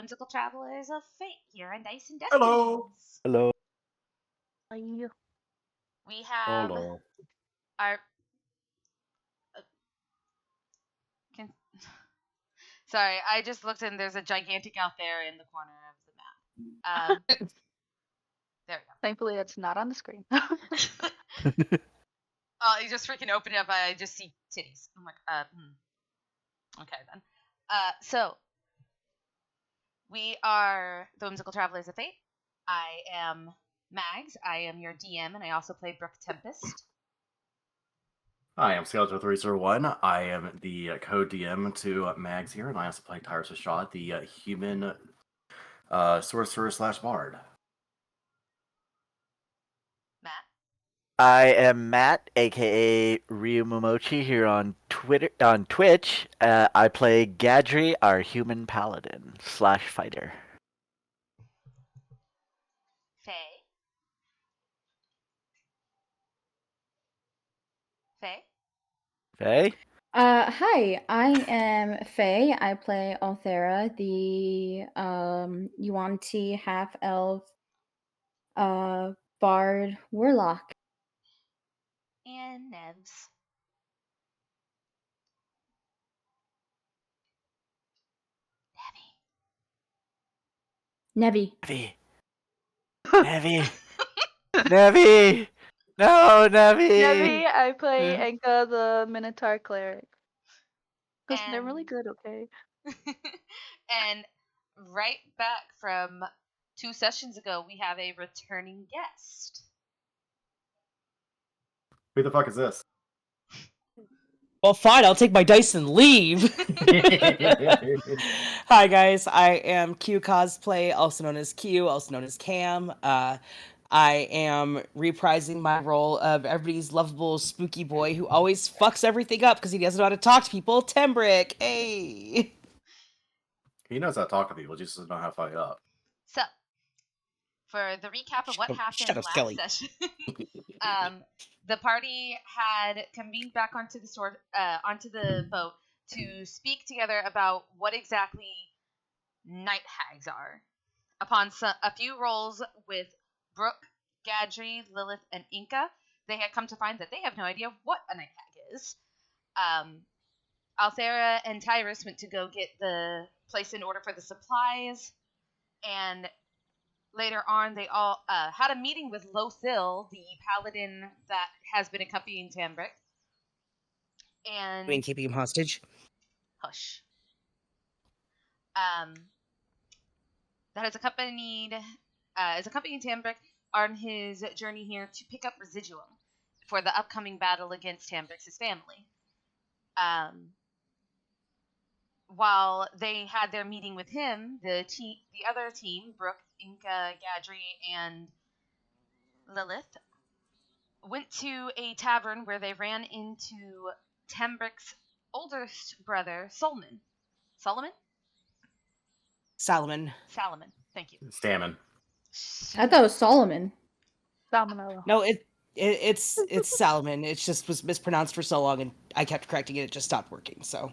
whimsical travelers of fate here in Dice and Hello. Destinies. Hello. We have Hello. our. Can, sorry, I just looked and there's a gigantic out there in the corner of the map. There we Thankfully, that's not on the screen. go. Oh, you just freaking open it up. I just see titties. I'm like, Okay then. So we are the Whimsical Travelers of Fate. I am Mags. I am your DM, and I also play Brooke Tempest. Hi, I'm Skeletor301. I am the co-DM to Mags here, and I also play Tyrus Rashad, the human sorcerer/bard. Matt. I am Matt, aka Ryu Momochi, here on Twitch. I play Gadri, our human paladin / fighter. Faye. Faye. Faye? Hi, I am Faye. I play Althera, the Yuan-Ti half-elf bard warlock. And Nevs. Nevi. Nevi. Nevi. Nevi! No, Nevi! Nevi, I play Enka, the Minotaur cleric. Because they're really And- good, okay? And right back from 2 sessions ago, we have a returning guest. Who the fuck is this? Well, fine, I'll take my dice and leave. Hi, guys. I am Q Cosplay, also known as Q, also known as Cam. I am reprising my role of everybody's lovable spooky boy who always fucks everything up because he doesn't know how to talk to people, Tembrick. Hey! He knows how to talk to people, just doesn't know how to fight up. So, for the recap of what happened shut up, last Skelly. session, the party had convened back onto the boat to speak together about what exactly night hags are. Upon a few rolls with Brooke, Gadri, Lilith, and Inca, they had come to find that they have no idea what a night hag is. Althera and Tyrus went to go get the place in order for the supplies, and later on, they all had a meeting with Lothil, the paladin that has been accompanying Tambrick. And I mean, keeping him hostage. hush. That has accompanied Tambrick on his journey here to pick up residuum for the upcoming battle against Tambrick's family. While they had their meeting with him, the other team, Brooke, Inca, Gadri, and Lilith, went to a tavern where they ran into Tambrick's oldest brother, Solomon. Solomon? Salomon. Thank you. Stammen. I thought it was Solomon. Salmonella. No, it's Salomon. It just was mispronounced for so long, and I kept correcting it. It just stopped working, so.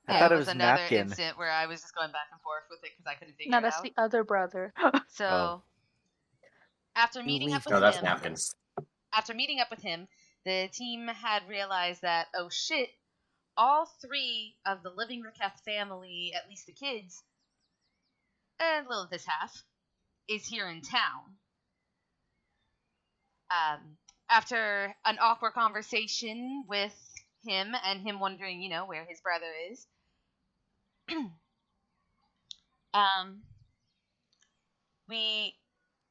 I thought it It was another napkin. instant where I was just going back and forth with it because I couldn't figure No, it that's out. the other brother. So, Oh. after meeting up with No, that's him, napkins. the team had realized that, oh shit, all 3 of the living Raketh family, at least the kids, and Lilith's half, is here in town. After an awkward conversation with him and him wondering, where his brother is,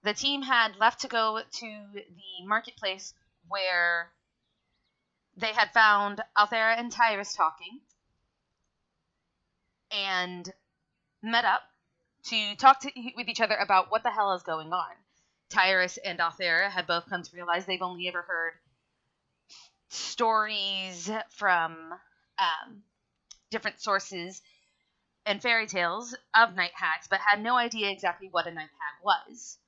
the team had left to go to the marketplace where they had found Althera and Tyrus talking, and met up to talk with each other about what the hell is going on. Tyrus and Althera had both come to realize they've only ever heard stories from different sources and fairy tales of night hags, but had no idea exactly what a night hag was.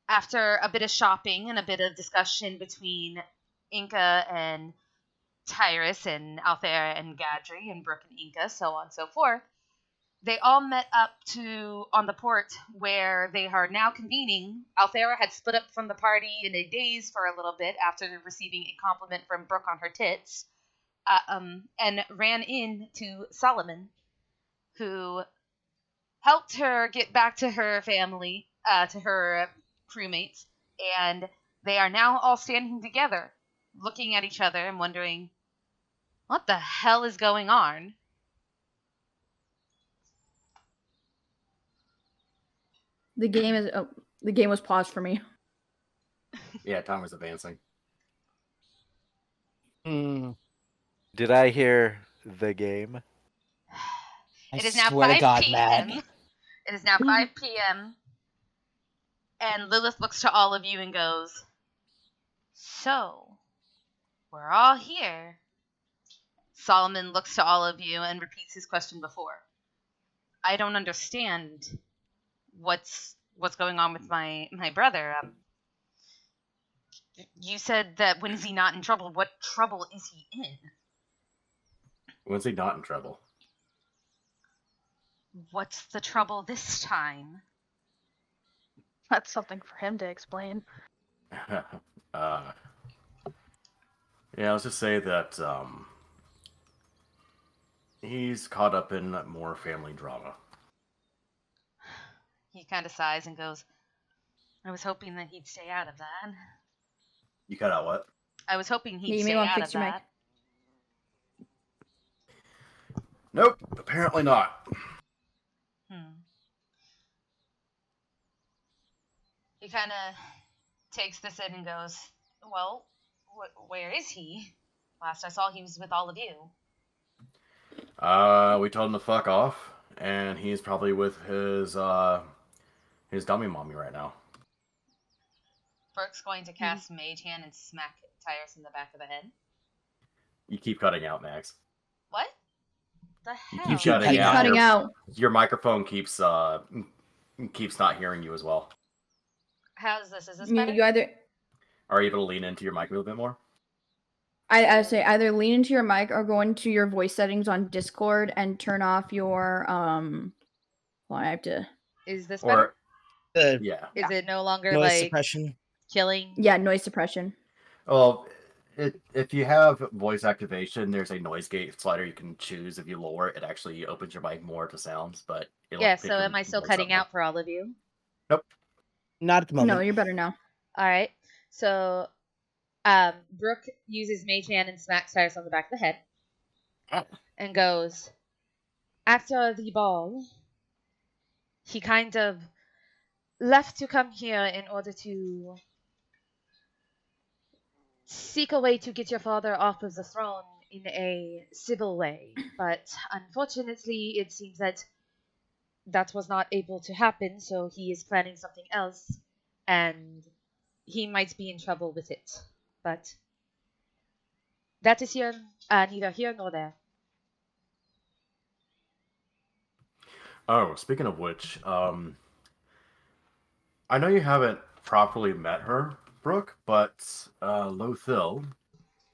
After a bit of shopping and a bit of discussion between Inca and Tyrus and Althera and Gadri and Brooke and Inca, so on and so forth, they all met up on the port where they are now convening. Althera had split up from the party in a daze for a little bit after receiving a compliment from Brooke on her tits, and ran into Solomon, who helped her get back to her family, to her crewmates, and they are now all standing together, looking at each other and wondering, what the hell is going on? The game was paused for me. Yeah, time was advancing. Did I hear the game? It is now swear 5 to God, p.m. Mag. It is now 5 p.m. And Lilith looks to all of you and goes, so, we're all here. Solomon looks to all of you and repeats his question before. I don't understand what's going on with my brother. You said that when is he not in trouble? What trouble is he in? When's he not in trouble? What's the trouble this time? That's something for him to explain. Yeah, let's just say that he's caught up in more family drama. He kind of sighs and goes, I was hoping that he'd stay out of that. You cut out what? I was hoping he'd You may stay want to out fix of your mic. that. Nope, apparently not. He kind of takes this in and goes, well, where is he? Last I saw, he was with all of you. We told him to fuck off, and he's probably with his dummy mommy right now. Brooke's going to cast Mage Hand and smack Tyrus in the back of the head. You keep cutting out, Max. What? The hell? You keep Keep cutting out. Cutting out. Your microphone keeps not hearing you as well. How's this? Is this You better? either Are you able to lean into your mic a little bit more? I say either lean into your mic or go into your voice settings on Discord and turn off your well, I have to. Is this better? The Yeah. Is it no longer noise like suppression. killing? Yeah, noise suppression. Well, if you have voice activation, there's a noise gate slider you can choose. If you lower it, it actually opens your mic more to sounds, but it'll Yeah, pick so your am I still voice cutting up out for all of you? Nope. Not at the moment. No, you're better now. Alright. So Brooke uses Mage Hand and smacks Tyrus on the back of the head. And goes, after the ball, he kind of left to come here in order to seek a way to get your father off of the throne in a civil way. But unfortunately, it seems that was not able to happen, so he is planning something else, and he might be in trouble with it. But that is neither here nor there. Oh, speaking of which, I know you haven't properly met her, Brooke, but Lothil,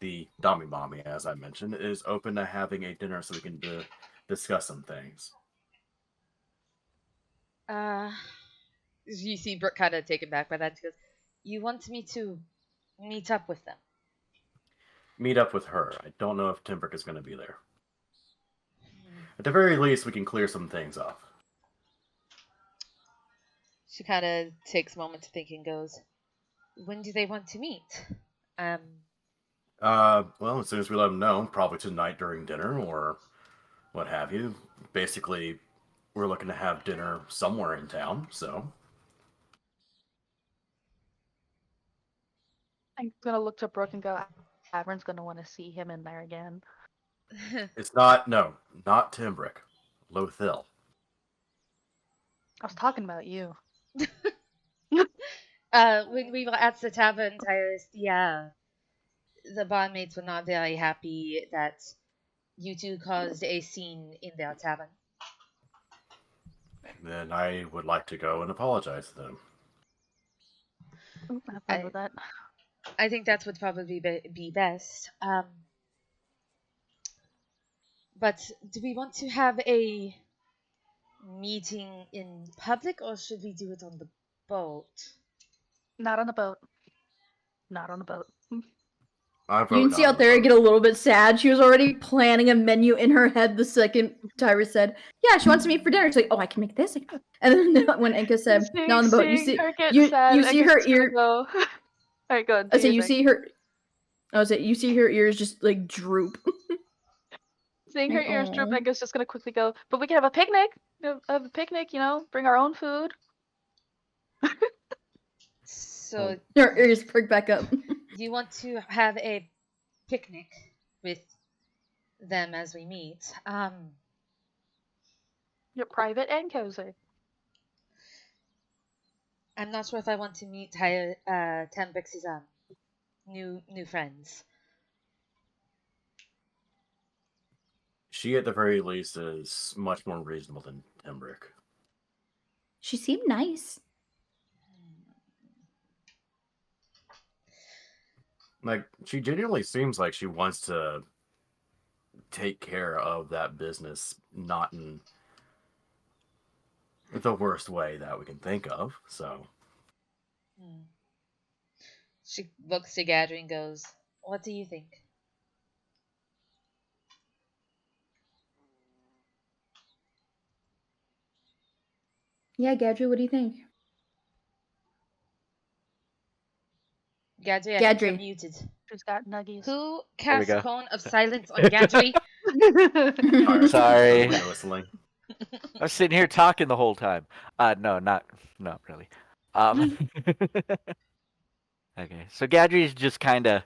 the dummy mommy, as I mentioned, is open to having a dinner so we can discuss some things. You see Brooke kind of taken back by that. She goes, you want me to meet up with them? Meet up with her. I don't know if Timbrick is going to be there. At the very least, we can clear some things up. She kind of takes a moment to think and goes, when do they want to meet? Well, as soon as we let them know, probably tonight during dinner or what have you. Basically, we're looking to have dinner somewhere in town, so. I'm gonna look to Brooke and go, Avern's gonna want to see him in there again. It's not Timbrick. Lothil. I was talking about you. When we were at the tavern, Tyrus, the barmaids were not very happy that you two caused a scene in their tavern. Then I would like to go and apologize to them. Have fun with that. I think that would probably be best. But do we want to have a meeting in public, or should we do it on the boat? Not on the boat. Not on the boat. I You vote can see not on out the there boat. get a little bit sad. She was already planning a menu in her head the second Tyra said, "Yeah, she wants to meet for dinner." She's like, "Oh, I can make this." And then when Enka said, "Not on the boat," you Seeing see her get you sad, you see her Enka's gonna ear. go. Alright, go. I say you see her. I was say you see her ears just like droop. Seeing her Like, ears droop, "Aw." Enka's just gonna quickly go. But we can have a picnic. Have a picnic, bring our own food. So Her ears perk back up. you want to have a picnic with them as we meet? You're private and cozy. I'm not sure if I want to meet Tambix's new friends. She, at the very least, is much more reasonable than Timbrick. She seemed nice. Like, she genuinely seems like she wants to take care of that business, not in the worst way that we can think of. So, She looks to Gadry and goes, "What do you think?" Yeah, Gadri, what do you think? Gadry, I think you're Gadri. muted. She's got nuggies. Who There we cast go. Cone of Silence on Gadry? Tyra's Sorry. totally whistling. I was sitting here talking the whole time. No, not really. Okay, so Gadri's just kind of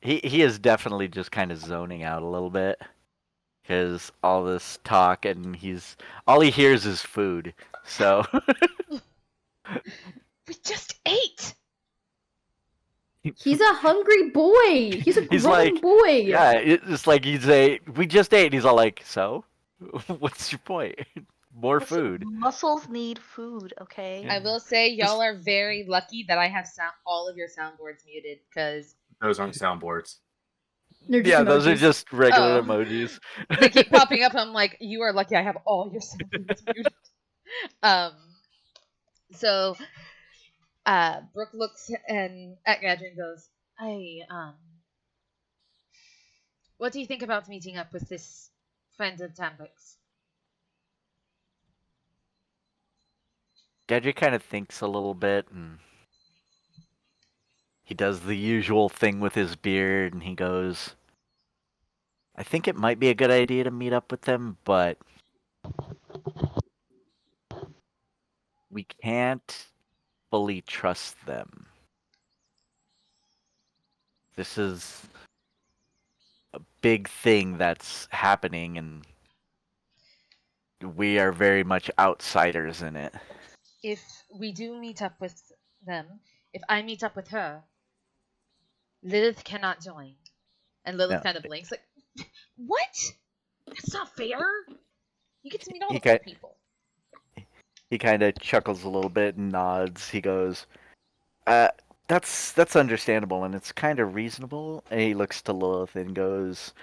he is definitely just kind of zoning out a little bit because all this talk and all he hears is food. So We just ate! He's a hungry boy. He's a He's grown like, boy. yeah, it's like he'd say, "We just ate." And he's all like, "So, what's your point? More Listen, food." Muscles need food, okay? I will say, y'all are very lucky that I have all of your soundboards muted, because Those aren't soundboards. They're just Yeah, those are emojis. just regular Oh. emojis. they keep popping up. I'm like, you are lucky I have all your soundboards muted. So Brooke looks at Gadry and goes, what do you think about meeting up with this friend of Tambix? Gadget kind of thinks a little bit, and he does the usual thing with his beard, and he goes, "I think it might be a good idea to meet up with them, but we can't fully trust them. This is a big thing that's happening, and we are very much outsiders in it." If we do meet up with them, if I meet up with her, Lilith cannot join. And Lilith No. kind of blinks, like, what? That's not fair. You get to meet all He the cool ki- people. He kind of chuckles a little bit and nods. He goes, that's understandable, and it's kind of reasonable." And he looks to Lilith and goes,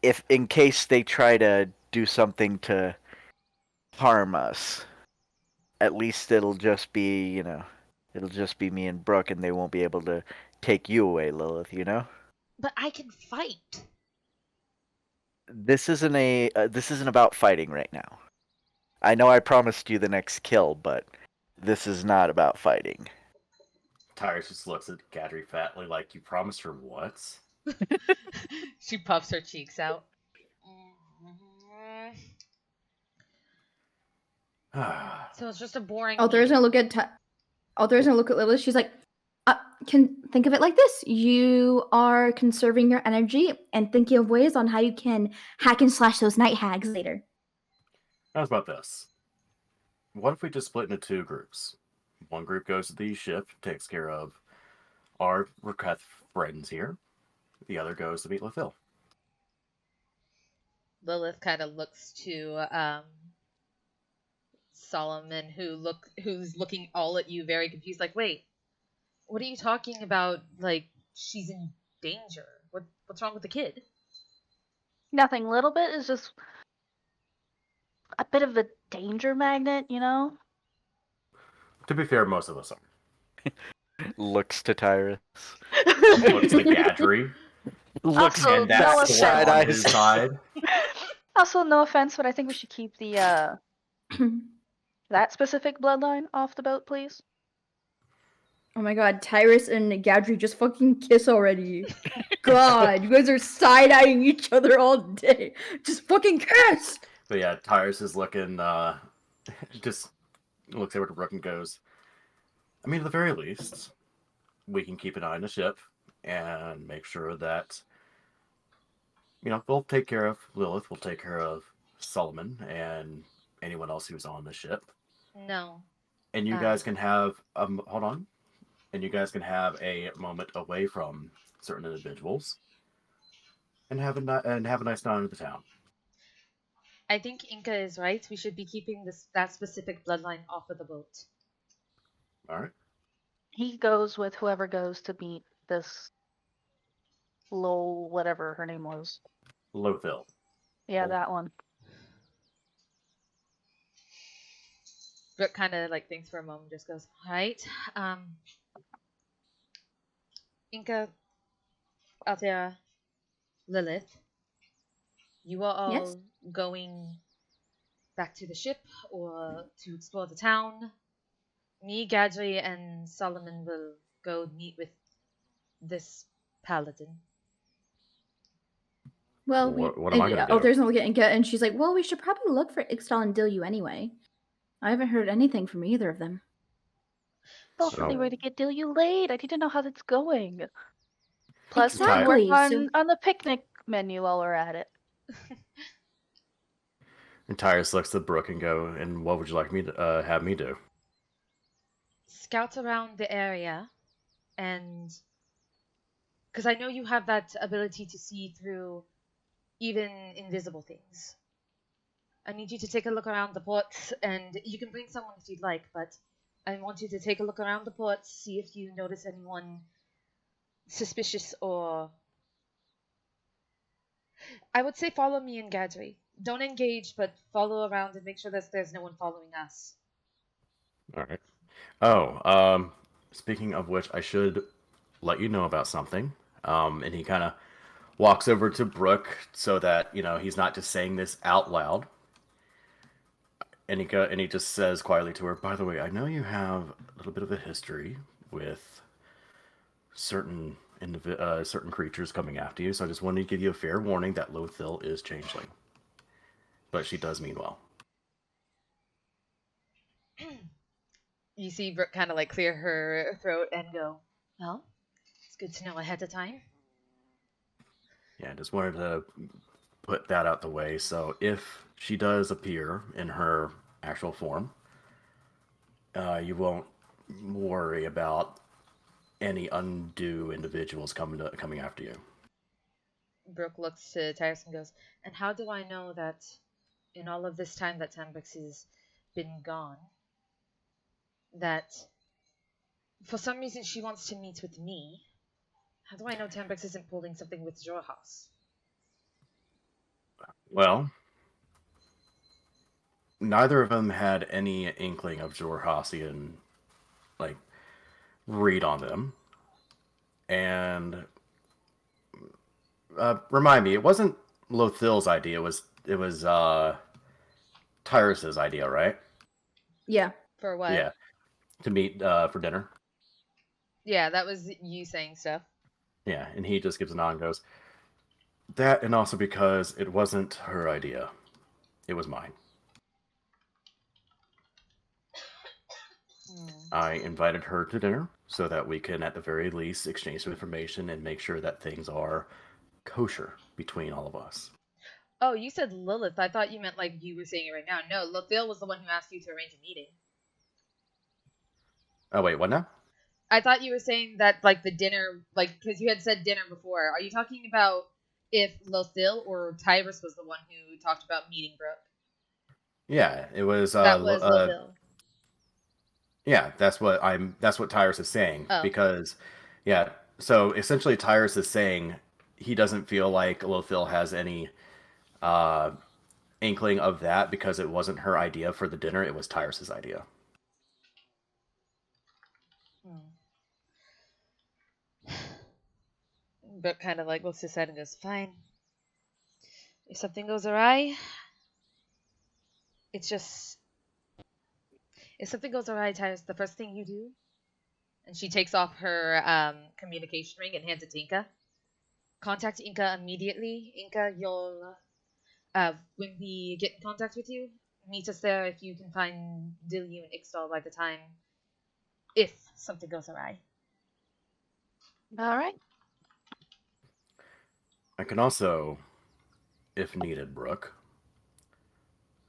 "If in case they try to do something to harm us, at least it'll just be, it'll just be me and Brooke, and they won't be able to take you away, Lilith, you know?" But I can fight. This isn't about fighting right now. I know I promised you the next kill, but this is not about fighting. Tyra just looks at Gadry fatly like, you promised her what? She puffs her cheeks out. So it's just a boring. Althor's gonna look at Lilith. She's like, can think of it like this: you are conserving your energy and thinking of ways on how you can hack and slash those night hags later. How's about this? What if we just split into two groups? One group goes to the ship, takes care of our Raketh friends here. The other goes to meet Lithil. Lilith kind of looks to Solomon, who's looking all at you, very confused. Like, wait, what are you talking about? Like, she's in danger. What's wrong with the kid? Nothing. Little bit is just a bit of a danger magnet, you know? To be fair, most of us are. Looks to Tyrus. Looks to Gadry, Looks Also, and that no sword side on eyes. his side. Also, no offense, but I think we should keep the that specific bloodline off the boat, please. Oh my god, Tyrus and Gadry just fucking kiss already. God, you guys are side-eyeing each other all day. Just fucking kiss! But yeah, Tyrus is looking, just looks over to Brooke and goes, I mean, at the very least, we can keep an eye on the ship and make sure that, we'll take care of Lilith, we'll take care of Solomon and anyone else who's on the ship. No. And you guys can have, hold on, and you guys can have a moment away from certain individuals and have a nice night in the town. I think Inca is right. We should be keeping that specific bloodline off of the boat. All right. He goes with whoever goes to meet this Lowell, whatever her name was. Lothil. Yeah, Oh. that one. Brooke kind of like thinks for a moment, just goes, all right. Inca, Althea, Lilith, you are all Yes? going back to the ship or to explore the town. Me, Gadri, and Solomon will go meet with this paladin. Well, What am I gonna do? Oh, there's no look at Inca, and she's like, well, we should probably look for Ixtal and Dilyu anyway. I haven't heard anything from either of them. Thought So- they were to get you late. I didn't know how that's going. Plus, Exactly, we work so- on the picnic menu while we're at it. And Tyrus looks at Brooke and go, and what would you like me to have me do? Scout around the area, and because I know you have that ability to see through even invisible things. I need you to take a look around the ports, and you can bring someone if you'd like, but I want you to take a look around the ports, see if you notice anyone suspicious or... I would say follow me and Gadri. Don't engage, but follow around and make sure that there's no one following us. All right. Oh, speaking of which, I should let you know about something. And he kind of walks over to Brooke so that, he's not just saying this out loud. And he just says quietly to her, by the way, I know you have a little bit of a history with certain creatures coming after you, so I just wanted to give you a fair warning that Lothil is changeling. But she does mean well. You see Brooke kind of like clear her throat and go, well, it's good to know ahead of time. Yeah, I just wanted to put that out the way. So if she does appear in her actual form, you won't worry about any undue individuals coming after you. Brooke looks to Tyrus and goes, and how do I know that in all of this time that Tambrix has been gone, that for some reason she wants to meet with me? How do I know Tambrix isn't pulling something with Jorhaus? Well, neither of them had any inkling of Jorhasian, read on them. And remind me, it wasn't Lothil's idea. It was Tyrus's idea, right? Yeah. For what? Yeah, to meet for dinner. Yeah, that was you saying stuff. Yeah, and he just gives a nod and goes, that, and also because it wasn't her idea. It was mine. I invited her to dinner so that we can, at the very least, exchange some information and make sure that things are kosher between all of us. Oh, you said Lilith. I thought you meant like you were saying it right now. No, Lothil was the one who asked you to arrange a meeting. Oh, wait, what now? I thought you were saying that like the dinner, like because you had said dinner before. Are you talking about if Lothil or Tyrus was the one who talked about meeting Brooke? Yeah, it was. That was Lothil. Yeah, that's what Tyrus is saying. Oh. Because, yeah, so essentially Tyrus is saying he doesn't feel like Lothil has any inkling of that because it wasn't her idea for the dinner, it was Tyrus's idea. But kind of like looks aside and goes, fine. If something goes awry, it's just. If something goes awry, Tyrus, the first thing you do. And she takes off her communication ring and hands it to Inka. Contact Inka immediately. Inka, you'll. When we get in contact with you, meet us there if you can find Dilyu and Ixtal by the time. If something goes awry. All right. I can also, if needed, Brooke,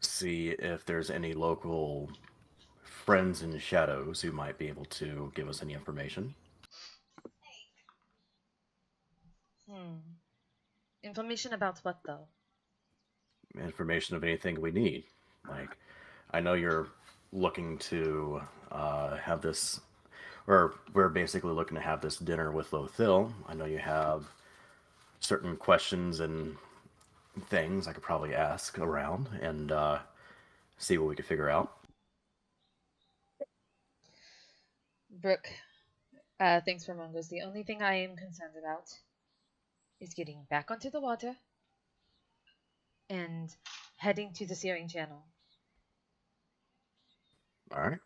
see if there's any local friends in the shadows who might be able to give us any information. Information about what, though? Information of anything we need. Like, I know you're looking to have this, or we're basically looking to have this dinner with Lothil. I know you have certain questions and things I could probably ask around and see what we could figure out. Brooke, thanks for Mongo's. The only thing I am concerned about is getting back onto the water and heading to the Searing Channel. All right.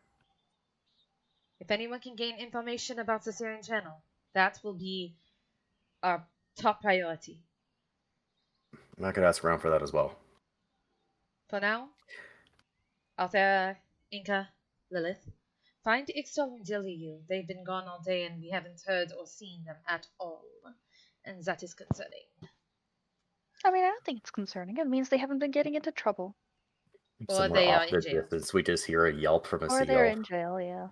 If anyone can gain information about the Searing Channel, that will be our top priority. And I could ask around for that as well. For now, Althea, Inka, Lilith, find Ixtal and Dilyu. They've been gone all day and we haven't heard or seen them at all. And that is concerning. I mean, I don't think it's concerning. It means they haven't been getting into trouble. Or Somewhere they are off in the jail. distance, we just hear a yelp from a Or they're seal. in jail, yeah.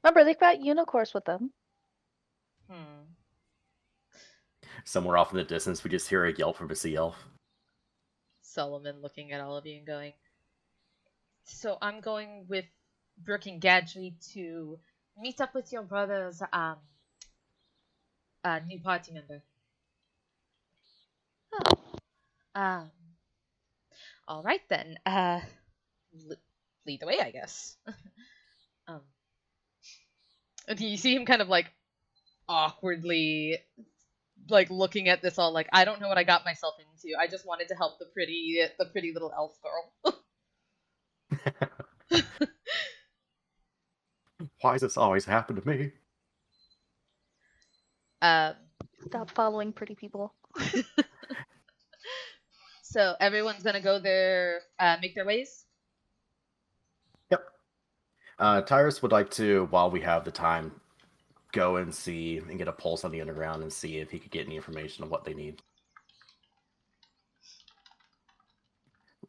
Remember, they've got unicorns with them. Somewhere off in the distance, we just hear a yelp from a sea elf. Solomon looking at all of you and going, so I'm going with Brooke and Gadri to meet up with your brother's new party member. Oh. All right then. Lead the way, I guess. And you see him kind of like awkwardly like looking at this all like, I don't know what I got myself into. I just wanted to help the pretty little elf girl. Why does this always happen to me? Stop following pretty people. So everyone's gonna go there, make their ways. Yep. Tyrus would like to, while we have the time, go and see and get a pulse on the underground and see if he could get any information on what they need.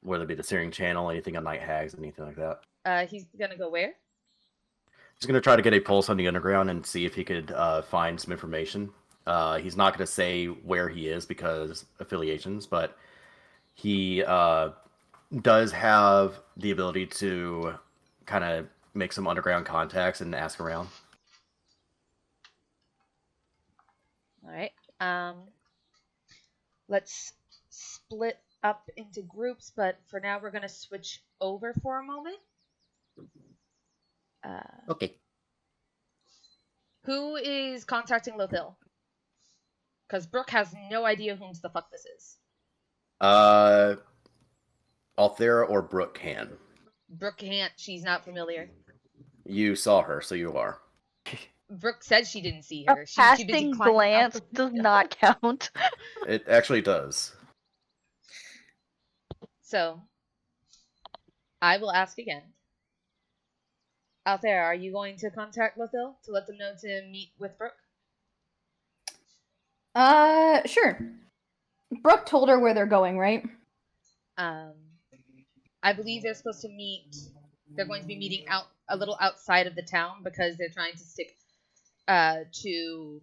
Whether it be the Searing Channel, anything on Night Hags, anything like that. He's gonna go where? He's going to try to get a pulse on the underground and see if he could find some information. He's not going to say where he is because affiliations, but he does have the ability to kind of make some underground contacts and ask around. All right. Let's split up into groups, but for now we're gonna switch over for a moment. Okay. Who is contacting Lothil? Because Brooke has no idea whom the fuck this is. Althera or Brooke can. Brooke can't. She's not familiar. You saw her, so you are. Brooke said she didn't see A her. She's too busy passing climbing out glance the does window. not count. It actually does. So, I will ask again. Althea, are you going to contact Lothil to let them know to meet with Brooke? Sure. Brooke told her where they're going, right? I believe they're supposed to meet. They're going to be meeting out a little outside of the town because they're trying to stick to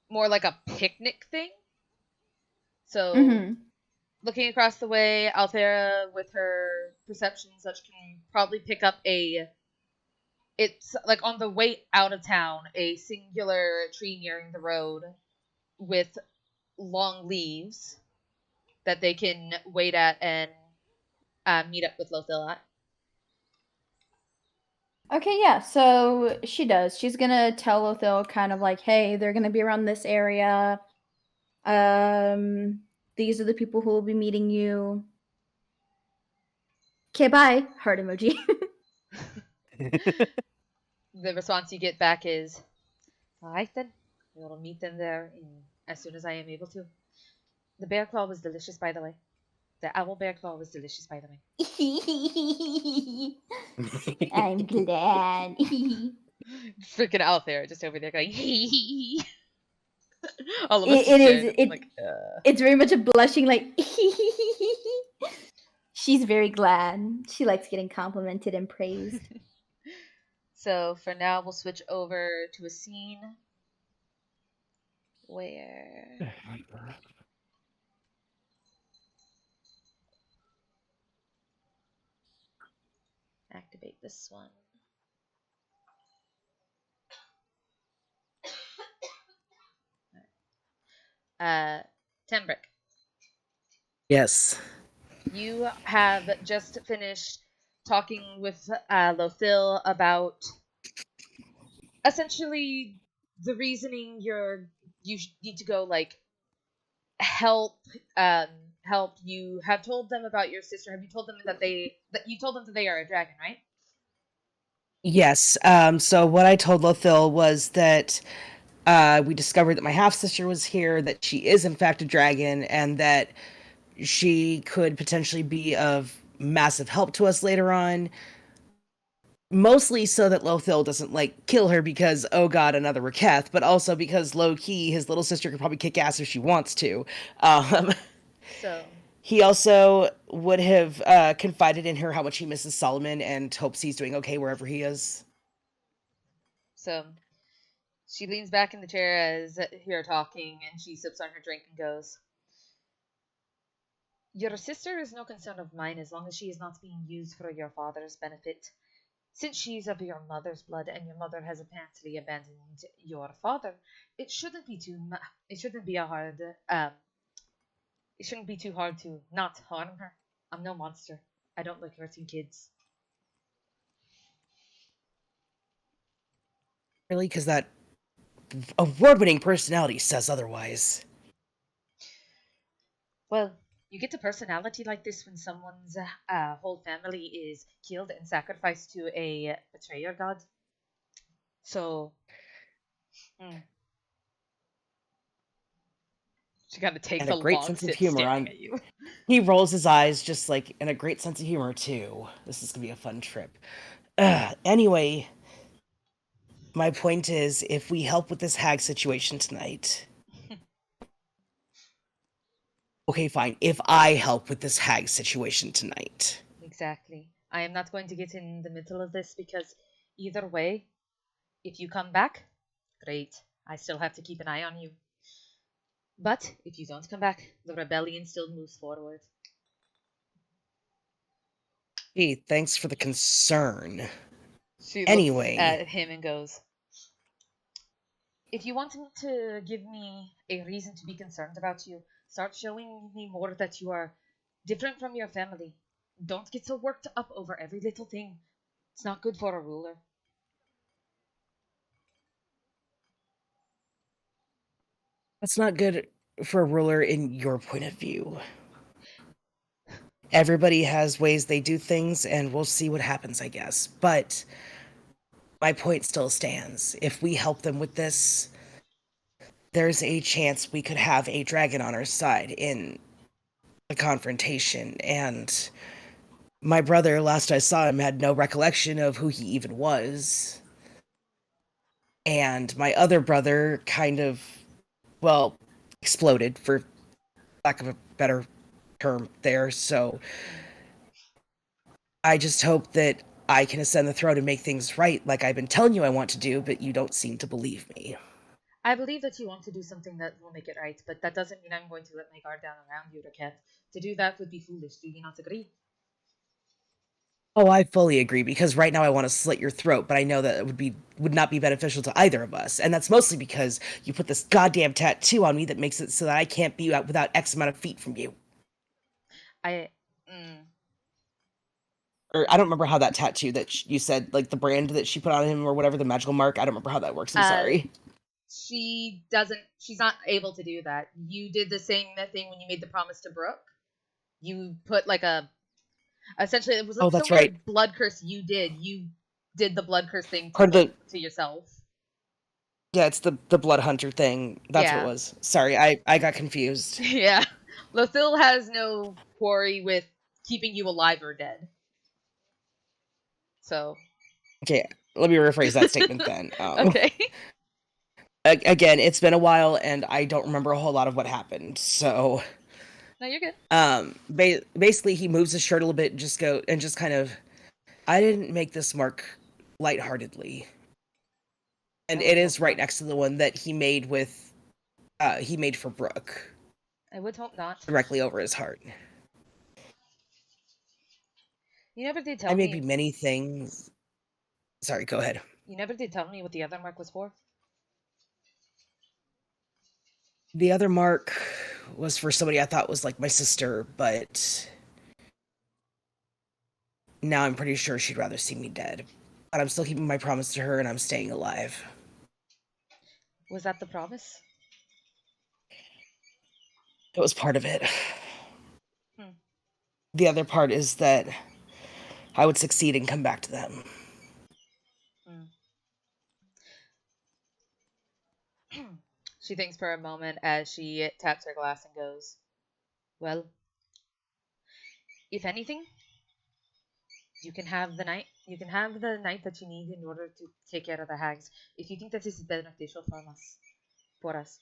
more like a picnic thing. So, looking across the way, Althea, with her perception and such, can probably pick up it's like on the way out of town, a singular tree nearing the road with long leaves that they can wait at and meet up with Lothil at? Okay, yeah, so she does. She's gonna tell Lothil kind of like, hey, they're gonna be around this area. These are the people who will be meeting you. Okay, bye. Heart emoji. The response you get back is, all right then, we will meet them there as soon as I am able to. The bear claw was delicious, by the way. The owl bear claw was delicious, by the way. I'm glad. Freaking out there, just over there going, all of us It just is. staring. It, Like, It's very much a blushing, like. She's very glad. She likes getting complimented and praised. So for now, we'll switch over to a scene where activate this one. Tembrick, Yes. you have just finished talking with Lothil about essentially the reasoning you need to go like help um help. You have told them about your sister. Have you told them that you told them that they are a dragon, right? Yes. So what I told Lothil was that we discovered that my half sister was here, that she is in fact a dragon, and that she could potentially be of massive help to us later on. Mostly so that Lothil doesn't like kill her because, oh god, another Raketh, but also because low key his little sister could probably kick ass if she wants to. Um, So he also would have confided in her how much he misses Solomon and hopes he's doing okay wherever he is. so she leans back in the chair as you're talking, and she sips on her drink and goes, your sister is no concern of mine as long as she is not being used for your father's benefit. Since she is of your mother's blood and your mother has apparently abandoned your father, it shouldn't be it shouldn't be a hard it shouldn't be too hard to not harm her. I'm no monster. I don't like hurting kids. Really? Because that award-winning personality says otherwise. Well, you get a personality like this when someone's whole family is killed and sacrificed to a betrayer god. So, she kind of takes And a a great long sense of sip humor. staring at you. He rolls his eyes just like, and a great sense of humor too. This is gonna be a fun trip. Anyway, my point is, if we help with this hag situation tonight. Okay, fine. If I help with this hag situation tonight. Exactly. I am not going to get in the middle of this because either way, if you come back, great. I still have to keep an eye on you. But if you don't come back, the rebellion still moves forward. Gee, thanks for the concern. She looks Anyway. at him and goes, if you want to give me a reason to be concerned about you, start showing me more that you are different from your family. Don't get so worked up over every little thing. It's not good for a ruler. That's not good for a ruler in your point of view. Everybody has ways they do things, and we'll see what happens, I guess. But my point still stands. If we help them with this, there's a chance we could have a dragon on our side in the confrontation. And my brother, last I saw him, had no recollection of who he even was. And my other brother kind of, well, exploded, for lack of a better term there. So I just hope that I can ascend the throne and make things right like I've been telling you I want to do, but you don't seem to believe me. I believe that you want to do something that will make it right, but that doesn't mean I'm going to let my guard down around you, Raquette. To do that would be foolish. Do you not agree? Oh, I fully agree, because right now I want to slit your throat, but I know that it would not be beneficial to either of us. And that's mostly because you put this goddamn tattoo on me that makes it so that I can't be out without X amount of feet from you. I. Mm, or I don't remember how that tattoo that you said, like the brand that she put on him or whatever, the magical mark. I don't remember how that works. I'm sorry. She's not able to do that. You did the same thing when you made the promise to Brooke. You put like essentially it was Oh, some that's weird right. blood curse you did the blood curse thing Part of the to yourself. Yeah, it's the blood hunter thing. That's what Yeah. it was. Sorry, I got confused. Yeah. Lothil has no quarry with keeping you alive or dead. So Okay, let me rephrase that statement then. okay. Again, it's been a while and I don't remember a whole lot of what happened. So No, you're good. basically he moves his shirt a little bit and just kind of, I didn't make this mark lightheartedly. And I it would is hope right not. next to the one that he made for Brooke, I would hope not. directly over his heart. You never did I tell may me. be many things. Sorry, go ahead. You never did tell me what the other mark was for. The other mark was for somebody I thought was like my sister, but now I'm pretty sure she'd rather see me dead. But I'm still keeping my promise to her and I'm staying alive. Was that the promise? It was part of it. Hmm. The other part is that I would succeed and come back to them. She thinks for a moment as she taps her glass and goes, "Well, if anything, you can have the night. You can have the night that you need in order to take care of the hags. If you think that this is beneficial for us.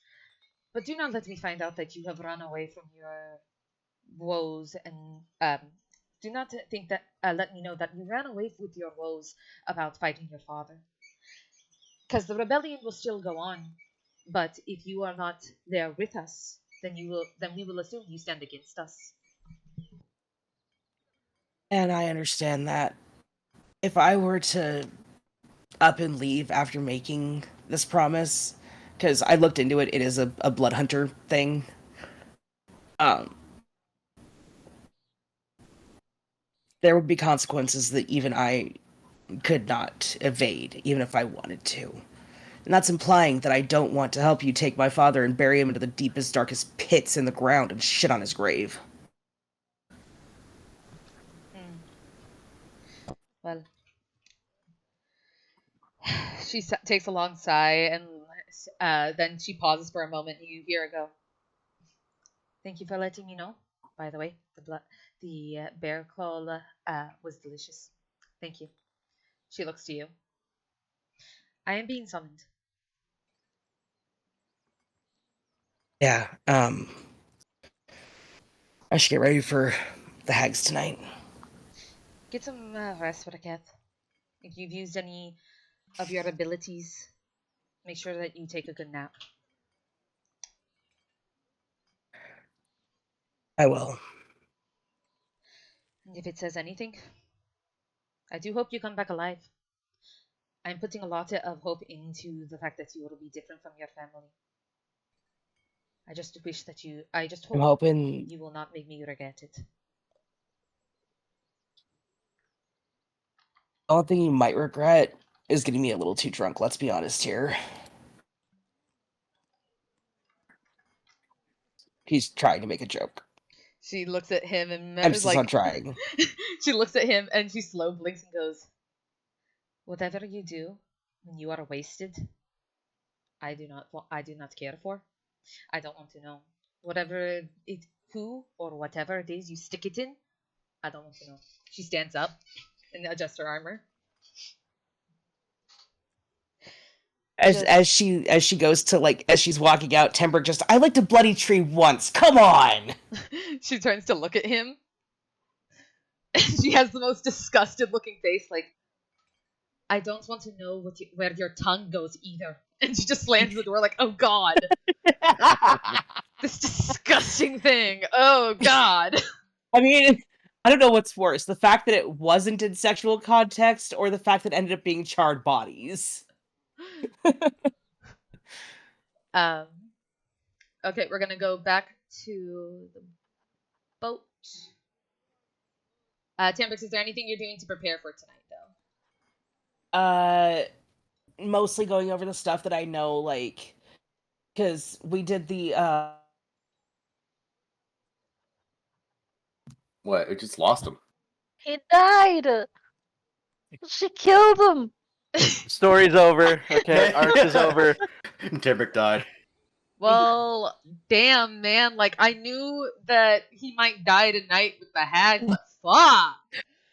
But do not let me find out that you have run away from your woes, and do not think that. Let me know that you ran away with your woes about fighting your father, because the rebellion will still go on. But if you are not there with us, then we will assume you stand against us." And I understand that. If I were to up and leave after making this promise, because I looked into it, it is a blood hunter thing. There would be consequences that even I could not evade, even if I wanted to. And that's implying that I don't want to help you take my father and bury him into the deepest, darkest pits in the ground and shit on his grave. Well, she takes a long sigh and then she pauses for a moment. You hear her go, "Thank you for letting me know. By the way, the bear claw was delicious. Thank you." She looks to you. "I am being summoned." Yeah, I should get ready for the hags tonight. Get some rest for the cat. If you've used any of your abilities, make sure that you take a good nap. I will. And if it says anything, I do hope you come back alive. I'm putting a lot of hope into the fact that you will be different from your family. I just I'm hope hoping you will not make me regret it. the only thing you might regret is getting me a little too drunk, let's be honest here. He's trying to make a joke. She looks at him and Emphasis on trying. she looks at him and she slow blinks and goes, "Whatever you do when you are wasted, I do not care for. I don't want to know. Whatever it who or whatever it is you stick it in, I don't want to know." She stands up and adjusts her armor. As she goes to, like, as she's walking out, Timber just, "I liked a bloody tree once. Come on." She turns to look at him. And she has the most disgusted looking face, like, "I don't want to know where your tongue goes either." And she just slams the door, like, "Oh God, this disgusting thing. Oh God." I mean, I don't know what's worse, the fact that it wasn't in sexual context or the fact that it ended up being charred bodies. um. Okay, we're gonna go back to the boat. Tempest, is there anything you're doing to prepare for tonight, though? Mostly going over the stuff that I know, like, because we did the What? It just lost him. He died. She killed him. Story's over. Okay, arc is over. Timbrick died. Well, damn, man. Like, I knew that he might die tonight with the hag, but fuck. I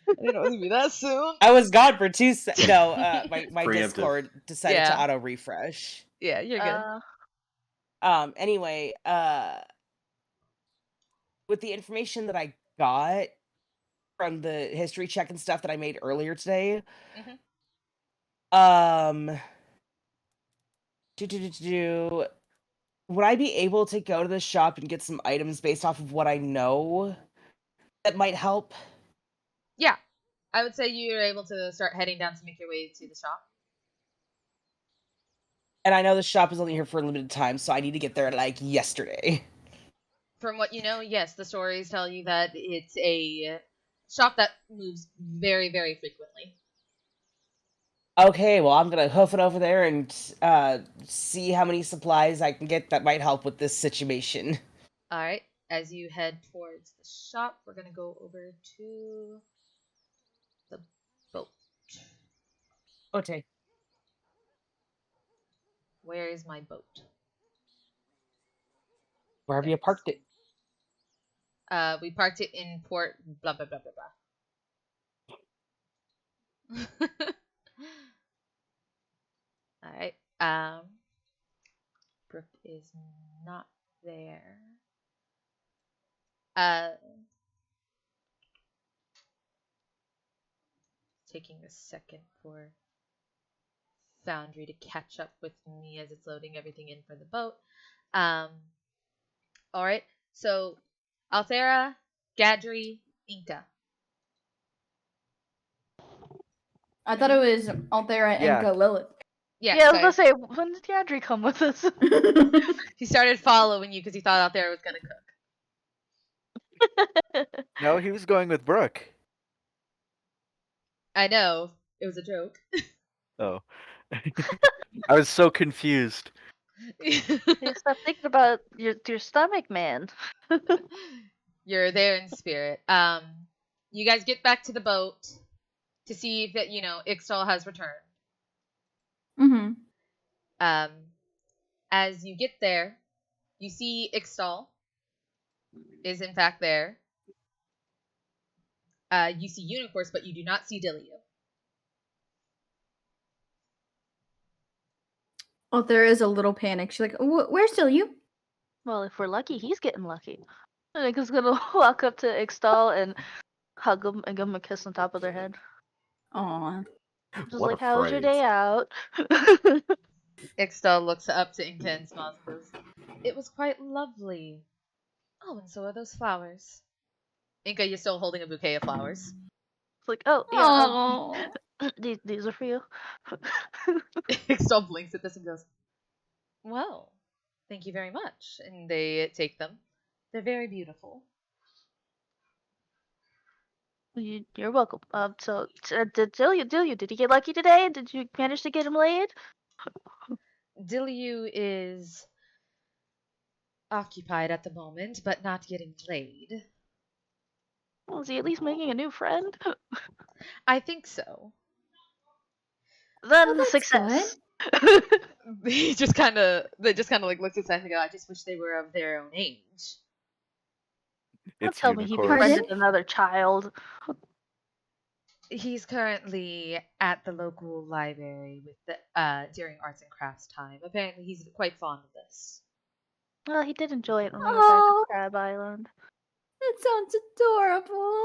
didn't know it was gonna be that soon. I was gone for 2 seconds. No, my Preemptive. Discord decided to Yeah. auto refresh. Yeah, you're good. Anyway, with the information that I got from the history check and stuff that I made earlier today, would I be able to go to the shop and get some items based off of what I know that might help? Yeah. I would say you're able to start heading down to make your way to the shop. And I know the shop is only here for a limited time, so I need to get there like yesterday. From what you know, yes, the stories tell you that it's a shop that moves very, very frequently. Okay, well, I'm gonna hoof it over there and see how many supplies I can get that might help with this situation. All right. As you head towards the shop, we're gonna go over to the boat. Okay. Where is my boat? Wherever you parked it. We parked it in port. Blah blah blah blah blah. All right. Brooke is not there. Taking a second for Foundry to catch up with me as it's loading everything in for the boat. All right. So, Althera, Gadri, Inca. I thought it was Althera, Yeah. Inca, Lilith. Yeah, I was gonna sorry. say, when did Yadri come with us? He started following you because he thought Althera was gonna cook. No, he was going with Brooke. I know. It was a joke. Oh. I was so confused. You stop thinking about your stomach, man. You're there in spirit. You guys get back to the boat to see if that Ixtal has returned. Mm-hmm. As you get there, you see Ixtal is in fact there. You see Unicorse, but you do not see Dilliu. Althera is a little panicked. She's like, where's Dilliu? Well, if we're lucky, he's getting lucky. I think he's gonna walk up to Ixtal and hug him and give him a kiss on top of their head. Aw. Just What like, a how was your phrase. day out? Ixtal looks up to Inca and smiles and goes, "It was quite lovely. Oh, and so are those flowers." Inca, you're still holding a bouquet of flowers. It's like, oh yeah, Aw. these are for you. Ixtal blinks at this and goes, "Well, thank you very much." And they take them. They're very beautiful. You're welcome. So did Dilliu, did he get lucky today? Did you manage to get him laid? Dilliu is occupied at the moment, but not getting laid. Well, is he at least making a new friend? I think so. Then that's success. They just kind of like looks at Seth and go, "I just wish they were of their own age." Don't It's tell me he Unicorse. befriended another child. He's currently at the local library with the during arts and crafts time. Apparently, he's quite fond of this. Well, he did enjoy it when we went back to Aw. Crab Island. That sounds adorable.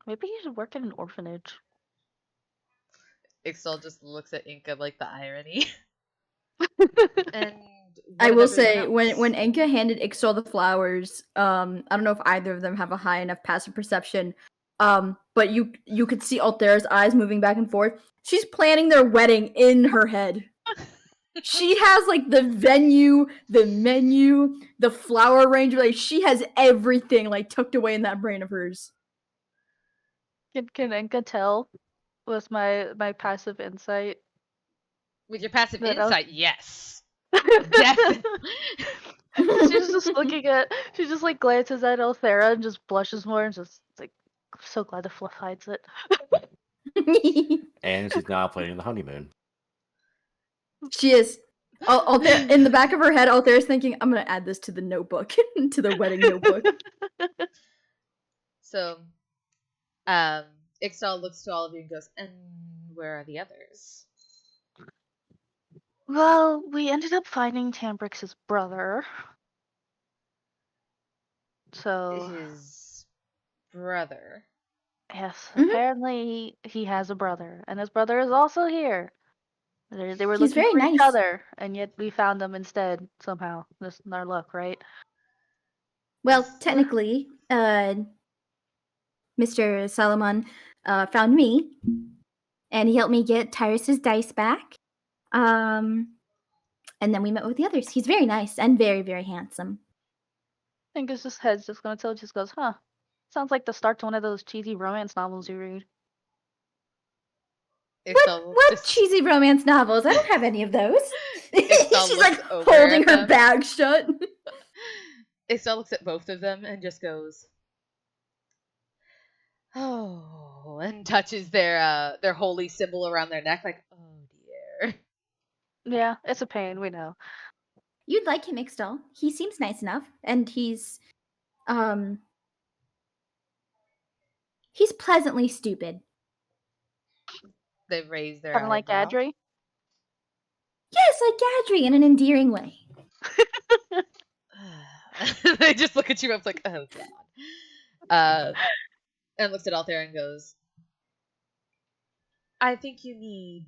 Maybe he should work at an orphanage. Ixtal just looks at Inca like the irony. And I what will of say, everyone else? when Enka handed Ixtal the flowers, I don't know if either of them have a high enough passive perception, but you could see Althera's eyes moving back and forth. She's planning their wedding in her head. She has like the venue, the menu, the flower arrangement. Like she has everything like tucked away in that brain of hers. Can Enka tell with my passive insight With your passive that I was insight, yes. Definitely. she's just looking at she just like glances at Althera and just blushes more and just like I'm so glad the fluff hides it. And she's now planning the honeymoon. She is. Althea, in the back of her head, Althera's thinking, I'm gonna add this to the notebook, to the wedding notebook. So, Ixtal looks to all of you and goes, and where are the others? Well, we ended up finding Tambrix's brother. So His brother. yes, Mhm. apparently he has a brother, and his brother is also here. They were He's looking very for each nice. other, and yet we found them instead somehow. This is our luck, right? Well, technically, Mr. Solomon found me, and he helped me get Tyrus's dice back. And then we met with the others. He's very nice and very, very handsome. I think his head's just gonna tilt. Just goes, huh? Sounds like the start to one of those cheesy romance novels you read. What cheesy romance novels? I don't have any of those. Ixtal She's looks like over holding at her them. bag shut. Ixtal looks at both of them and just goes, oh, and touches their holy symbol around their neck, like, oh dear. Yeah, it's a pain. We know. You'd like him, Ixtal. He seems nice enough, and he's pleasantly stupid. They raise their Kind of like eyebrow. Adri. Yes, like Gadri in an endearing way. They just look at you up like, oh god. And looks at Althea and goes, I think you need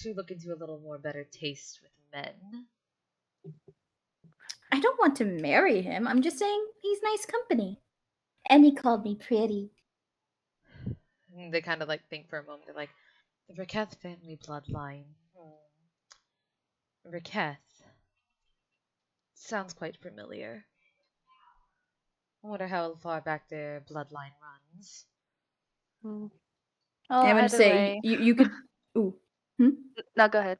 to look into a little more better taste with men. I don't want to marry him. I'm just saying he's nice company. And he called me pretty. And they kind of like think for a moment. They're like, the Raketh family bloodline. Raketh. Sounds quite familiar. I wonder how far back their bloodline runs. Oh, I'm gonna either say way. you could. Ooh. No, go ahead.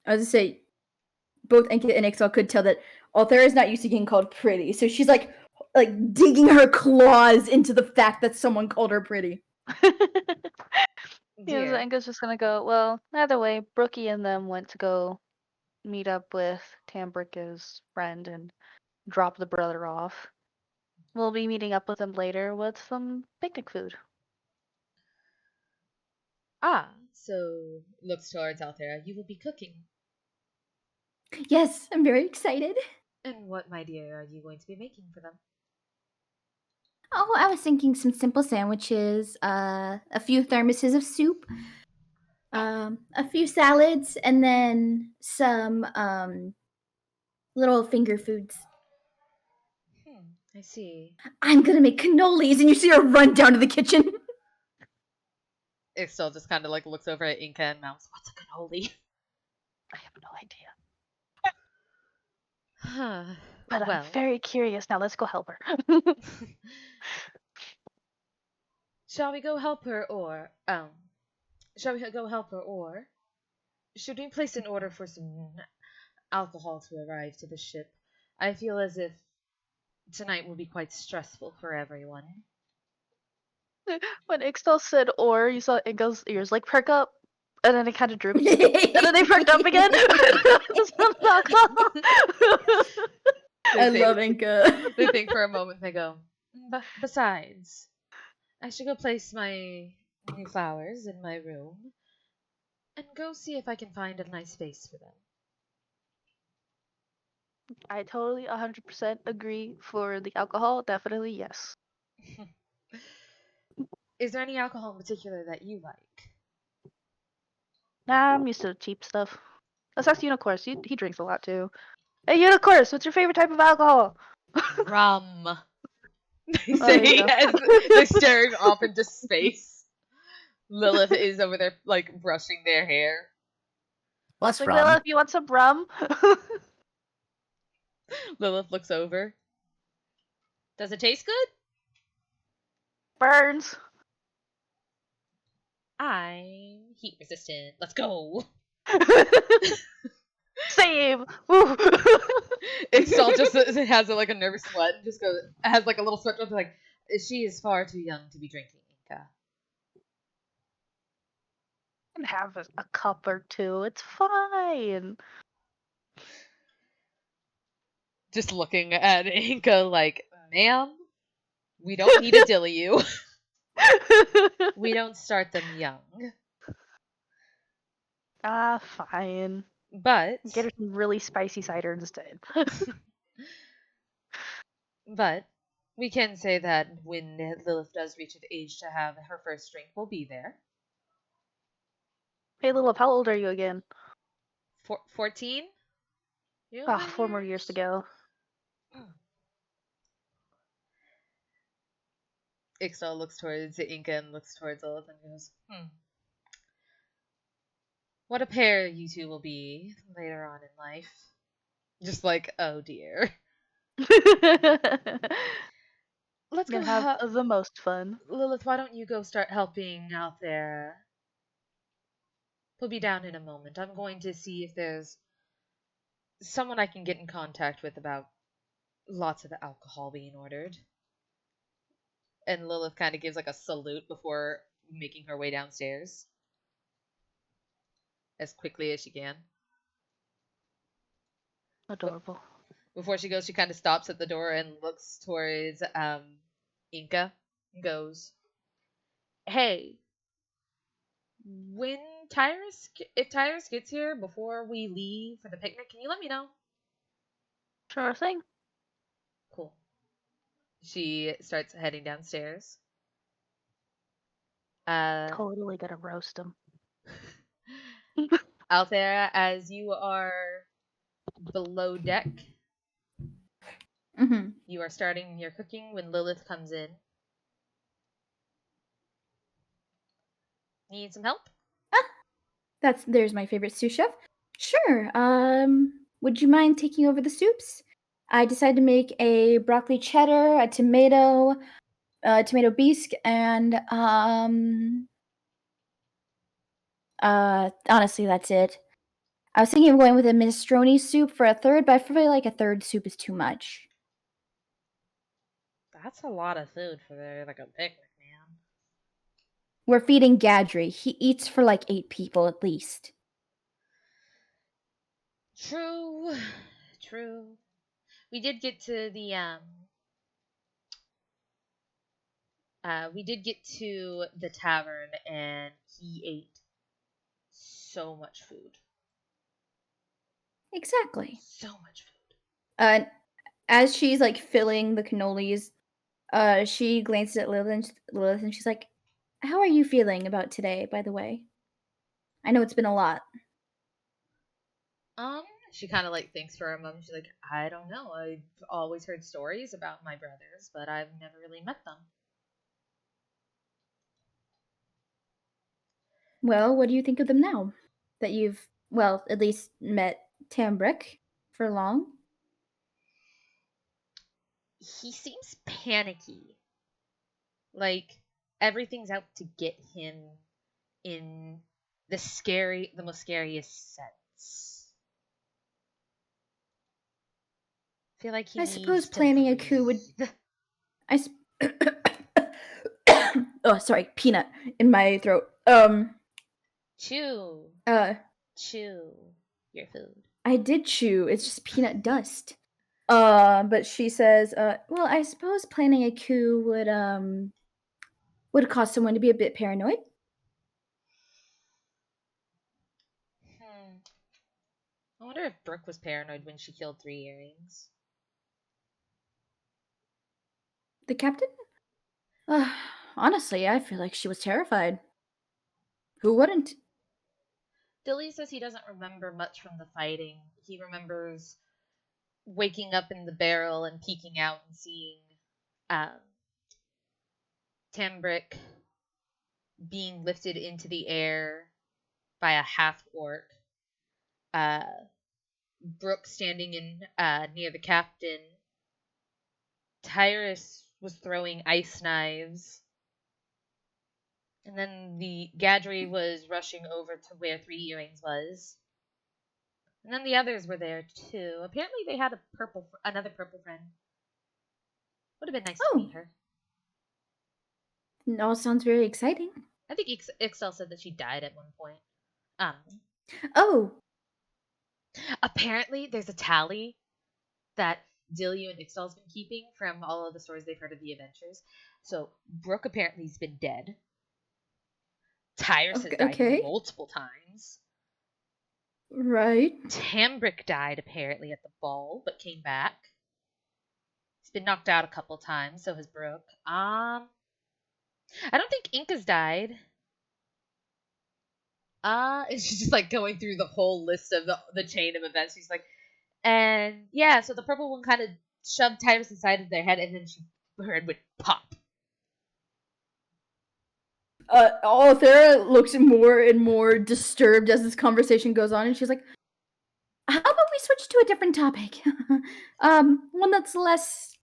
I was gonna say both Enka and Ixal could tell that Althea is not used to getting called pretty, so she's like digging her claws into the fact that someone called her pretty. Yeah, so Enga's just gonna go, well, either way, Brookie and them went to go meet up with Tambrika's friend and drop the brother off. We'll be meeting up with them later with some picnic food. So looks towards Althea. You will be cooking. Yes, I'm very excited. And what, my dear, are you going to be making for them? Oh, I was thinking some simple sandwiches, a few thermoses of soup, a few salads, and then some little finger foods. I see. I'm gonna make cannolis, and you see her run down to the kitchen. Ixtal just kind of like looks over at Inca and mouths, what's a cannoli? I have no idea. Huh. But Well. I'm very curious. Now let's go help her. Shall we go help her or should we place an order for some alcohol to arrive to the ship? I feel as if tonight will be quite stressful for everyone. When Ixtal said or, you saw Inga's ears like perk up, and then it kind of drooped, and then they perked up again. I love Inca. They think for a moment, they go, besides, I should go place my new flowers in my room and go see if I can find a nice vase for them. I totally 100% agree for the alcohol. Definitely yes. Is there any alcohol in particular that you like? Nah, I'm used to cheap stuff. Let's ask Unicorse. He drinks a lot too. Hey, Unicorse, what's your favorite type of alcohol? Rum. They Oh, there you say go. as they're staring off into space. Lilith is over there, like, brushing their hair. What's Like, rum? Lilith, you want some rum? Lilith looks over. Does it taste good? Burns. I'm heat resistant. Let's go. Same. Woo. Ixtal just has like a nervous sweat and just goes has like a little sweat. Like she is far too young to be drinking Inca. Can have a cup or two. It's fine. Just looking at Inca like, ma'am, we don't need to dilly you. We don't start them young. Fine. But Get her some really spicy cider instead. but we can say that when Lilith does reach the age to have her first drink, we'll be there. Hey, Lilith, how old are you again? 14? You Ah, 4 more years to go. Ixtal looks towards Inca and looks towards Lilith and goes, what a pair you two will be later on in life. Just like, oh dear. Let's go Gonna have the most fun. Lilith, why don't you go start helping out there? We'll be down in a moment. I'm going to see if there's someone I can get in contact with about lots of alcohol being ordered. And Lilith kind of gives like a salute before making her way downstairs as quickly as she can. Adorable. Before she goes, she kind of stops at the door and looks towards Inca and goes, hey, if Tyrus gets here before we leave for the picnic, can you let me know? Sure thing. Cool. She starts heading downstairs. Totally gonna roast him. Althea, as you are below deck, Mm-hmm. you are starting your cooking when Lilith comes in. Need some help? There's my favorite sous chef. Sure. Would you mind taking over the soups? I decided to make a broccoli cheddar, a tomato bisque, and honestly, that's it. I was thinking of going with a minestrone soup for a third, but I feel like a third soup is too much. That's a lot of food for like a picnic, man. We're feeding Gadri. He eats for like 8 people at least. True. We did get to the tavern and he ate so much food. Exactly. So much food. As she's like filling the cannolis, she glances at Lilith and she's like, "How are you feeling about today, by the way? I know it's been a lot." She kind of like thinks for a moment. She's like, I don't know. I've always heard stories about my brothers, but I've never really met them. Well, what do you think of them now? That you've, well, at least met Tambrick for long? He seems panicky. Like everything's out to get him in the most scariest sense. I feel like he I needs suppose to planning a coup would. breathe. Oh, sorry, peanut in my throat. Chew Uh, your food. I did chew. It's just peanut dust. But she says, well, I suppose planning a coup would cause someone to be a bit paranoid. I wonder if Brooke was paranoid when she killed 3 earrings. The captain? Honestly, I feel like she was terrified. Who wouldn't? Dilly says he doesn't remember much from the fighting. He remembers waking up in the barrel and peeking out and seeing Tambrick being lifted into the air by a half orc. Brooke standing in near the captain. Tyrus was throwing ice knives. And then the Gadry was rushing over to where Three Earrings was. And then the others were there too. Apparently they had another purple friend. Would have been nice to meet her. It all sounds very exciting. I think Ixel said that she died at one point. Oh, Apparently there's a tally that Dilly and Ixel's been keeping from all of the stories they've heard of the adventures. So Brooke apparently has been dead. Tyrus has died okay. multiple times. Right. Tambrick died apparently at the ball, but came back. He's been knocked out a couple times, so has Brooke. I don't think Inca's died. And she's just like going through the whole list of the chain of events. She's like, and yeah, so the purple one kind of shoved Tyrus inside of their head, and then her head would pop. Thera looks more and more disturbed as this conversation goes on, and she's like, how about we switch to a different topic? One that's less,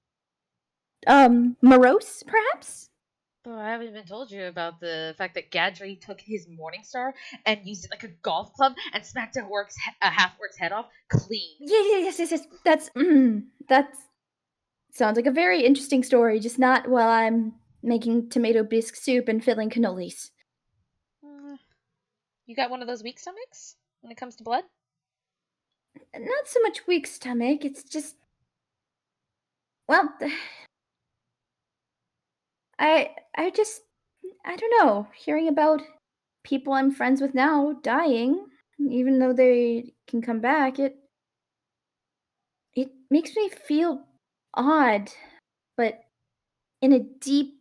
morose, perhaps? Oh, I haven't even told you about the fact that Gadry took his Morningstar and used it like a golf club and smacked a half-orc's head off clean. Yes. That's sounds like a very interesting story, just not while I'm making tomato bisque soup and filling cannolis. You got one of those weak stomachs when it comes to blood? Not so much weak stomach, it's just... Well, I don't know, hearing about people I'm friends with now dying, even though they can come back, it makes me feel odd, but in a deep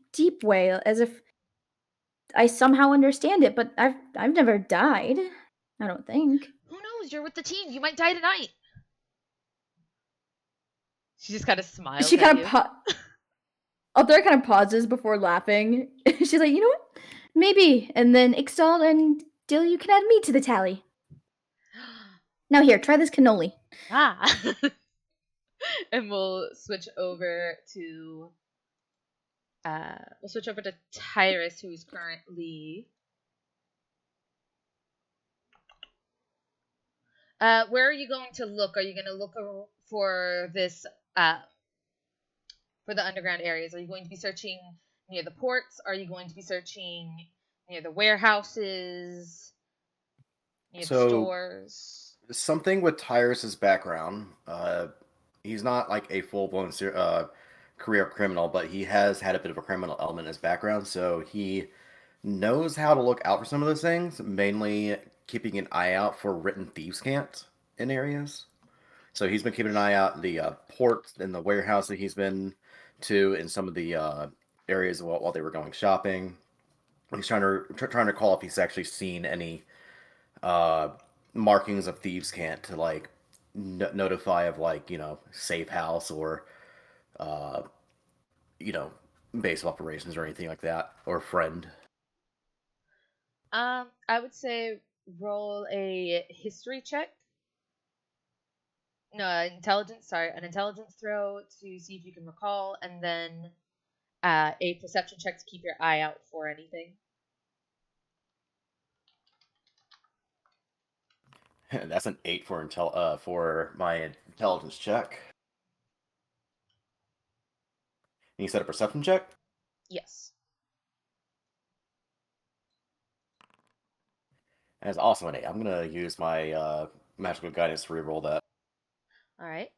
way, as if I somehow understand it, but I've never died. I don't think. Who knows? You're with the team. You might die tonight. She just kind of smiles. She kind of Althea kind of pauses before laughing. She's like, you know what? Maybe. And then Ixtal and Dill, you can add me to the tally. Now here, try this cannoli. And we'll switch over to Tyrus, who's currently where are you going to look? Are you going to look for this for the underground areas? Are you going to be searching near the ports? Are you going to be searching near the warehouses? Near the stores? Something with Tyrus's background. He's not like a full-blown career criminal, but he has had a bit of a criminal element in his background, so he knows how to look out for some of those things, mainly keeping an eye out for written thieves' cant in areas. So he's been keeping an eye out in the ports and the warehouse that he's been to in some of the areas while they were going shopping. He's trying to call if he's actually seen any markings of thieves' cant to like notify of like safe house or uh, base of operations or anything like that, or friend. I would say roll a history check. No, intelligence. Sorry, an intelligence throw to see if you can recall, and then a perception check to keep your eye out for anything. That's an 8 for my intelligence check. And you said a perception check? Yes. That's also an 8. I'm gonna use my magical guidance to reroll that. All right.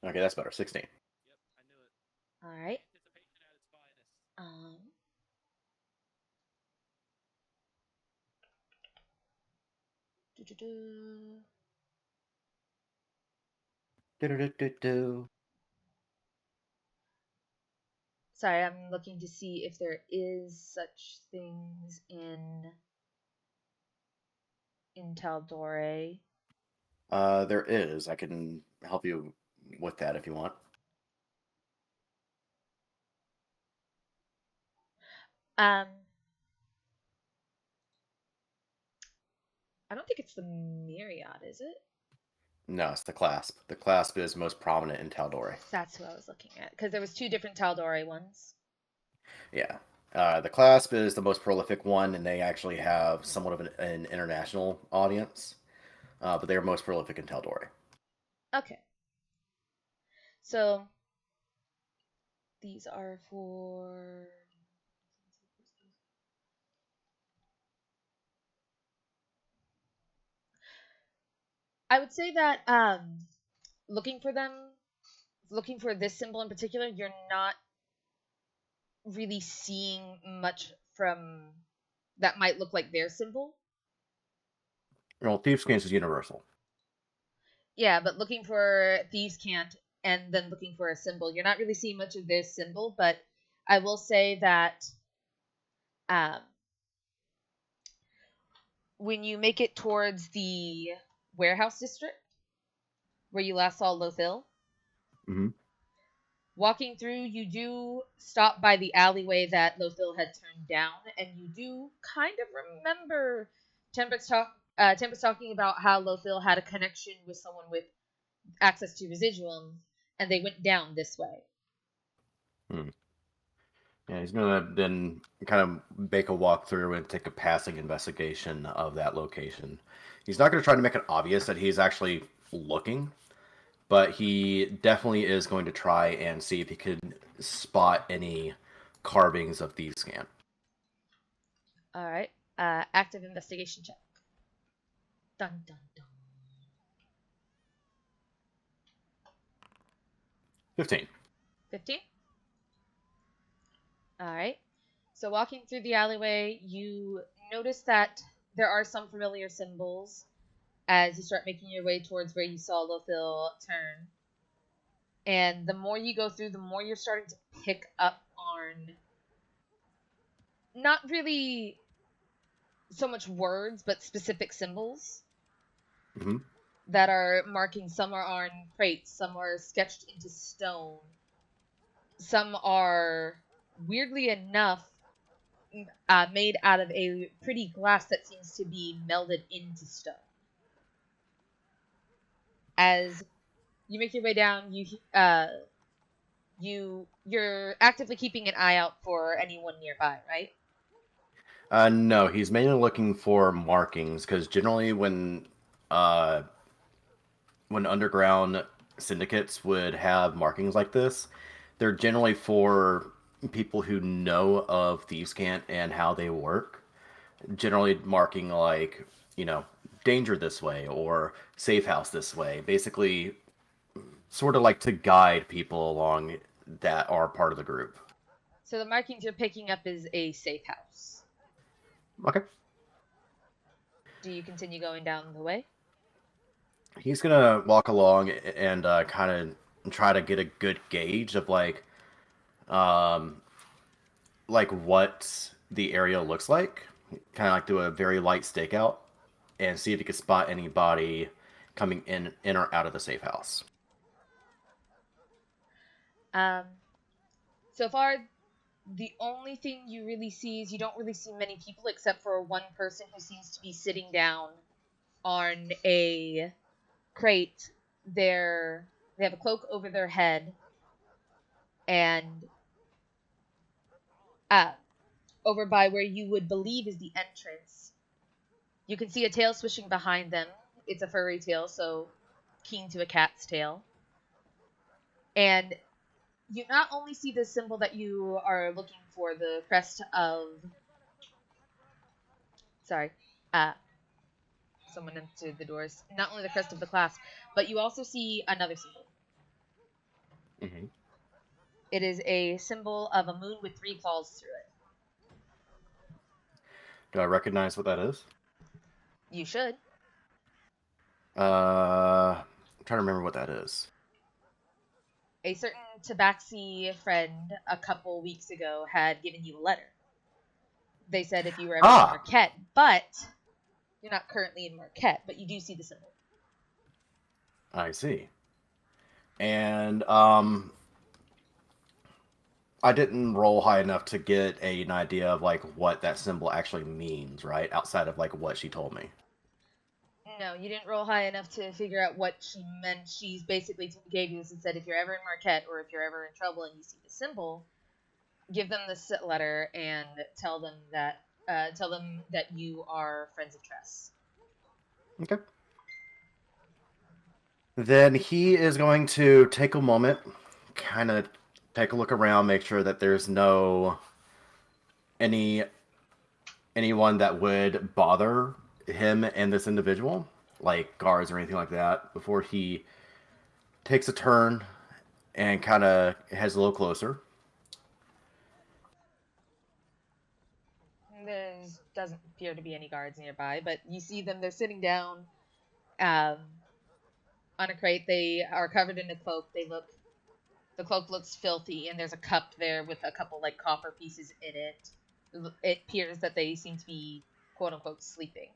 Okay, that's better. 16. All right. Um. doo-doo-doo. Do-do-do-do-do. Sorry, I'm looking to see if there is such things in Taldore. There is. I can help you with that if you want. I don't think it's the Myriad, is it? No, it's the clasp. The clasp is most prominent in Taldore. That's what I was looking at, because there was two different Taldore ones. Yeah. The clasp is the most prolific one, and they actually have somewhat of an international audience, but they are most prolific in Tal'Dorei. Okay. So these are for. I would say that looking for them, looking for this symbol in particular, you're not really seeing much from that might look like their symbol. Well, Thieves' Cant is universal. Yeah, but looking for thieves can't, and then looking for a symbol, you're not really seeing much of this symbol. But I will say that um, when you make it towards the warehouse district where you last saw Lothil, Mm-hmm. walking through, you do stop by the alleyway that Lothil had turned down, and you do kind of remember Tempest talking about how Lothil had a connection with someone with access to residuum, and they went down this way. Hmm. Yeah, he's gonna then kind of make a walkthrough and take a passing investigation of that location. He's not gonna try to make it obvious that he's actually looking, but he definitely is going to try and see if he could spot any carvings of Thieves' Cant. All right. Active investigation check. Dun dun dun. 15. 15. All right. So walking through the alleyway, you notice that there are some familiar symbols as you start making your way towards where you saw Lothil turn. And the more you go through, the more you're starting to pick up on not really so much words, but specific symbols Mm-hmm. that are marking. Some are on crates, some are sketched into stone, some are weirdly enough made out of a pretty glass that seems to be melded into stone. As you make your way down, you're actively keeping an eye out for anyone nearby, right? No, he's mainly looking for markings because generally uh, when underground syndicates would have markings like this, they're generally for people who know of Thieves' Cant and how they work. Generally marking like, you know, danger this way or safe house this way. Basically, sort of like to guide people along that are part of the group. So the markings you're picking up is a safe house. Okay. Do you continue going down the way? He's gonna walk along and kind of try to get a good gauge of um, like what the area looks like. Kind of like do a very light stakeout and see if he could spot anybody coming in or out of the safe house. Um, so far, the only thing you really see is you don't really see many people except for one person who seems to be sitting down on a crate. They have a cloak over their head, and uh, over by where you would believe is the entrance, you can see a tail swishing behind them. It's a furry tail, so keen to a cat's tail. And you not only see the symbol that you are looking for, the crest of. Sorry, uh, someone entered the doors. Not only the crest of the class, but you also see another symbol. Mm-hmm. It is a symbol of a moon with 3 claws through it. Do I recognize what that is? You should. I'm trying to remember what that is. A certain Tabaxi friend a couple weeks ago had given you a letter. They said if you were ever in Ah, Marquette, but you're not currently in Marquette, but you do see the symbol. I see. And I didn't roll high enough to get an idea of like what that symbol actually means, right? Outside of like what she told me. No, you didn't roll high enough to figure out what she meant. She's basically gave you this and said if you're ever in Marquette or if you're ever in trouble and you see the symbol, give them this letter and tell them that you are friends of Tress. Okay. Then he is going to take a moment, kind of take a look around, make sure that there's no anyone that would bother him and this individual, like guards or anything like that, before he takes a turn and kind of heads a little closer. There doesn't appear to be any guards nearby, but you see them. They're sitting down on a crate. They are covered in a cloak. The cloak looks filthy, and there's a cup there with a couple like copper pieces in it. It appears that they seem to be quote unquote sleeping.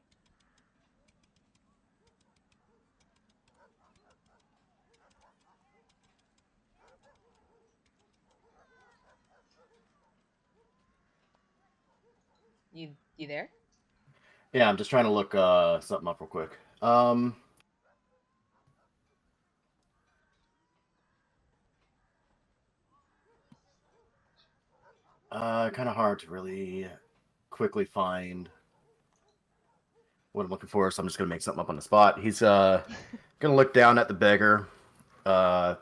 You there? Yeah, I'm just trying to look something up real quick. Kind of hard to really quickly find what I'm looking for, so I'm just gonna make something up on the spot. He's gonna look down at the beggar, uh,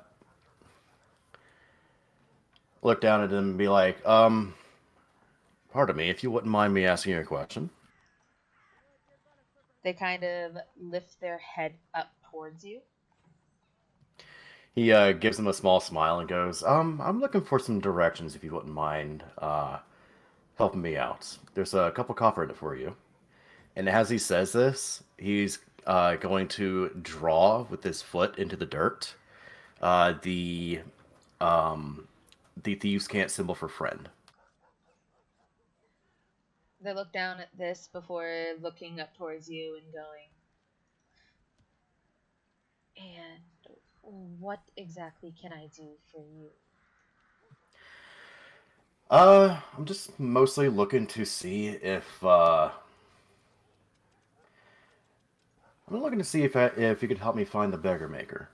look down at him and be like, pardon me, if you wouldn't mind me asking you a question. They kind of lift their head up towards you. He gives him a small smile and goes, I'm looking for some directions if you wouldn't mind helping me out. There's a couple copper in it for you. And as he says this, he's going to draw with his foot into the dirt uh, the um, the thieves' can't symbol for friend. They look down at this before looking up towards you and going, and what exactly can I do for you? I'm just mostly looking to see if I'm looking to see if you could help me find the beggar maker.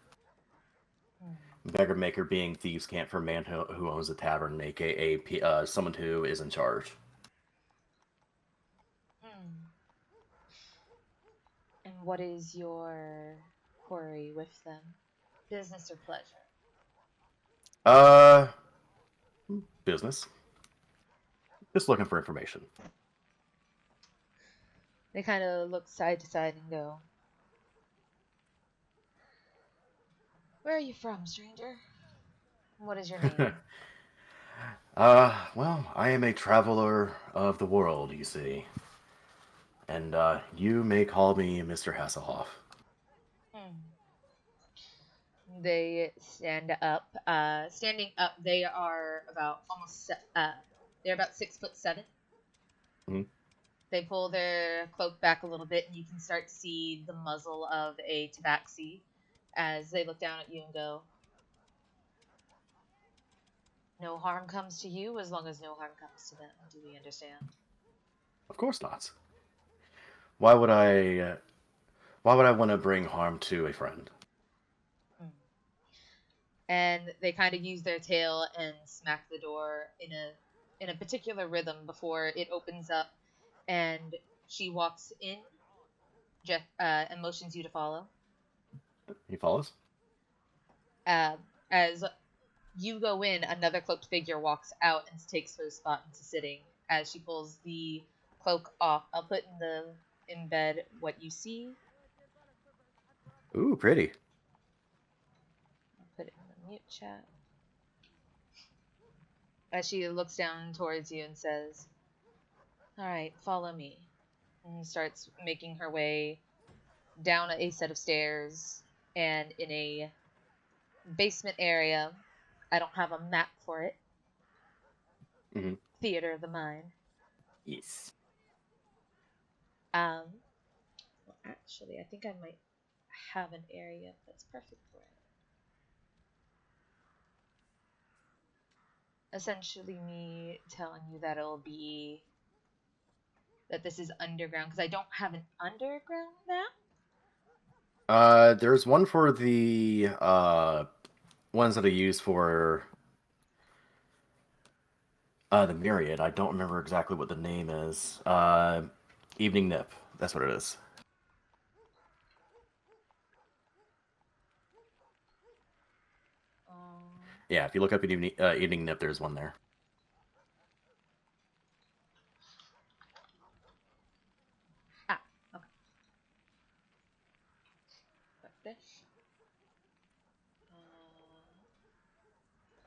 Beggar maker being thieves' can't for man who owns a tavern, aka someone who is in charge. Hmm. And what is your query with them? Business or pleasure? Uh, business. Just looking for information. They kind of look side to side and go, where are you from, stranger? What is your name? Well, I am a traveler of the world, you see. And you may call me Mr. Hasselhoff. Hmm. They stand up. Standing up, they are about they're about 6'7". Mhm. They pull their cloak back a little bit, and you can start to see the muzzle of a tabaxi as they look down at you and go, no harm comes to you as long as no harm comes to them. Do we understand? Of course not. Why would I? Why would I want to bring harm to a friend? Hmm. And they kind of use their tail and smack the door in a particular rhythm before it opens up, and she walks in, and motions you to follow. He follows. Uh, as you go in, another cloaked figure walks out and takes her spot into sitting. As she pulls the cloak off, I'll put in the embed what you see. Ooh, pretty. I'll put it in the mute chat. As she looks down towards you and says, all right, follow me. And starts making her way down a set of stairs and in a basement area. I don't have a map for it. Mm-hmm. Theater of the mind. Yes. Um, well, actually, I think I might have an area that's perfect for it. Essentially, me telling you that it'll be that this is underground because I don't have an underground map. There's one for the ones that I use for The Myriad. I don't remember exactly what the name is. Evening Nip. That's what it is. Yeah, if you look up Evening Nip, there's one there. Okay. Like this.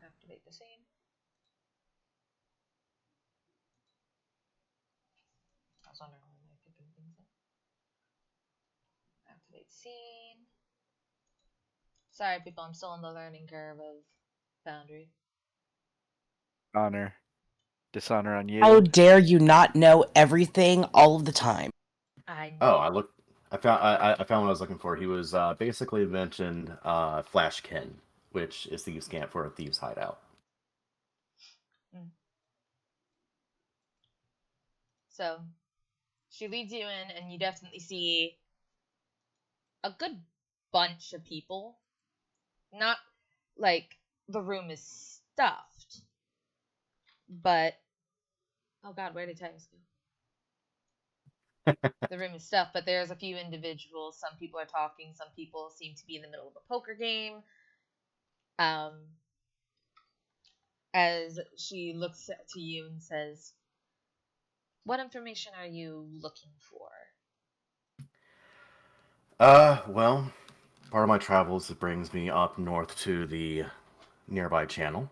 Activate the scene. I was wondering when I could bring things up. Activate scene. Sorry, people, I'm still on the learning curve of Foundry. Honor. Dishonor on you. How dare you not know everything all of the time? I found what I was looking for. He was basically mentioned Flashkin, which is thieves' camp for a thieves' hideout. So she leads you in, and you definitely see a good bunch of people. Not like the room is stuffed, but oh god, where did Titus go? The room is stuffed, but there's a few individuals. Some people are talking. Some people seem to be in the middle of a poker game. As she looks to you and says, "What information are you looking for?" Well, part of my travels brings me up north to the nearby channel.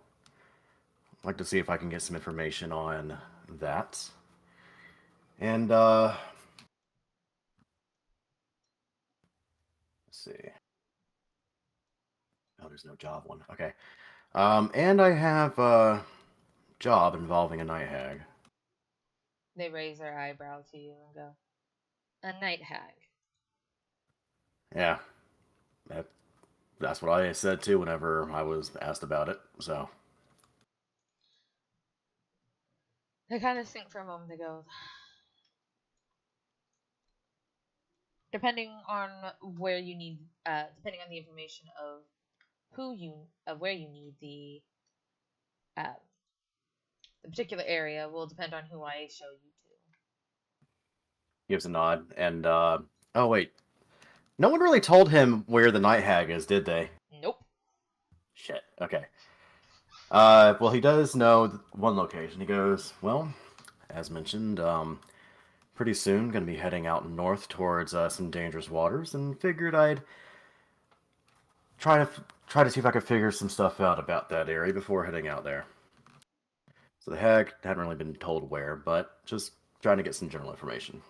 I'd like to see if I can get some information on that. And, let's see. Oh, there's no job one. Okay. And I have a job involving a night hag. They raise their eyebrow to you and go, "A night hag." Yeah. That's what I said too whenever I was asked about it, so. They kind of think for a moment. They go, depending on where you need, depending on the information of where you need the particular area will depend on who I show you to. Gives a nod, and, oh wait. No one really told him where the night hag is, did they? Nope. Shit, okay. Well, he does know one location. He goes, well, as mentioned, pretty soon gonna be heading out north towards some dangerous waters, and figured I'd try to see if I could figure some stuff out about that area before heading out there. So the hag hadn't really been told where, but just trying to get some general information.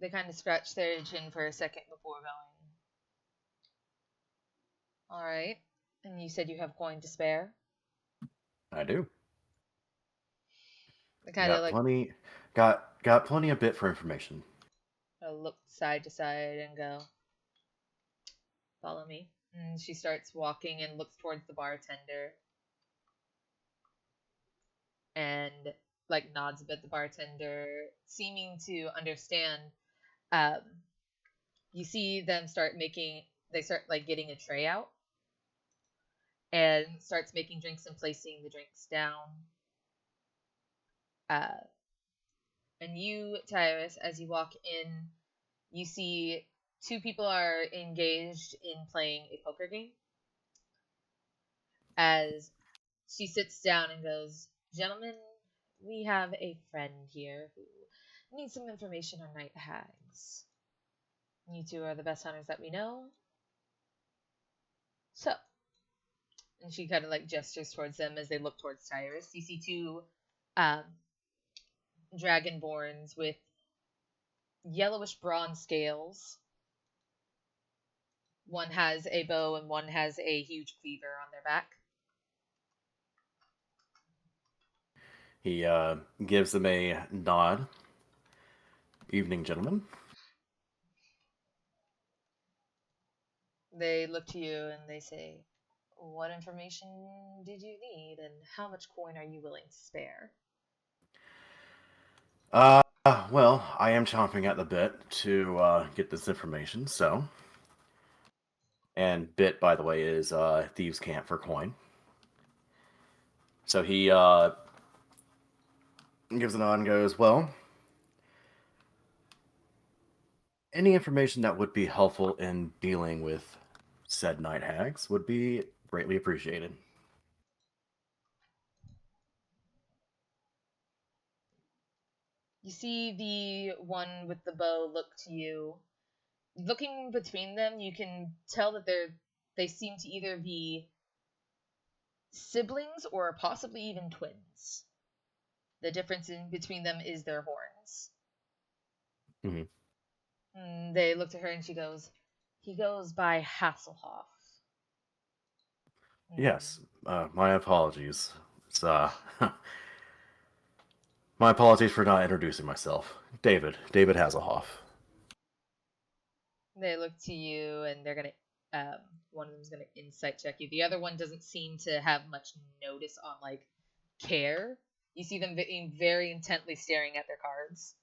They kind of scratch their chin for a second before going, "All right." And you said you have coin to spare? I do. They kind of Got plenty of bit for information. look side to side and go, "Follow me." And she starts walking and looks towards the bartender and like nods a bit. The bartender seeming to understand. Um, you see them they start like getting a tray out and starts making drinks and placing the drinks down. And you, Tyrus, as you walk in, you see two people are engaged in playing a poker game. As she sits down and goes, "Gentlemen, we have a friend here who needs some information on night hags. You two are the best hunters that we know. So," and she kind of like gestures towards them as they look towards Tyrus. You see two um, dragonborns with yellowish bronze scales. One has a bow and one has a huge cleaver on their back. He gives them a nod. Evening, gentlemen. They look to you and they say, "What information did you need, and how much coin are you willing to spare?" Well, I am chomping at the bit to get this information, so And bit, by the way, is thieves' cant for coin. So he gives a nod and goes, well, any information that would be helpful in dealing with said night hags would be greatly appreciated. You see the one with the bow look to you. Looking between them, you can tell that they seem to either be siblings or possibly even twins. The difference in between them is their horns. Mhm. They look to her and she goes, he goes by Hasselhoff. Yes, my apologies. It's my apologies for not introducing myself. David Hasselhoff. They look to you and they're gonna one of them's gonna insight check you. The other one doesn't seem to have much notice on like care. You see them being very intently staring at their cards.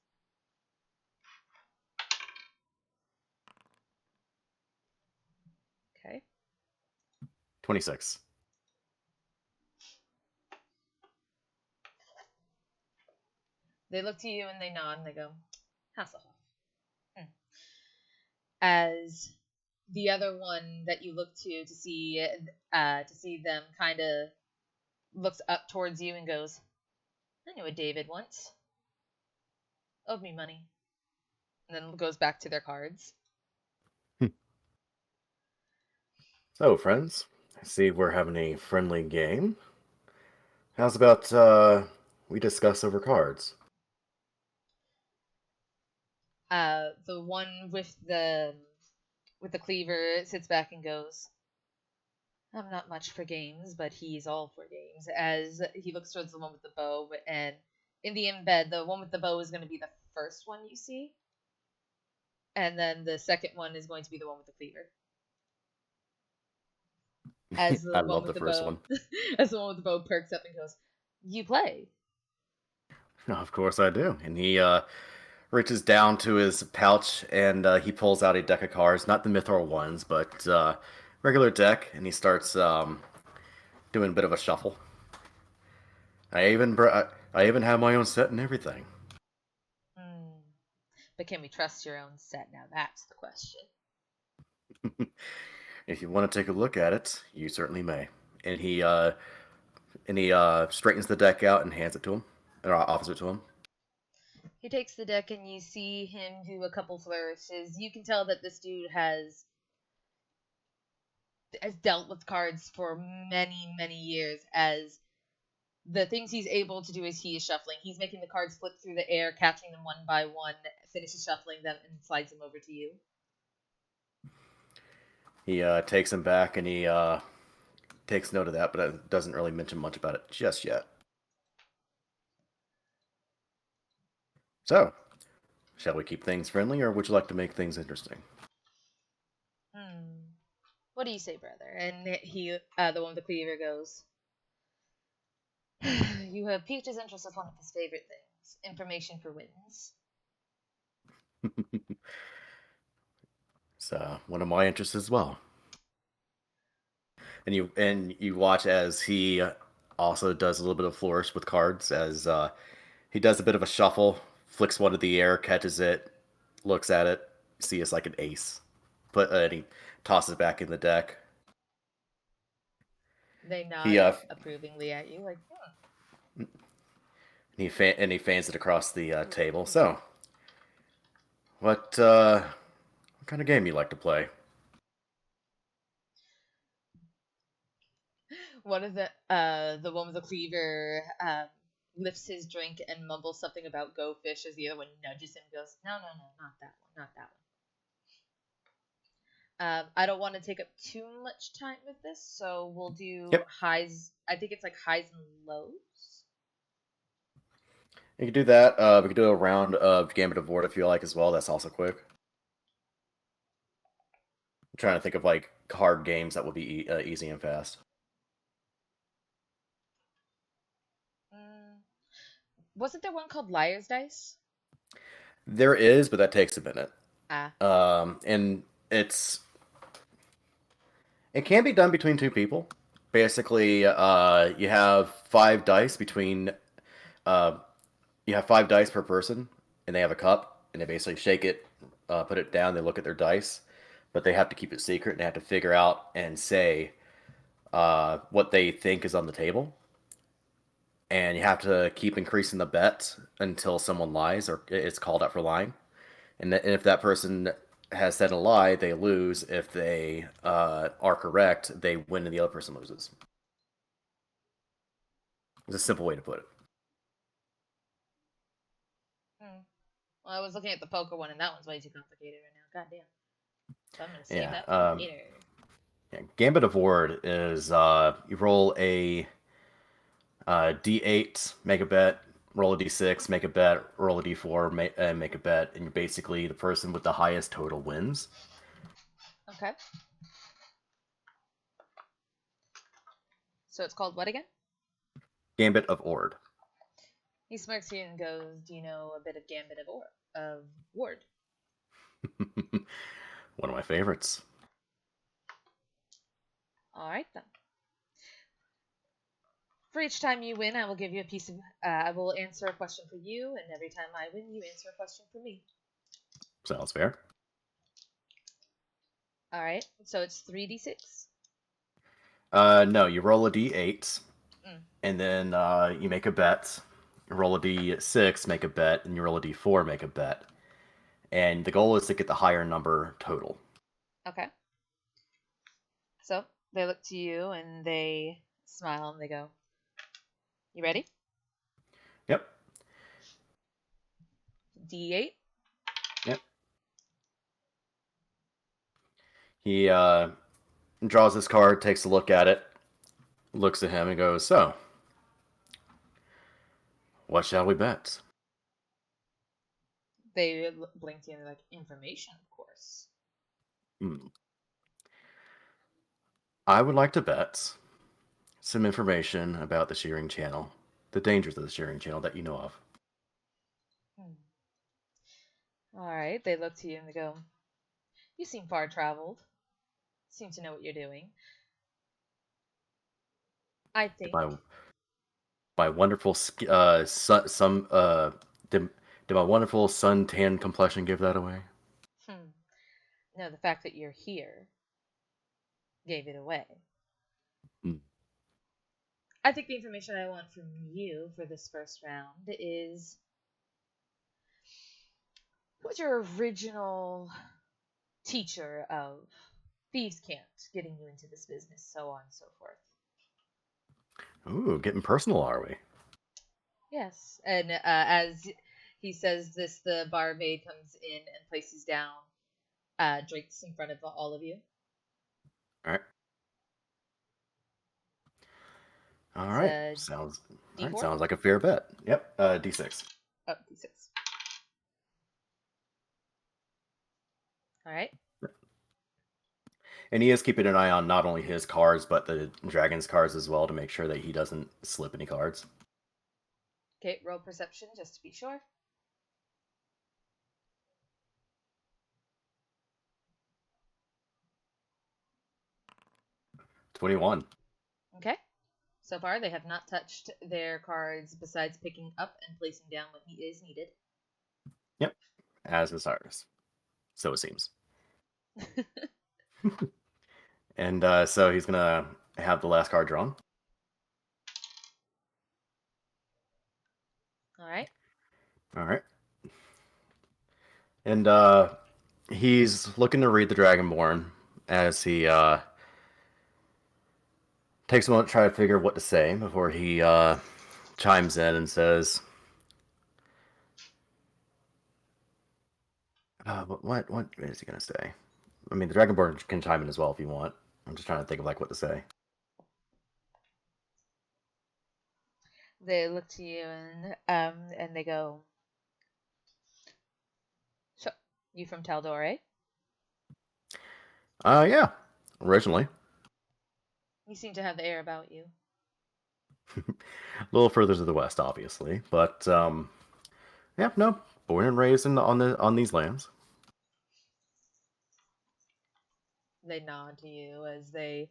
Okay. 26. They look to you and they nod and they go, Hasselhoff. As the other one that you look to see them kind of looks up towards you and goes, I knew a David once. Owed me money. And then goes back to their cards. So, friends, I see we're having a friendly game. How's about we discuss over cards? The one with the cleaver sits back and goes, I'm not much for games, but he's all for games. As he looks towards the one with the bow, and in the embed, the one with the bow is going to be the first one you see, and then the second one is going to be the one with the cleaver. As the I one love with the the first bow, one. as the one with the bow perks up and goes, "You play." Of course I do. And he reaches down to his pouch and he pulls out a deck of cards, not the Mythor ones, but regular deck, and he starts doing a bit of a shuffle. I even have my own set and everything. But can we trust your own set? Now that's the question. If you want to take a look at it, you certainly may. And he straightens the deck out and hands it to him, or offers it to him. He takes the deck and you see him do a couple flourishes. You can tell that this dude has dealt with cards for many, many years. As the things he's able to do is he is shuffling. He's making the cards flip through the air, catching them one by one, finishes shuffling them, and slides them over to you. He takes them back and he takes note of that, but doesn't really mention much about it just yet. So, shall we keep things friendly, or would you like to make things interesting? What do you say, brother? And he, the one with the cleaver, goes, you have piqued his interest with one of his favorite things, information for wins. It's one of my interests as well. And you watch as he also does a little bit of flourish with cards, as he does a bit of a shuffle, flicks one to the air, catches it, looks at it, see it's like an ace, and he tosses it back in the deck. They He nod approvingly at you, like, he fans it across the table. So, what kind of game you like to play? One of the one with the cleaver lifts his drink and mumbles something about go fish as the other one nudges him and goes, no, not that one, not that one. I don't want to take up too much time with this, so we'll do highs. I think it's like highs and lows. You can do that. We can do a round of Gambit of War if you like as well. That's also quick. I'm trying to think of like card games that would be easy and fast. Wasn't there one called Liar's Dice? There is, but that takes a minute. Ah. And it's It can be done between two people. Basically, you have 5 dice between. Uh, you have 5 dice per person, and they have a cup, and they basically shake it, put it down. They look at their dice, but they have to keep it secret, and they have to figure out and say what they think is on the table. And you have to keep increasing the bet until someone lies or it's called out for lying. And if that person has said a lie, they lose. If they are correct, they win, and the other person loses. It's a simple way to put it. Well, I was looking at the poker one, and that one's way too complicated right now. Goddamn. So I'm gonna save Yeah. that for later. Yeah. Gambit of Ward is you roll a D8, make a bet, roll a D6, make a bet, roll a D4, make a bet, and basically the person with the highest total wins. Okay. So it's called what again? Gambit of Ord. He smirks at you and goes, "Do you know a bit of Gambit of Ward?" One of my favorites. All right then. For each time you win, I will give you a piece of. I will answer a question for you, and every time I win, you answer a question for me. Sounds fair. All right. So it's 3d6. No, you roll a D8, Mm. and then you make a bet. You roll a D6, make a bet, and you roll a D4, make a bet. And the goal is to get the higher number total. Okay. So they look to you and they smile and they go, "You ready?" Yep. D8. Yep. He draws his card, takes a look at it, looks at him, and goes, "So, what shall we bet?" They blink to you and they're like, "Information, of course." Hmm. I would like to bet some information about the shearing channel, the dangers of the shearing channel that you know of. All right. They look to you and they go, "You seem far traveled. Seem to know what you're doing. I think." My wonderful did, did my wonderful sun-tan complexion give that away? No, the fact that you're here gave it away. Hmm. I think the information I want from you for this first round is, who's your original teacher of thieves' cant, getting you into this business, so on and so forth. Ooh, getting personal, are we? Yes, and as he says this, the barmaid comes in and places down drinks in front of all of you. All right. All It's right. a Sounds D4? like a fair bet. Yep. D6. Oh, D6. All right. And he is keeping an eye on not only his cards but the dragon's cards as well to make sure that he doesn't slip any cards. Okay, roll perception just to be sure. 21. Okay. So far, they have not touched their cards besides picking up and placing down when he is needed. Yep. As is ours. So it seems. And so he's gonna have the last card drawn. All right. All right. And he's looking to read the Dragonborn as he takes a moment to try to figure what to say before he chimes in and says, what is he gonna say? I mean, the Dragonborn can chime in as well if you want. I'm just trying to think of like what to say. They look to you and they go, "So, you from Taldor, eh? Yeah, originally. You seem to have the air about you." A little further to the west, obviously, but yeah, no, born and raised on these lands. They nod to you as they.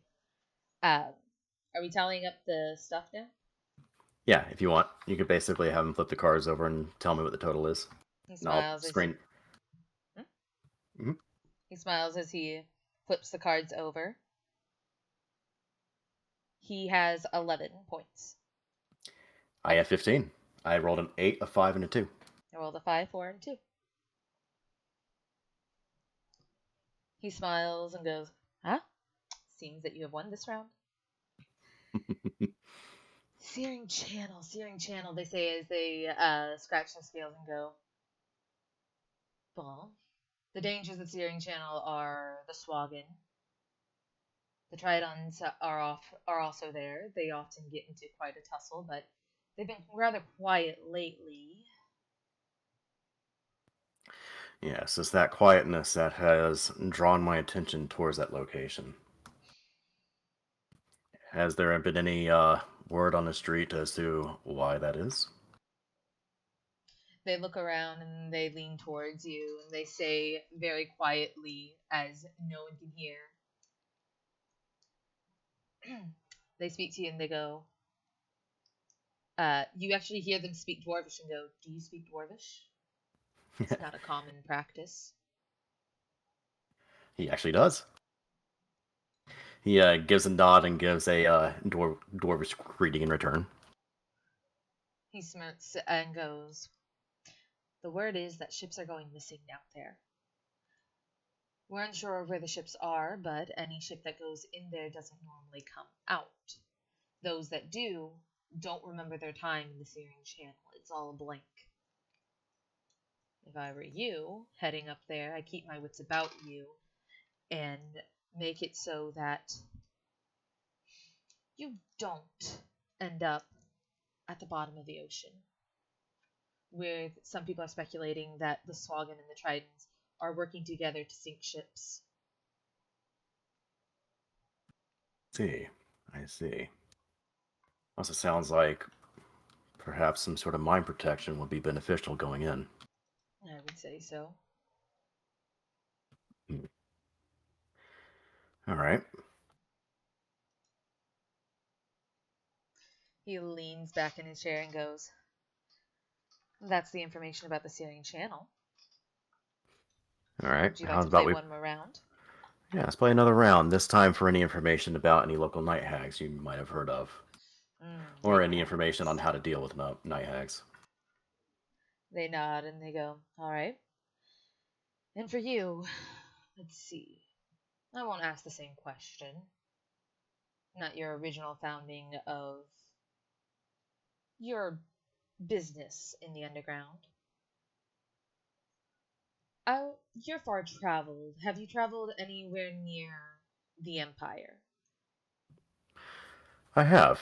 Are we tallying up the stuff now? Yeah, if you want, you could basically have him flip the cards over and tell me what the total is. He And I'll smiles as screen. he smiles as he flips the cards over. He has 11 points. I have 15. I rolled an 8, a 5, and a 2. I rolled a 5, 4, and 2. He smiles and goes, "Huh? Seems that you have won this round." Searing channel, they say as they scratch their scales and go, "Well, the dangers of Searing Channel are the Swaggin. The Tridons are also there. They often get into quite a tussle, but they've been rather quiet lately." Yes, it's that quietness that has drawn my attention towards that location. Has there been any word on the street as to why that is? They look around and they lean towards you and they say very quietly, as no one can hear. They speak to you and they go, you actually hear them speak Dwarvish and go, "Do you speak Dwarvish? It's not a common practice." He actually does. He gives a nod and gives a dwarvish greeting in return. He smirks and goes, "The word is that ships are going missing out there. We're unsure of where the ships are, but any ship that goes in there doesn't normally come out. Those that do don't remember their time in the Searing Channel. It's all a blank. If I were you, heading up there, I'd keep my wits about you and make it so that you don't end up at the bottom of the ocean. With some people are speculating that the Swaggin and the Tridents are working together to sink ships." I see. Also sounds like perhaps some sort of mine protection would be beneficial going in. I would say so. All right. He leans back in his chair and goes, "That's the information about the Searing Channel. All right. Would you like How to play about we? one more round?" Yeah, let's play another round. This time for any information about any local night hags you might have heard of, or Night any information on hags. how to deal with night hags. They nod and they go, "All right. And for you, let's see. I won't ask the same question. Not your original founding of your business in the underground. You're far traveled. Have you traveled anywhere near the Empire?" I have.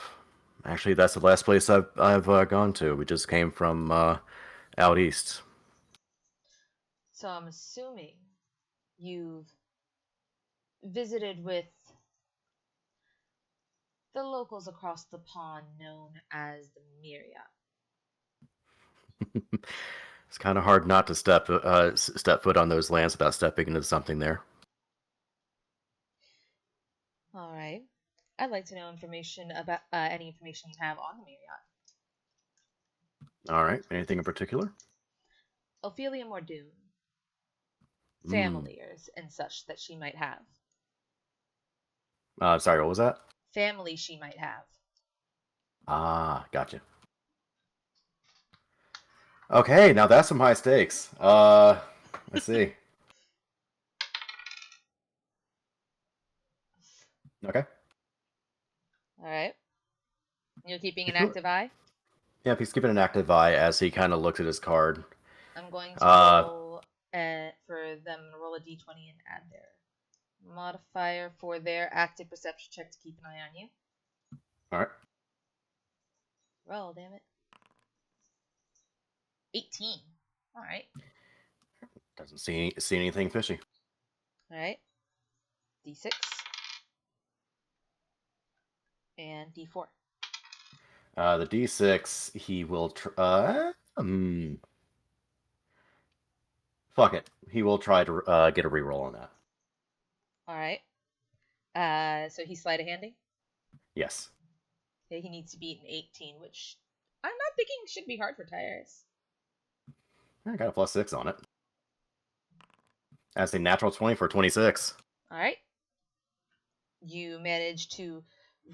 Actually, that's the last place I've gone to. We just came from out east. So I'm assuming you've visited with the locals across the pond known as the Myriad. It's kind of hard not to step foot on those lands without stepping into something there. All right. I'd like to know information about any information you have on the Myriad. All right. Anything in particular? Ophelia Mordoon, Mm. families and such that she might have. Sorry, what was that? Family she might have. Ah, gotcha. Okay, now that's some high stakes. Let's see. Okay. All right. You're keeping an If you- active eye? Yeah, he's keeping an active eye as he kind of looks at his card. I'm going to roll for them roll a d20 and add their modifier for their active perception check to keep an eye on you. All right. Roll, damn it. 18. All right. Doesn't see anything fishy. All right. D6 and D4. The D6, he will fuck it. He will try to get a reroll on that. All right. So he's sleight of handing. Yes. Okay, he needs to beat an 18, which I'm not thinking should be hard for Tyrus. I got a +6 on it. That's a natural 20 for 26. All right. You manage to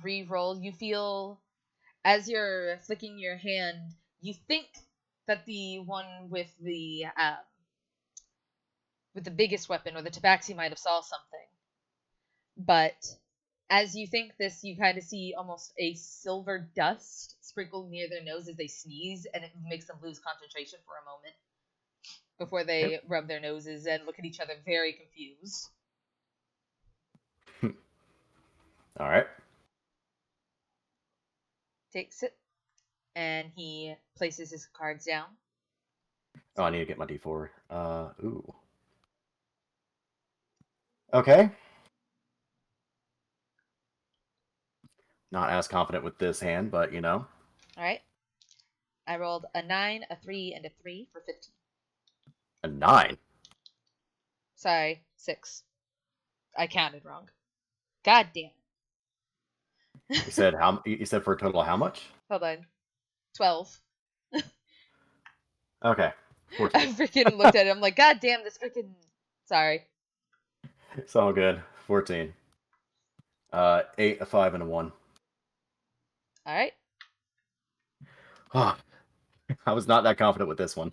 re-roll. You feel, as you're flicking your hand, you think that the one with the biggest weapon or the tabaxi might have saw something, but as you think this, you kind of see almost a silver dust sprinkled near their nose as they sneeze, and it makes them lose concentration for a moment before they rub their noses and look at each other very confused. All right. Takes it, and he places his cards down. Oh, I need to get my D4. Ooh. Okay. Not as confident with this hand, but you know. All right. I rolled a 9, a 3, and a 3 for 15. A 9. Sorry, 6. I counted wrong. God damn. You said how? You said for a total of how much? Hold on. 12. Okay. I 14. freaking looked at it. I'm like, God damn, this freaking. Sorry. It's all good. 14. 8, a 5, and a 1. All right. Oh, I was not that confident with this one.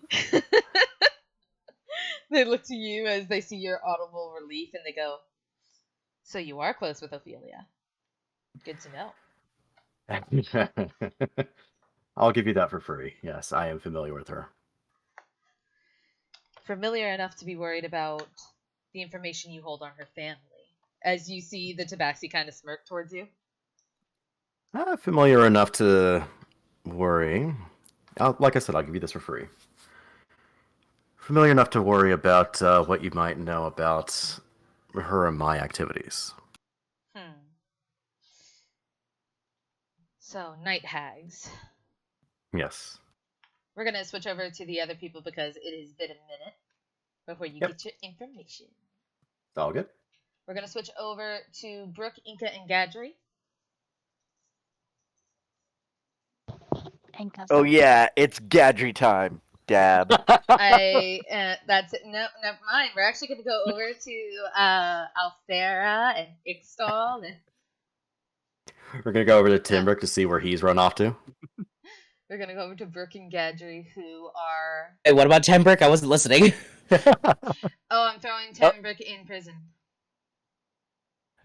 They look to you as they see your audible relief and they go, so you are close with Ophelia. Good to know. I'll give you that for free. Yes, I am familiar with her. Familiar enough to be worried about the information you hold on her family. As you see the tabaxi kind of smirk towards you. Familiar enough to worry. Like I said, I'll give you this for free. Familiar enough to worry about what you might know about her and my activities. So, night hags. Yes. We're going to switch over to the other people because it has been a minute before you Yep. get your information. It's all good. We're going to switch over to Brooke, Inca, and Gadri. Oh yeah, it's Gadry time. Dab. That's it. No, never mind. We're actually going to go over to Althera and Ixtal, and We're gonna go over to Timbrick to see where he's run off to. we're going to go over to Brooke and Gadri, who are. Hey, what about Tembrick? I wasn't listening. Oh, I'm throwing Timbrick in prison.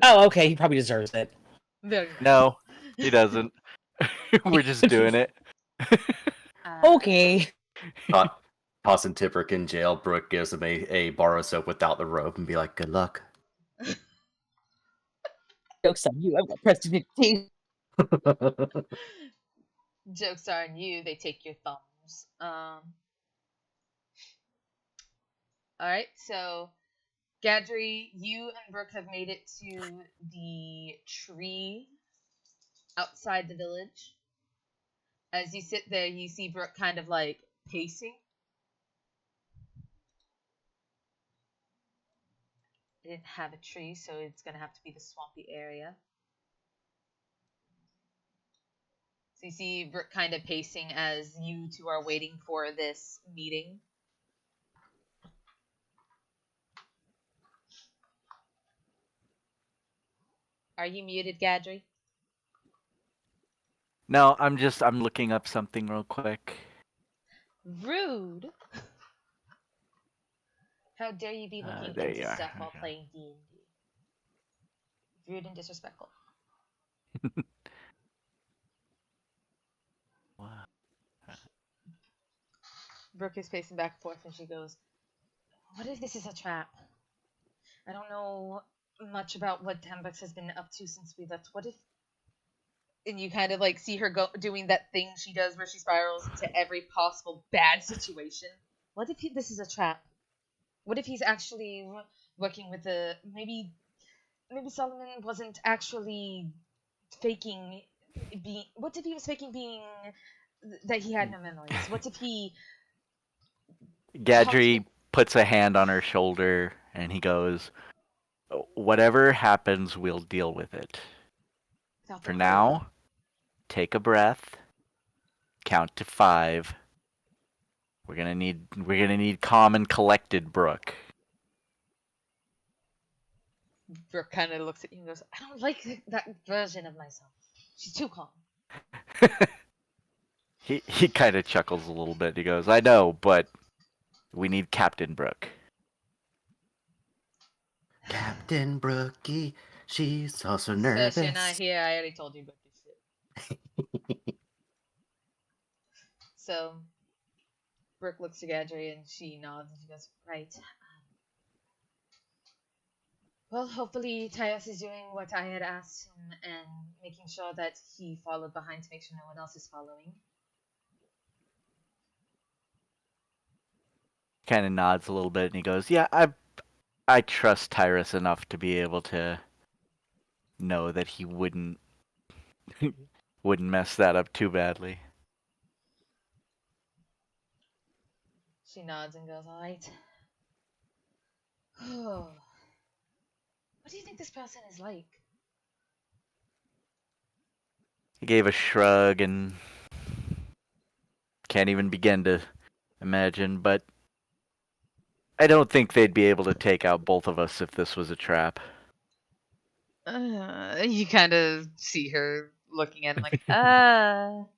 Oh, okay. He probably deserves it. Very nice. No, he doesn't. We're just doing it. Okay. Tossing Timbrick in jail. Brooke gives him a bar of soap without the rope and be like, "Good luck." Joke's on you. I've got prestidigitation. Jokes are on you. They take your thumbs. Alright, so Gadri, you and Brooke have made it to the tree outside the village. As you sit there, you see Brooke kind of like pacing. I didn't have a tree, so it's gonna have to be the swampy area. So you see Brooke kind of pacing as you two are waiting for this meeting. Are you muted, Gadri? No, I'm looking up something real quick. Rude. How dare you be looking There into you are. stuff while playing D&D? Rude and disrespectful. Brooke is pacing back and forth and she goes, what if this is a trap? I don't know much about what Tambux has been up to since we left. What if... And you kind of like see her doing that thing she does where she spirals into every possible bad situation. What if this is a trap? What if he's actually working with the... Maybe Solomon wasn't actually faking being... What if he was faking being... that he had no memories? What if he... Gadry puts a hand on her shoulder and he goes, Whatever happens, we'll deal with it. Without For the now, take a breath, count to 5. We're gonna need calm and collected, Brooke. Brooke kind of looks at you and goes, I don't like that version of myself. She's too calm. He kind of chuckles a little bit. He goes, I know, but we need Captain Brooke. Captain Brookie, she's also Sis, nervous. you're not here. I already told you about this shit. So, Brooke looks to Gadri and she nods and she goes, right. Well, hopefully Tyus is doing what I had asked him and making sure that he followed behind to make sure no one else is following. Kind of nods a little bit and he goes, yeah, I trust Tyrus enough to be able to know that he wouldn't mess that up too badly. She nods and goes, all right. What do you think this person is like? He gave a shrug and can't even begin to imagine, but I don't think they'd be able to take out both of us if this was a trap. You kind of see her looking at him like, well,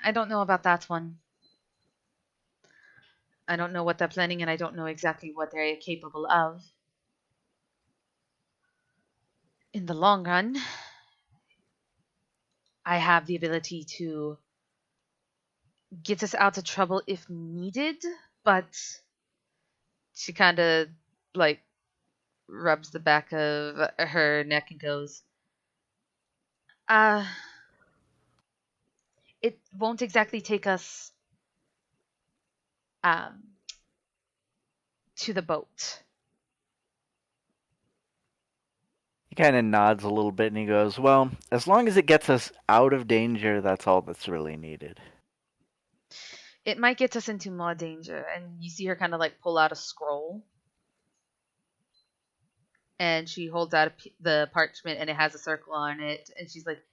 I don't know about that one. I don't know what they're planning, and I don't know exactly what they're capable of. In the long run, I have the ability to get us out of trouble if needed, but she kind of like rubs the back of her neck and goes, it won't exactly take us um, to the boat. He kind of nods a little bit and he goes, well, as long as it gets us out of danger, that's all that's really needed. It might get us into more danger. And you see her kind of like pull out a scroll. And she holds out the parchment and it has a circle on it. And she's like,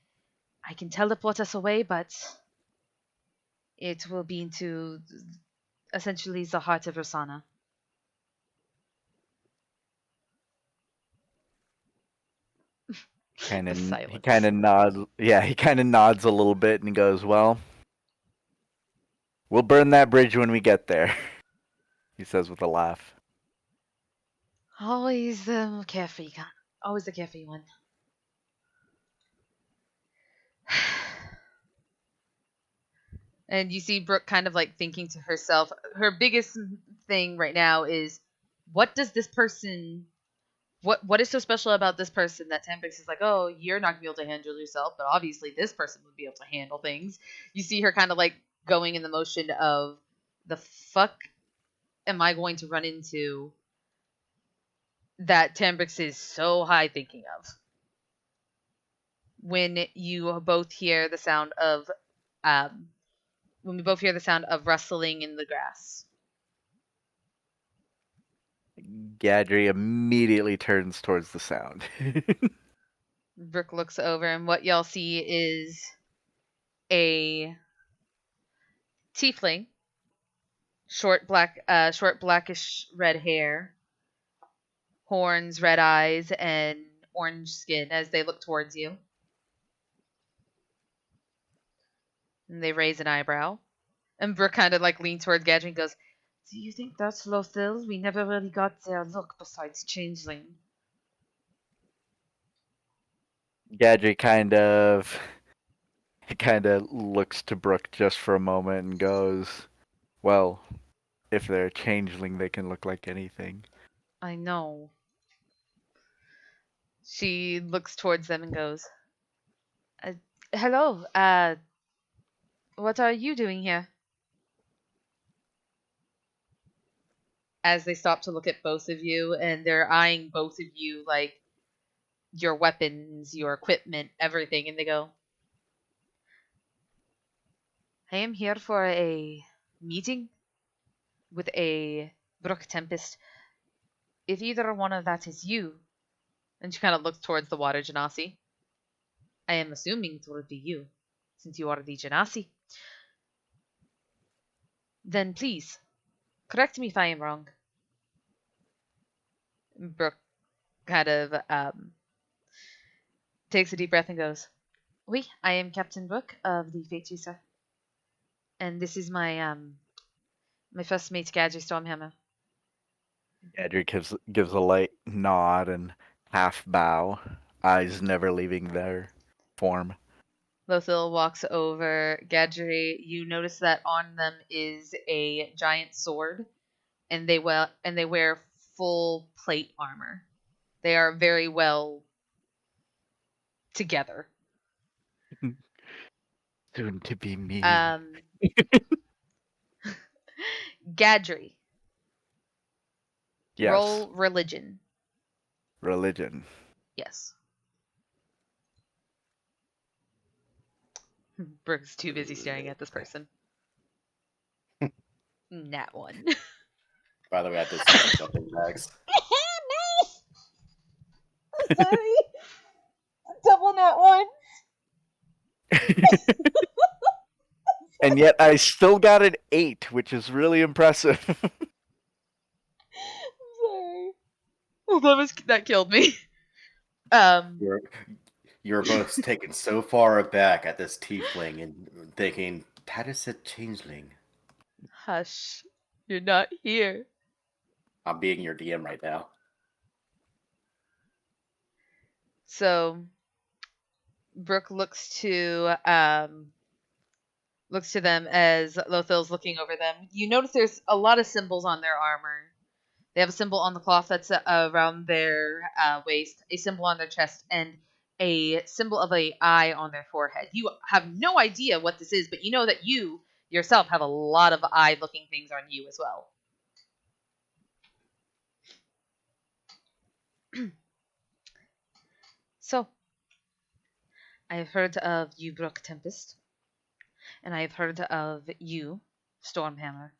I can teleport us away, but it will be into essentially the heart of Rosanna. The silence. He kind of nods. Yeah, he kind of nods a little bit and he goes, well, we'll burn that bridge when we get there. He says with a laugh. Always the carefree, always the carefree one. And you see Brooke kind of like thinking to herself, her biggest thing right now is, what does this person, what is so special about this person that Tempix is like, oh, you're not gonna be able to handle yourself, but obviously this person would be able to handle things. You see her kind of like going in the motion of, the fuck am I going to run into that Tembrix is so high thinking of? When you both hear the sound of when we both hear the sound of rustling in the grass. Gadri immediately turns towards the sound. Brooke looks over, and what y'all see is a tiefling, short blackish red hair, horns, red eyes, and orange skin as they look towards you. And they raise an eyebrow. And Brooke kind of like leans towards Gadri and goes, do you think that's Lothil? We never really got their look besides Changeling. Gadri kind of looks to Brooke just for a moment and goes, well, if they're a changeling, they can look like anything. I know. She looks towards them and goes, hello, what are you doing here? As they stop to look at both of you, and they're eyeing both of you like your weapons, your equipment, everything, and they go, I am here for a meeting with a Brook Tempest. If either one of that is you, and she kind of looks towards the water genasi, I am assuming it will be you, since you are the genasi. Then please, correct me if I am wrong. Brooke kind of takes a deep breath and goes, Oui, I am Captain Brooke of the Fate Chaser. And this is my my first mate, Gadget Stormhammer. Edric gives a light nod and half bow, eyes never leaving their form. Lothil walks over. Gadgery, you notice that on them is a giant sword, and they wear full plate armor. They are very well together. Soon to be me. Gadgery, Yes. roll religion. Religion. Yes. Brooke's too busy staring at this person. Nat one. By the way, I did some jumping jacks. No! Sorry. Double nat one. And yet I still got an 8, which is really impressive. Sorry. Oh, that killed me. You're both taken so far aback at this tiefling and thinking, that is a changeling. Hush. You're not here. I'm being your DM right now. So Brooke looks to them as Lothil's looking over them. You notice there's a lot of symbols on their armor. They have a symbol on the cloth that's around their waist, a symbol on their chest, and a symbol of an eye on their forehead. You have no idea what this is, but you know that you yourself have a lot of eye-looking things on you as well. So, I have heard of you, Brooke Tempest, and I have heard of you, Stormhammer.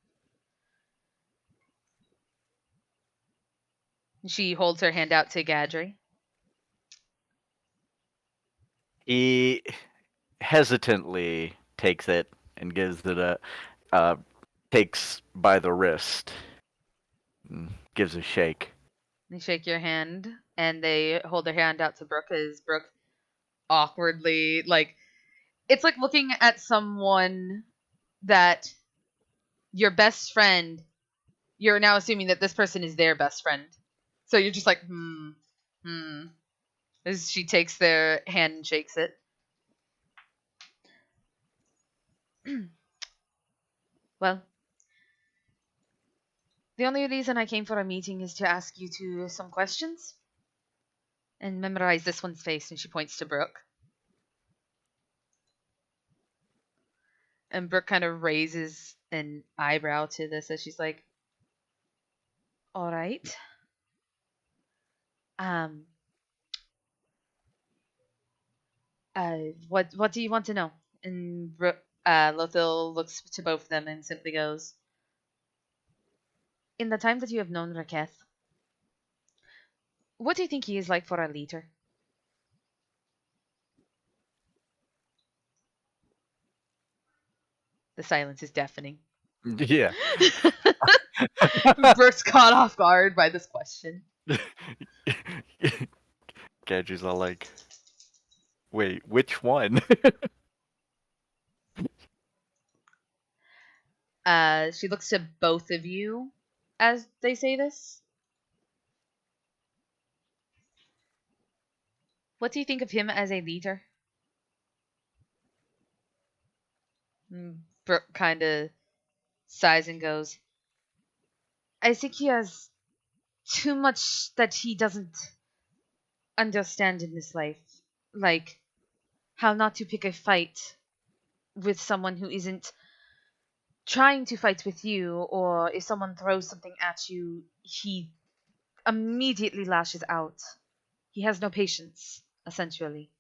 She holds her hand out to Gadry. He hesitantly takes it and gives it takes by the wrist, and gives a shake. They shake your hand, and they hold their hand out to Brooke as Brooke awkwardly, it's like looking at someone that your best friend, you're now assuming that this person is their best friend. So you're just like, as she takes their hand and shakes it. Well, the only reason I came for a meeting is to ask you some questions and memorize this one's face. And she points to Brooke. And Brooke kind of raises an eyebrow to this as she's like, all right. What do you want to know? And Lothil looks to both of them and simply goes, in the time that you have known Raketh, what do you think he is like for a leader? The silence is deafening. Yeah. Brooke's caught off guard by this question. Gadget's all like, wait, which one? She looks to both of you as they say this. What do you think of him as a leader? Brooke kind of sighs and goes, I think he has too much that he doesn't understand in this life. Like, how not to pick a fight with someone who isn't trying to fight with you, or if someone throws something at you, he immediately lashes out. He has no patience, essentially.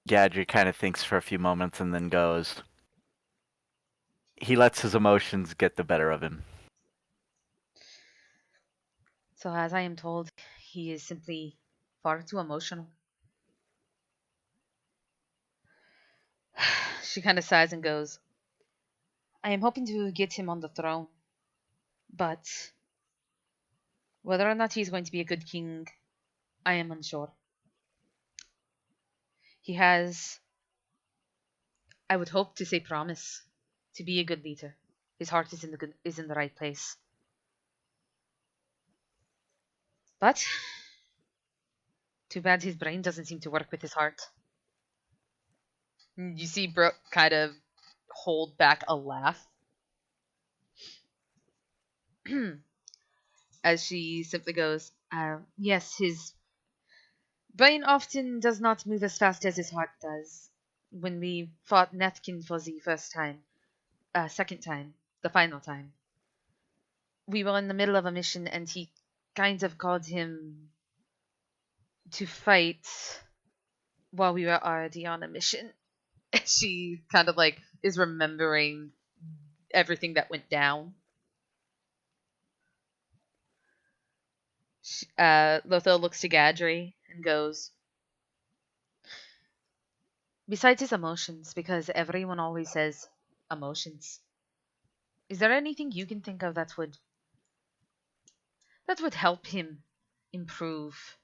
Gadget kind of thinks for a few moments and then goes, he lets his emotions get the better of him. So, as I am told, he is simply far too emotional. She kind of sighs and goes, I am hoping to get him on the throne, but whether or not he's going to be a good king, I am unsure. He has, I would hope to say, promise to be a good leader. His heart is in the right place. But too bad his brain doesn't seem to work with his heart. You see Brooke kind of hold back a laugh as she simply goes, yes, his brain often does not move as fast as his heart does. When we fought Netkin for the second time, the final time, we were in the middle of a mission and he kind of called him to fight while we were already on a mission. She kind of like is remembering everything that went down. Lothel looks to Gadri and goes, besides his emotions, because everyone always says emotions, is there anything you can think of that would help him improve?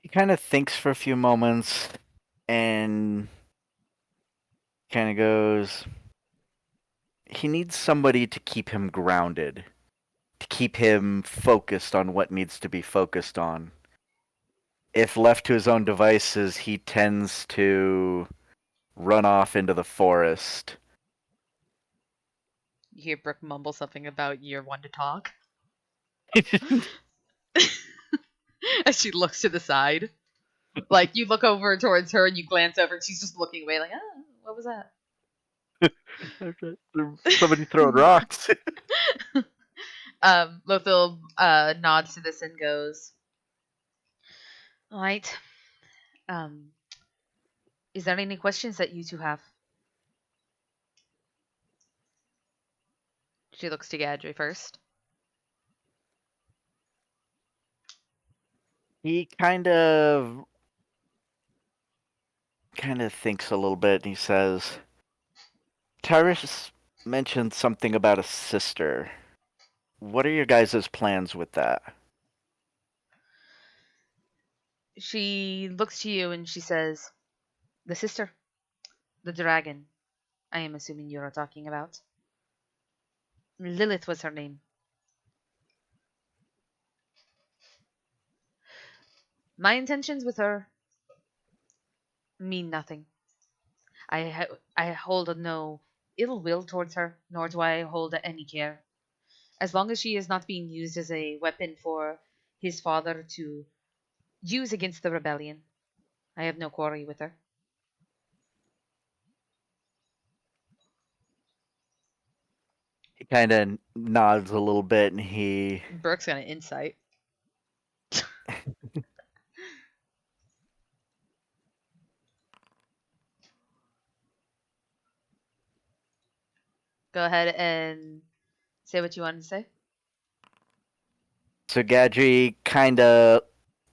He kind of thinks for a few moments and kind of goes, he needs somebody to keep him grounded, to keep him focused on what needs to be focused on. If left to his own devices, he tends to run off into the forest. You hear Brooke mumble something about you're one to talk as she looks to the side. Like you look over towards her and you glance over and she's just looking away like, what was that? Somebody throwing rocks. Lothil nods to this and goes, all right. Is there any questions that you two have? She looks to Gadri first. He kind of thinks a little bit and he says, Tyrus mentioned something about a sister. What are your guys' plans with that? She looks to you and she says, the sister, the dragon, I am assuming you're talking about. Lilith was her name. My intentions with her mean nothing. I hold no ill will towards her, nor do I hold any care. As long as she is not being used as a weapon for his father to use against the rebellion, I have no quarry with her. He kind of nods a little bit and he Brooke's got an insight. Go ahead and say what you wanted to say. So Gadri kind of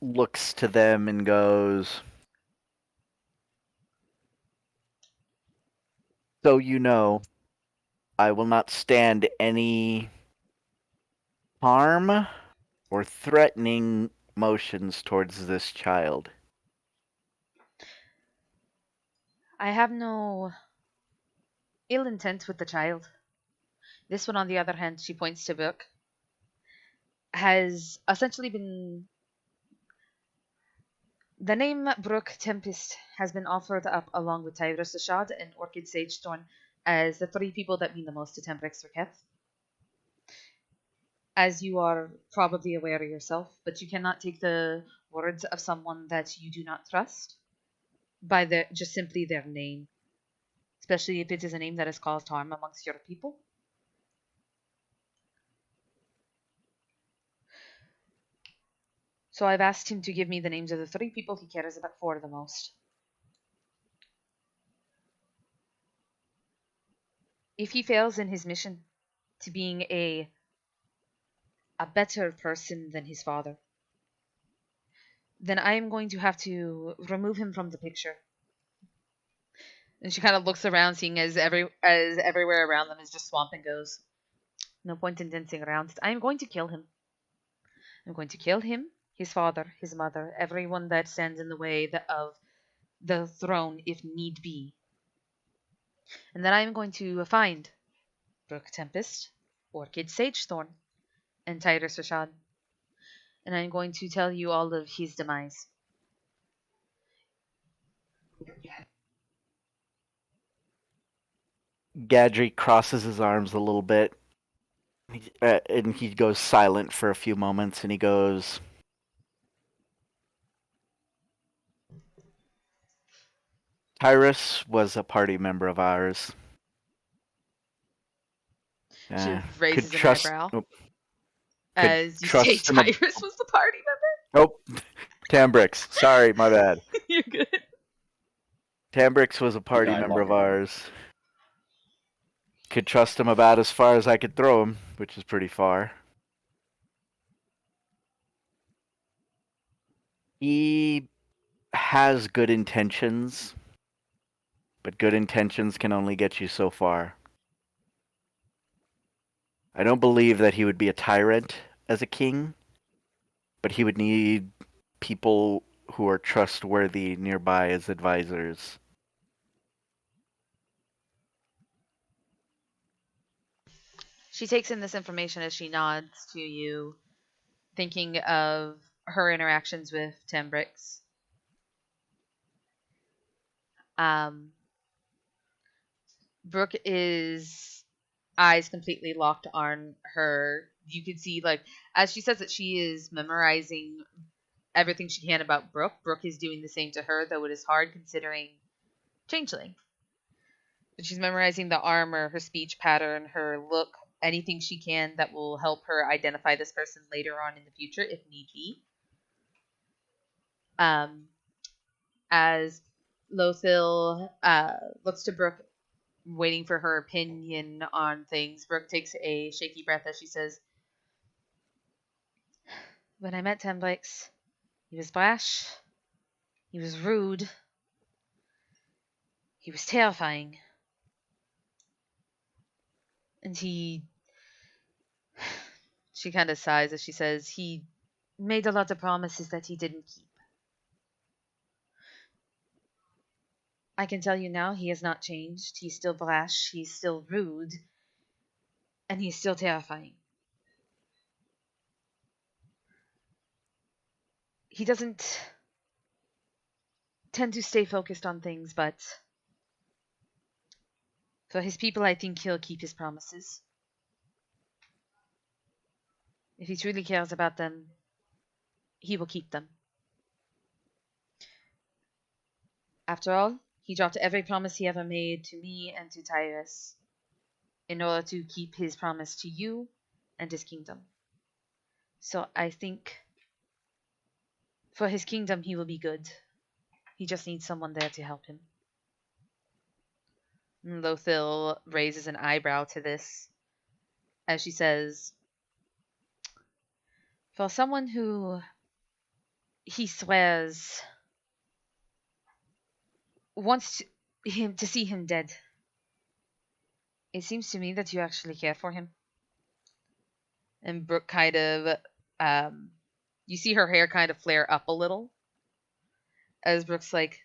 looks to them and goes, so you know, I will not stand any harm or threatening motions towards this child. I have no ill intent with the child. This one, on the other hand, she points to Brooke, has essentially been. The name Brooke Tempest has been offered up along with Tyrus Ashad and Orchid Sagethorn as the three people that mean the most to Tembrix Keth. As you are probably aware yourself, but you cannot take the words of someone that you do not trust by just simply their name, especially if it is a name that has caused harm amongst your people. So I've asked him to give me the names of the three people he cares about for the most. If he fails in his mission, to being a better person than his father, then I am going to have to remove him from the picture. And she kind of looks around, seeing as everywhere around them is just swamp, and goes, "No point in dancing around it. I am going to kill him. I'm going to kill him, his father, his mother, everyone that stands in the way of the throne if need be. And then I am going to find Brook Tempest, Orchid Sagethorn, and Tyrus Rashad. And I'm going to tell you all of his demise." Gadry crosses his arms a little bit, and he goes silent for a few moments, and he goes, Tyrus was a party member of ours. She Could raises an trust. eyebrow Oh, could as you say trust him. Tyrus was the party Oh, Tambrix. Sorry, my bad. member. You're good. Tambrix was a party I member of love it. ours. Could trust him about as far as I could throw him, which is pretty far. He has good intentions, but good intentions can only get you so far. I don't believe that he would be a tyrant as a king, but he would need people who are trustworthy nearby as advisors. She takes in this information as she nods to you, thinking of her interactions with Tembrix. Brooke is eyes completely locked on her. You can see, like, as she says that she is memorizing everything she can about Brooke. Brooke is doing the same to her, though it is hard considering Changeling. But she's memorizing the armor, her speech pattern, her look, anything she can that will help her identify this person later on in the future if need be. As Lothil looks to Brooke, waiting for her opinion on things, Brooke takes a shaky breath as she says, "When I met Temblix, he was brash, he was rude, he was terrifying, and he..." She kind of sighs as she says, "He made a lot of promises that he didn't keep. I can tell you now, he has not changed. He's still brash, he's still rude, and he's still terrifying. He doesn't tend to stay focused on things, but for his people, I think he'll keep his promises. If he truly cares about them, he will keep them. After all, he dropped every promise he ever made to me and to Tyrus in order to keep his promise to you and his kingdom. So I think for his kingdom, he will be good. He just needs someone there to help him." Lothil raises an eyebrow to this as she says, "For someone who he swears wants him to see him dead, it seems to me that you actually care for him." And Brooke kind of, you see her hair kind of flare up a little as Brooke's like,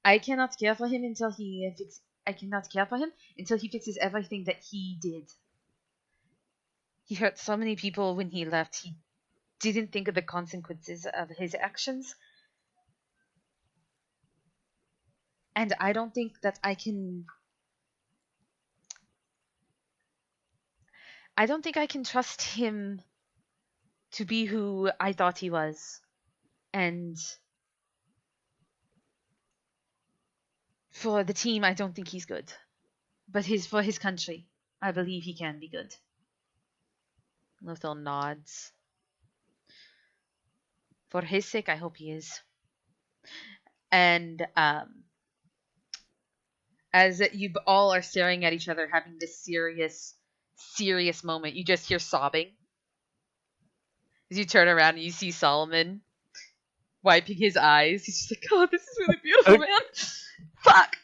I cannot care for him until I cannot care for him until he fixes everything that he did. He hurt so many people when he left. He didn't think of the consequences of his actions. And I don't think that I can trust him to be who I thought he was. And for the team, I don't think he's good. But for his country, I believe he can be good." Lothal nods. "For his sake, I hope he is." And as you all are staring at each other, having this serious serious moment. You just hear sobbing. As you turn around and you see Solomon wiping his eyes. He's just like, oh, this is really beautiful, man. Fuck.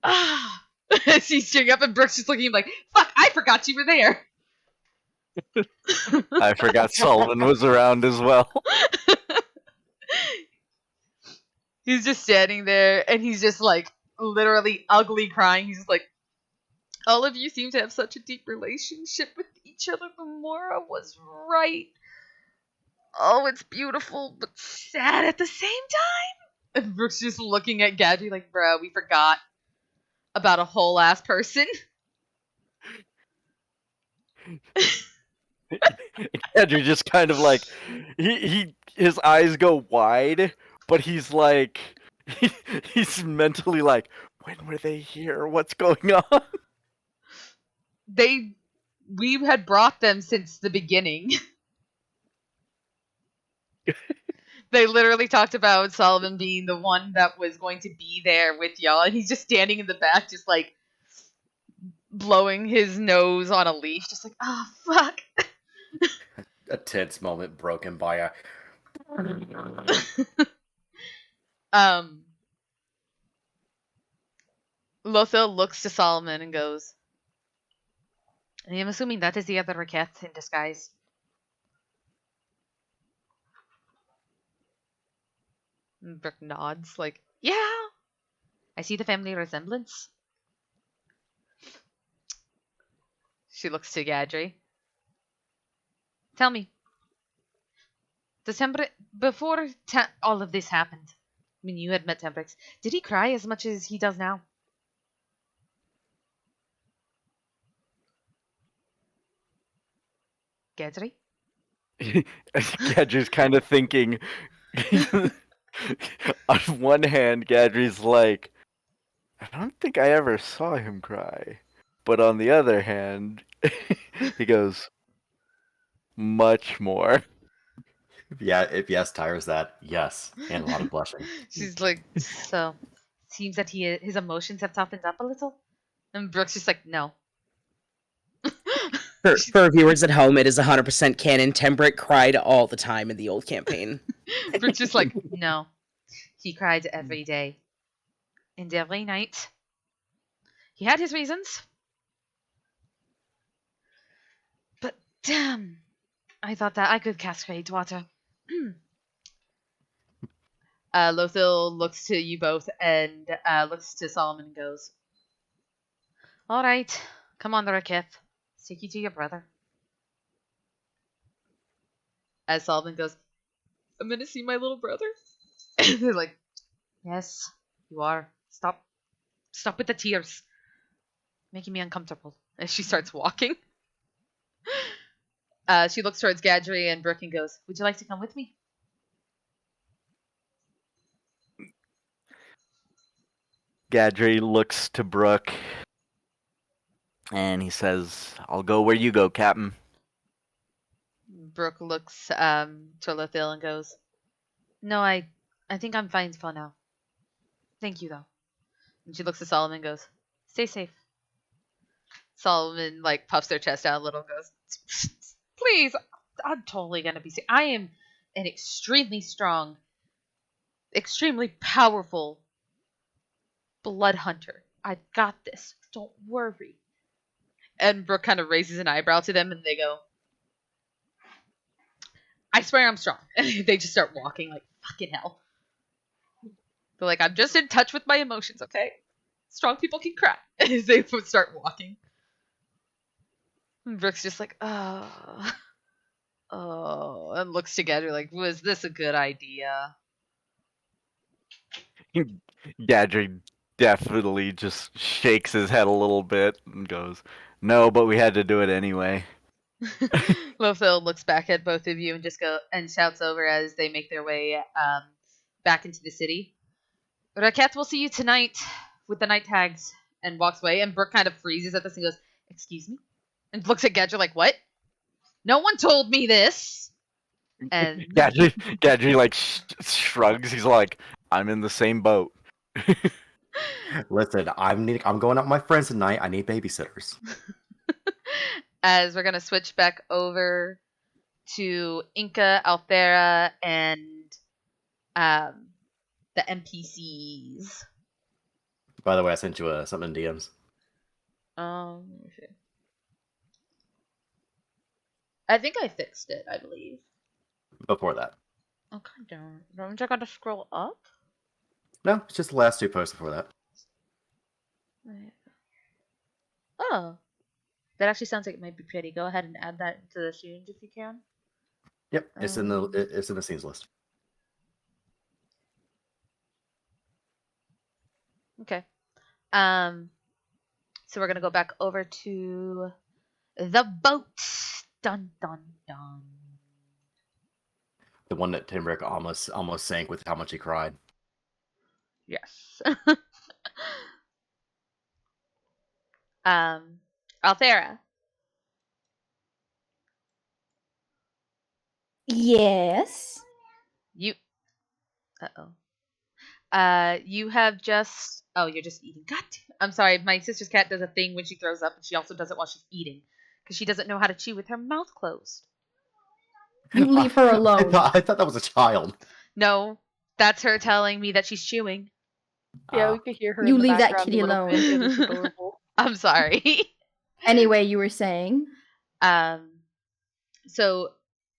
Ah. As he's staring up and Brooke's just looking at him like, fuck, I forgot you were there. I forgot Sullivan was around as well. He's just standing there and he's just like literally ugly crying. He's just like, all of you seem to have such a deep relationship with each other. Gamora was right. Oh, it's beautiful, but sad at the same time. And Brooke's just looking at Gadry like, bro, we forgot about a whole ass person. Andrew just kind of like his eyes go wide, but he's like he's mentally like, when were they here? What's going on? We had brought them since the beginning. They literally talked about Solomon being the one that was going to be there with y'all, and he's just standing in the back, just like blowing his nose on a leash, just like, oh fuck. A tense moment broken by a. Lothal looks to Solomon and goes, I am assuming that is the other Raketh in disguise. And Brooke nods, like, yeah, I see the family resemblance. She looks to Gadry. Tell me, before all of this happened, when you had met Tempex, did he cry as much as he does now? Gadry? Gadry's kind of thinking. On one hand, Gadry's like, I don't think I ever saw him cry. But on the other hand, he goes, much more. Yeah, if yes tires that, yes, and a lot of blushing. She's like, so, seems that his emotions have toughened up a little? And Brooke's just like, no. For viewers at home, it is 100% canon. Tembrick cried all the time in the old campaign. Brooke's just like, no. He cried every day. And every night. He had his reasons. But damn, I thought that I could cascade water. Lothal looks to you both and looks to Solomon and goes, all right, come on, Raketh. Take you to your brother. As Solomon goes, I'm gonna see my little brother. And they're like, yes, you are. Stop with the tears. Making me uncomfortable. As she starts walking. She looks towards Gadry and Brooke and goes, would you like to come with me? Gadry looks to Brooke and he says, I'll go where you go, Captain. Brooke looks to Lothal and goes, no, I think I'm fine for now. Thank you, though. And she looks at Solomon and goes, stay safe. Solomon, like, puffs their chest out a little and goes, please, I'm totally gonna be safe. I am an extremely strong, extremely powerful blood hunter. I've got this. Don't worry. And Brooke kind of raises an eyebrow to them and they go, I swear I'm strong. And they just start walking like fucking hell. They're like, I'm just in touch with my emotions, okay? Strong people can cry. As they start walking. And Brooke's just like, oh, and looks together like, was this a good idea? Gadry definitely just shakes his head a little bit and goes, no, but we had to do it anyway. Lothal looks back at both of you and just shouts over as they make their way back into the city. Raketh will see you tonight with the night tags, and walks away. And Brooke kind of freezes at this and goes, excuse me? And looks at Gadry like, what? No one told me this. And Gadry like shrugs. He's like, I'm in the same boat. Listen, I'm going out with my friends tonight. I need babysitters. as we're gonna switch back over to Inca, Althera, and the NPCs. By the way, I sent you something in DMs. Let me see. I think I fixed it, I believe. Before that. Okay, don't I gotta scroll up? No, it's just the last 2 posts before that. Oh. That actually sounds like it might be pretty. Go ahead and add that to the scenes if you can. Yep, it's in the scenes list. Okay. So we're gonna go back over to the boat. Dun dun dun. The one that Timbrick almost sank with how much he cried. Yes. Althera. Yes. You you have just you're just eating. God damn. I'm sorry, my sister's cat does a thing when she throws up, and she also does it while she's eating. Because she doesn't know how to chew with her mouth closed. You leave her alone. I thought that was a child. No, that's her telling me that she's chewing. Yeah, we could hear her. You in the leave that background kitty a little alone. bit. It was adorable. I'm sorry. Anyway, you were saying? So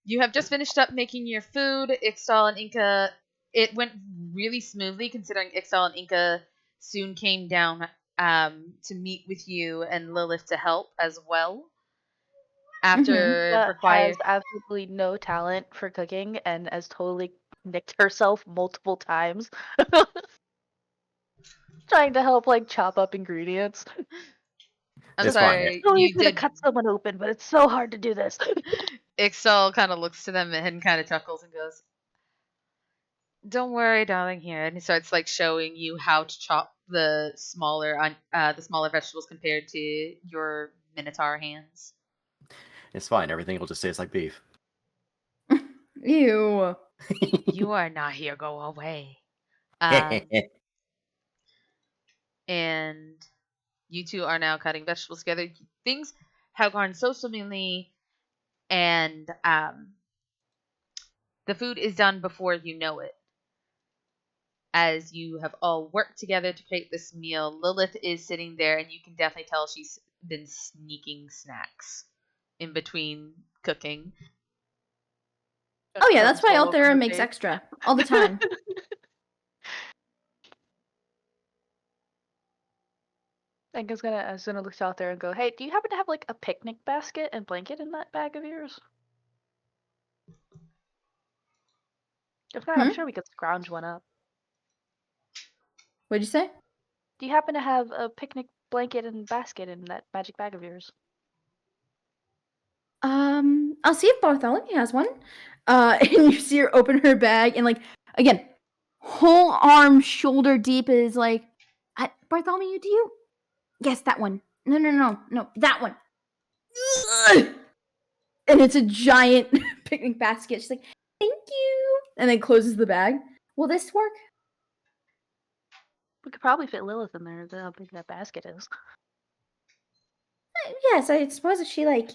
you have just finished up making your food. Ixtal and Inca, it went really smoothly considering Ixtal and Inca soon came down to meet with you and Lilith to help as well. After Inka has absolutely no talent for cooking and has totally nicked herself multiple times. Trying to help like chop up ingredients. I'm It's sorry, fine. It's so you easy to did. cut someone open, but it's so hard to do this. Ixtal kind of looks to them and kind of chuckles and goes, "Don't worry, darling." Here, and he starts like showing you how to chop the smaller vegetables compared to your minotaur hands. It's fine. Everything will just taste like beef. Ew. You are not here. Go away. And you two are now cutting vegetables together. Things have gone so swimmingly, and the food is done before you know it. As you have all worked together to create this meal, Lilith is sitting there, and you can definitely tell she's been sneaking snacks in between cooking. Oh yeah, that's why Crumbs all over Althera the makes face. extra all the time. Inka's gonna look out there and go, "Hey, do you happen to have like a picnic basket and blanket in that bag of yours? If not, I'm sure we could scrounge one up. What'd you say? Do you happen to have a picnic blanket and basket in that magic bag of yours?" I'll see if Bartholomew has one. And you see her open her bag and like again, whole arm shoulder deep is like, Bartholomew, do you? Yes, that one. No, that one. Ugh! And it's a giant picnic basket. She's like, thank you, and then closes the bag. Will this work? We could probably fit Lilith in there. How big that basket is. Yes, I suppose if she like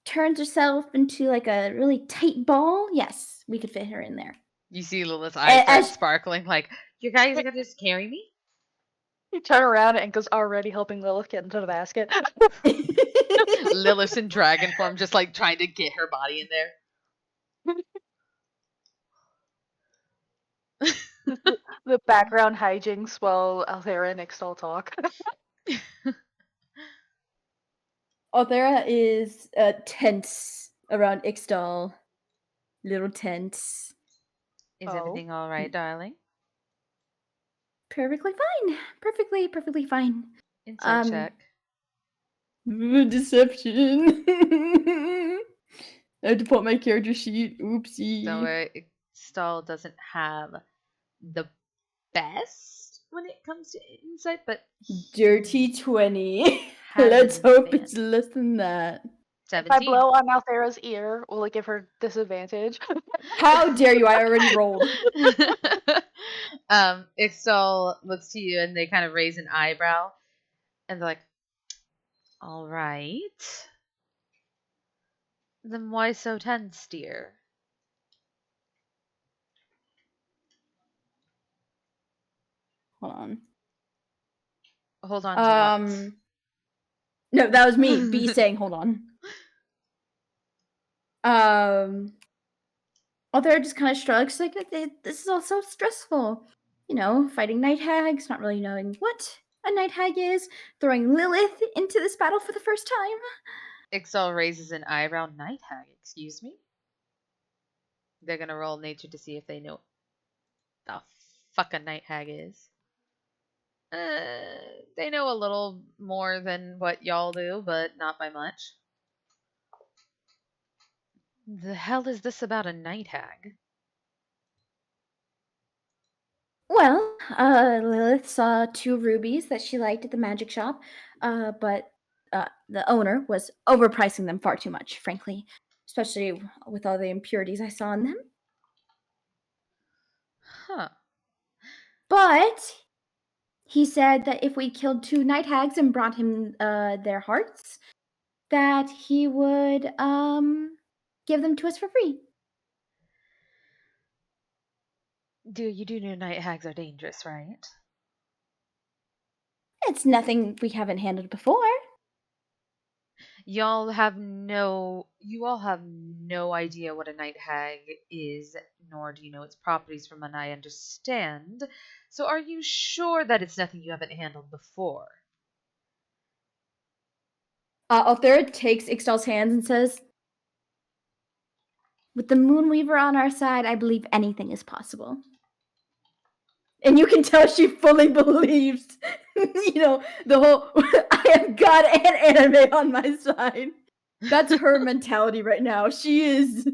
turns herself into like a really tight ball, yes, we could fit her in there. You see Lilith's eyes start sparkling, like, "You guys are gonna just carry me?" You turn around and Inka's already helping Lilith get into the basket. Lilith's in dragon form, just like trying to get her body in there. The background hijinks while Althera and Ixtal talk. Althera is tense around Ixtal. Little tense. Is everything all right, darling? Perfectly fine. Perfectly fine. Insight check. Deception. I had to put my character sheet. Oopsie. Don't worry, Ixtal doesn't have the best when it comes to insight, but Dirty 20. has Let's an hope advantage. it's less than that. If I 17. blow on Althera's ear, will it give her disadvantage? How dare you? I already rolled. Ixtal looks to you and they kind of raise an eyebrow and they're like, All right. Then why so tense, dear? Hold on. Hold on to what? No, that was me. B saying, hold on. Although just kind of shrugs, like, this is all so stressful. You know, fighting night hags, not really knowing what a night hag is, throwing Lilith into this battle for the first time. Ixal raises an eyebrow. Night hag, excuse me? They're gonna roll nature to see if they know the fuck a night hag is. They know a little more than what y'all do, but not by much. The hell is this about a night hag? Well, Lilith saw 2 rubies that she liked at the magic shop, but the owner was overpricing them far too much, frankly, especially with all the impurities I saw in them. Huh. But he said that if we killed 2 night hags and brought him their hearts, that he would give them to us for free. Dear, you do know night hags are dangerous, right? It's nothing we haven't handled before. You all have no idea what a night hag is, nor do you know its properties from what I understand. So are you sure that it's nothing you haven't handled before? Arthur takes Ixtal's hands and says, with the Moonweaver on our side, I believe anything is possible. And you can tell she fully believes, the whole, I have God and anime on my side. That's her mentality right now. She is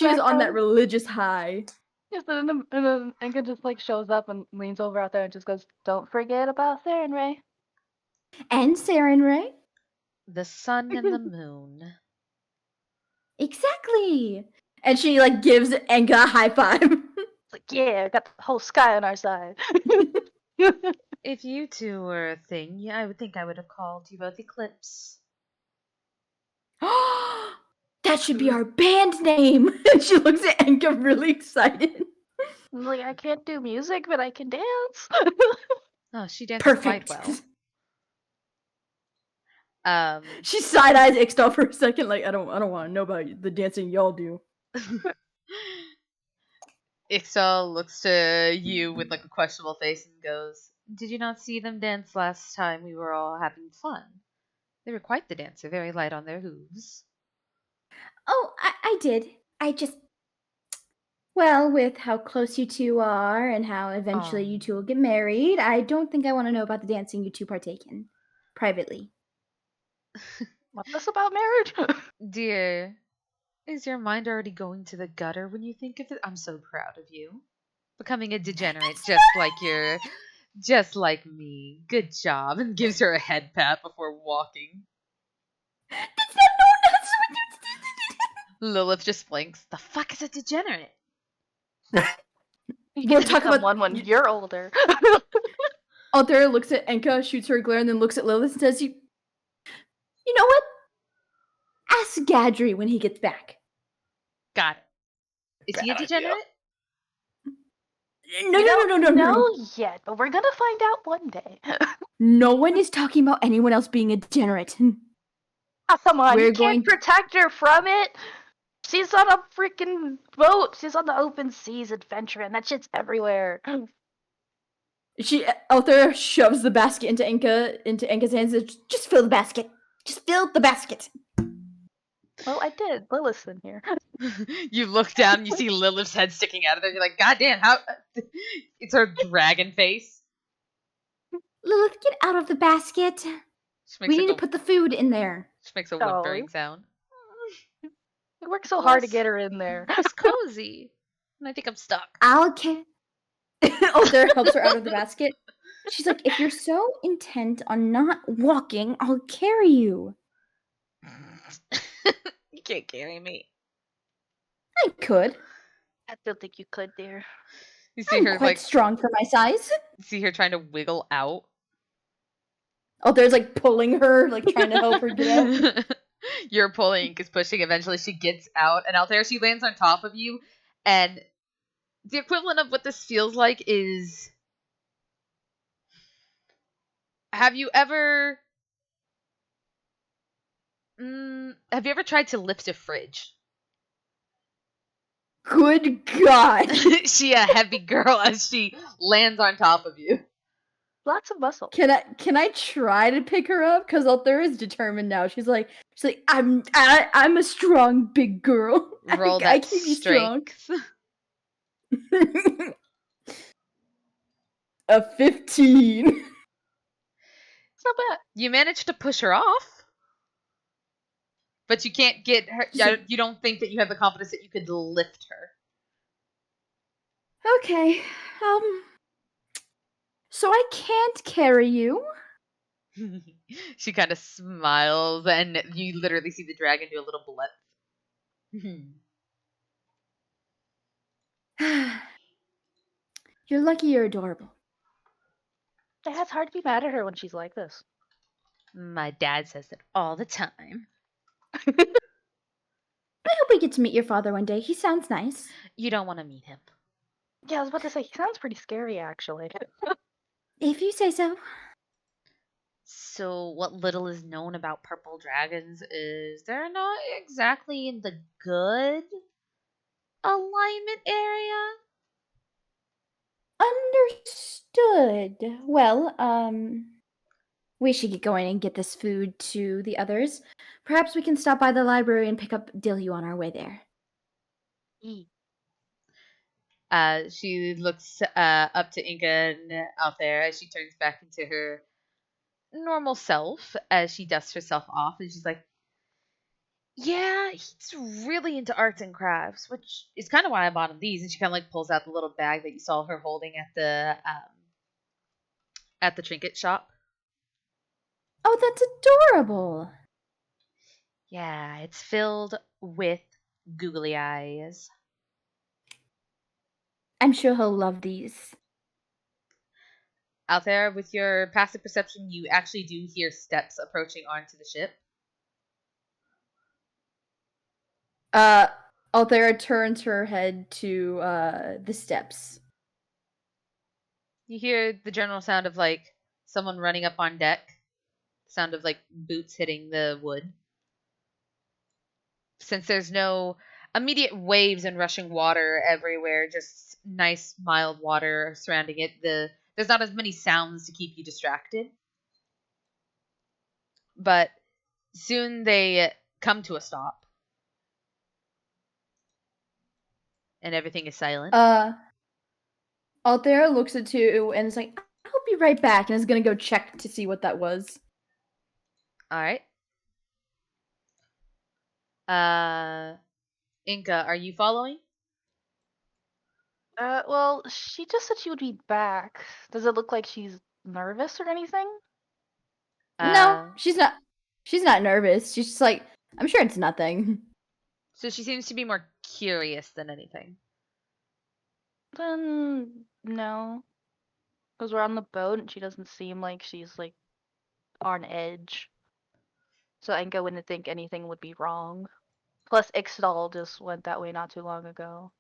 on that religious high. Yes, and then Inga just like shows up and leans over out there and just goes, "Don't forget about Saren Ray." And Saren Ray. The sun and the moon. Exactly. And she like gives Enga a high five. It's like, yeah, got the whole sky on our side. If you two were a thing, yeah, I would think I would have called you both Eclipse. That should be our band name. And she looks at Enga really excited. I'm like, I can't do music, but I can dance. Oh, she dances Perfect. quite well. She side eyes Ixtal for a second, like I don't want to know about the dancing y'all do. Ixtal looks to you with like a questionable face and goes, "Did you not see them dance last time we were all having fun? They were quite the dancer, very light on their hooves." Oh, I did. I just, well, with how close you two are and how eventually you two will get married, I don't think I want to know about the dancing you two partake in privately. What's this about marriage? Dear, is your mind already going to the gutter when you think of it? I'm so proud of you. Becoming a degenerate just like me. Good job. And gives her a head pat before walking. That's not Lilith just blinks. The fuck is a degenerate? You We'll get to talk become about- one when you're older. Altair looks at Enka, shoots her a glare, and then looks at Lilith and says, You know what? Ask Gadry when he gets back. Got it. Is he a degenerate? No. Yet, but we're gonna find out one day. No one is talking about anyone else being a degenerate. Oh, come on, We're you going can't protect her from it. She's on a freaking boat. She's on the open seas adventuring. That shit's everywhere. Altair shoves the basket into Enka's hands and says, Just fill the basket. Just fill the basket. Well, I did. Lilith's in here. You look down, you see Lilith's head sticking out of there. You're like, God damn, how? It's her dragon face. Lilith, get out of the basket. She makes We like need to put the food in there. She makes a whimpering sound. We worked so hard to get her in there. It's cozy. And I think I'm stuck. Altair helps her out of the basket. She's like, if you're so intent on not walking, I'll carry you. You can't carry me. I could. I don't think you could, dear. You see I'm her quite like strong for my size. see her trying to wiggle out. Altair's like pulling her, like trying to help her get out. You're pulling, Inka's pushing. Eventually, she gets out, and out there she lands on top of you. And the equivalent of what this feels like is, have you ever tried to lift a fridge? Good God. She a heavy girl as she lands on top of you. Lots of muscle. Can I try to pick her up? Because Altair is determined now. She's like I'm a strong big girl. Roll I that can be strong. strength. A 15. It's not bad. You managed to push her off, but you can't get her. You don't think that you have the confidence that you could lift her. Okay. So I can't carry you. She kind of smiles, and you literally see the dragon do a little blip. You're lucky you're adorable. Yeah, it's hard to be mad at her when she's like this. My dad says that all the time. I hope we get to meet your father one day. He sounds nice. You don't want to meet him. Yeah, I was about to say, he sounds pretty scary, actually. If you say so. So, what little is known about purple dragons is they're not exactly in the good alignment area. Understood. Well, we should get going and get this food to the others. Perhaps we can stop by the library and pick up Dilyu on our way there. She looks up to Inca and out there as she turns back into her normal self as she dusts herself off, and she's like, yeah, he's really into arts and crafts, which is kind of why I bought him these. And she kind of like pulls out the little bag that you saw her holding at the trinket shop. Oh, that's adorable. Yeah, it's filled with googly eyes. I'm sure he'll love these. Out there with your passive perception, you actually do hear steps approaching onto the ship. Althera turns her head to the steps. You hear the general sound of like someone running up on deck. Sound of like boots hitting the wood. Since there's no immediate waves and rushing water everywhere, just nice mild water surrounding it, there's not as many sounds to keep you distracted. But soon they come to a stop. And everything is silent. Althera looks at you and is like, I'll be right back, and is gonna go check to see what that was. Alright. Inca, are you following? Well, she just said she would be back. Does it look like she's nervous or anything? No, she's not. She's not nervous. She's just like, I'm sure it's nothing. So she seems to be more curious than anything. Then no, because we're on the boat and she doesn't seem like she's like on edge. So Enka wouldn't think anything would be wrong. Plus, Ixtal just went that way not too long ago.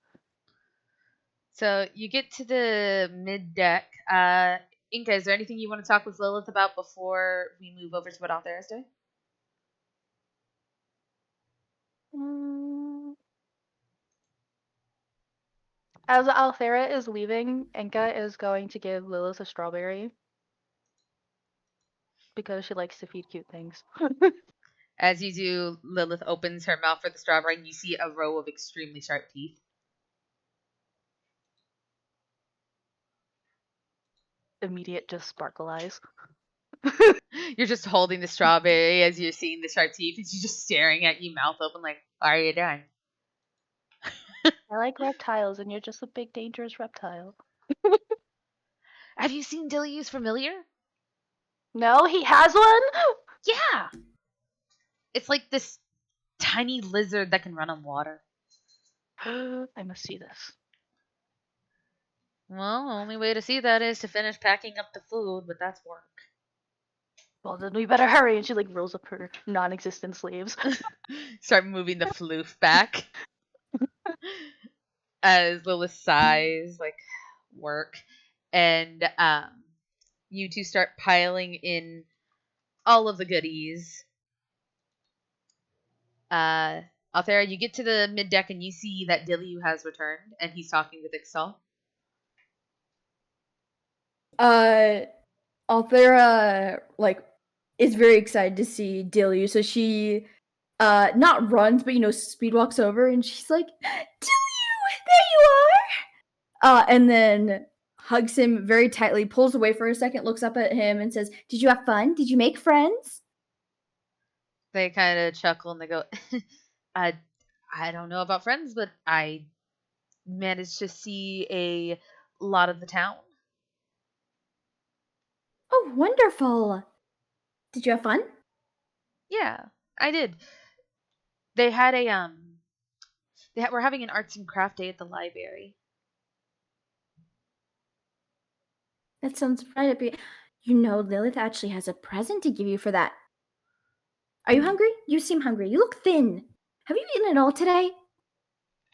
So you get to the mid deck. Inca, is there anything you want to talk with Lilith about before we move over to what Althea is doing? As Althera is leaving, Enka is going to give Lilith a strawberry. Because she likes to feed cute things. As you do, Lilith opens her mouth for the strawberry and you see a row of extremely sharp teeth. Immediate just sparkle eyes. You're just holding the strawberry as you're seeing the sharp teeth and she's just staring at you, mouth open like, are you done? I like reptiles and you're just a big dangerous reptile. Have you seen Dilyu's familiar? No, he has one? Yeah. It's like this tiny lizard that can run on water. I must see this. Well, the only way to see that is to finish packing up the food, but that's work. Well, then we better hurry. And she like rolls up her non-existent sleeves. Start moving the floof back. As Lilith sighs, like, work. And you two start piling in all of the goodies. Althera, you get to the mid deck and you see that Dilyu has returned and he's talking with Ixtal. Althera like is very excited to see Dilyu, so she not runs, but speed walks over and she's like, Dilyu, there you are! And then hugs him very tightly, pulls away for a second, looks up at him and says, Did you have fun? Did you make friends? They kind of chuckle and they go, I don't know about friends, but I managed to see a lot of the town. Oh, wonderful. Did you have fun? Yeah, I did. They had a we're having an arts and craft day at the library. That sounds right up your... Lilith actually has a present to give you for that. Are you hungry? You seem hungry. You look thin. Have you eaten at all today?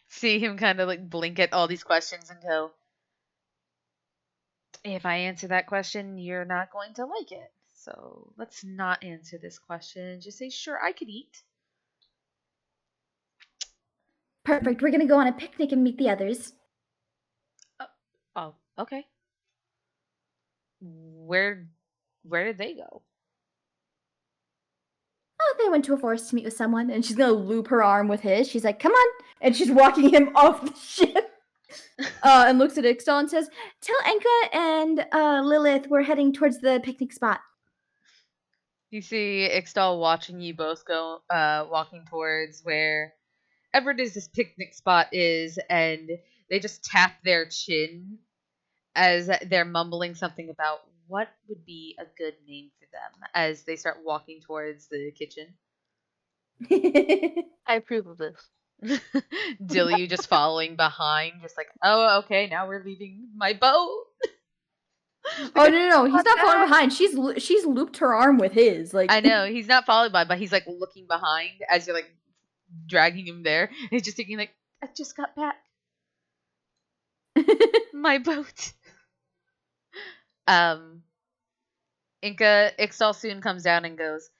See him kind of like blink at all these questions and go, if I answer that question, you're not going to like it. So let's not answer this question. Just say, sure, I could eat. Perfect. We're gonna go on a picnic and meet the others. Oh, okay. Where did they go? Oh, they went to a forest to meet with someone, and she's gonna loop her arm with his. She's like, "Come on!" And she's walking him off the ship. And looks at Ixtal and says, "Tell Enka and Lilith we're heading towards the picnic spot." You see Ixtal watching you both go, walking towards wherever it is this picnic spot is, and they just tap their chin as they're mumbling something about what would be a good name for them as they start walking towards the kitchen. I approve of this. Dilly just following behind, just like, oh, okay, now we're leaving my boat. Oh no, he's not following behind. She's looped her arm with his. Like I know he's not followed by, but he's like looking behind as you're like dragging him there. He's just thinking like, I just got back. My boat. Ixtal soon comes down and goes,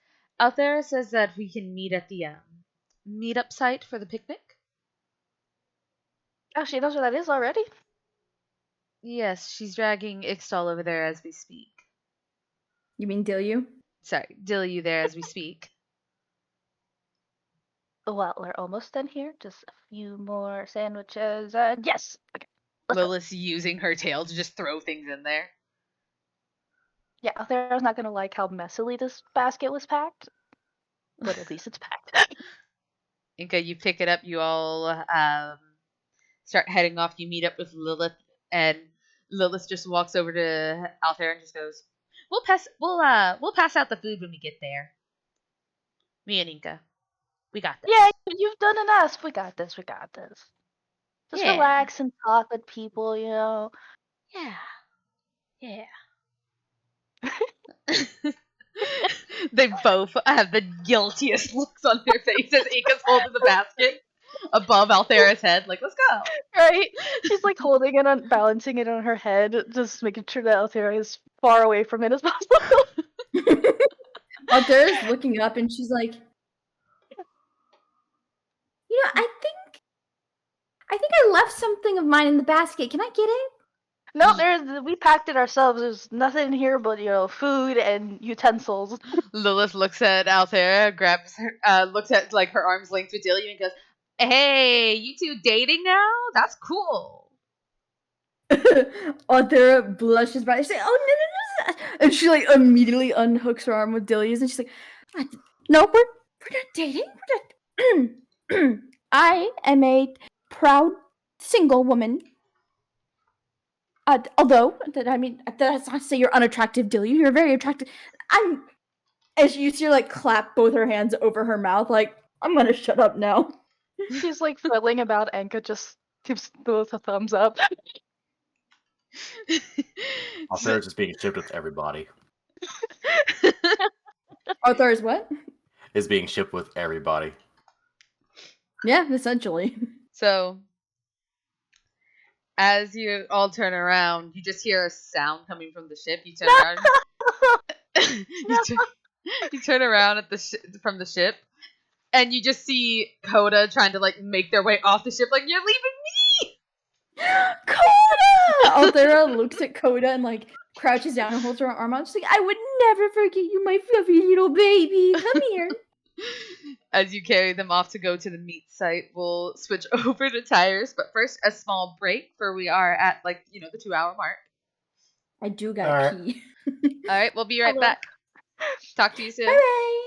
Althera says that we can meet at the meetup site for the picnic. Oh, she knows where that is already? Yes, she's dragging Ixtal over there as we speak. You mean Dilyu? Sorry, Dilly there as we speak. Well, we're almost done here. Just a few more sandwiches. Yes. Okay. Let's go. Lilith's using her tail to just throw things in there. Yeah, Althera's not gonna like how messily this basket was packed, but at least it's packed. Inka, you pick it up. You all start heading off. You meet up with Lilith, and Lilith just walks over to Althera and just goes, "We'll pass out the food when we get there. Me and Inka, we got this." Yeah, you've done enough. We got this. We got this. Just Yeah. relax and talk with people, you know. Yeah. They both have the guiltiest looks on their faces. Inka's holding the basket above Althera's head, like, let's go. Right? She's like holding it on, balancing it on her head, just making sure that Althera is far away from it as possible. Althera's looking up and she's like, I think I left something of mine in the basket. Can I get it? No, we packed it ourselves. There's nothing in here but, food and utensils. Lilith looks at Althera, grabs her, looks at like her arms length with Dilly, and goes, "Hey, you two dating now? That's cool." Althera blushes brightly. She's like, "Oh no!" And she like immediately unhooks her arm with Dilly's, and she's like, "No, we're not dating. We're not." I am a proud single woman. Although, that's not to say you're unattractive, Dilly. You're very attractive. As you see her, like, clap both her hands over her mouth, like, I'm gonna shut up now. She's like fiddling about. Enka just gives both a thumbs up. Althera's just being shipped with everybody. Arthur is what? Is being shipped with everybody. Yeah, essentially. So, as you all turn around, you just hear a sound coming from the ship. You turn around. You turn around at from the ship, and you just see Coda trying to like make their way off the ship. Like, you're leaving Coda! Althera looks at Coda and like crouches down and holds her arm out. She's like, I would never forget you, my fluffy little baby. Come here. As you carry them off to go to the meet site, we'll switch over to tires. But first, a small break, for we are at like the 2-hour mark. I do gotta Alright. pee. All right, we'll be right Hello. back. Talk to you soon. Bye.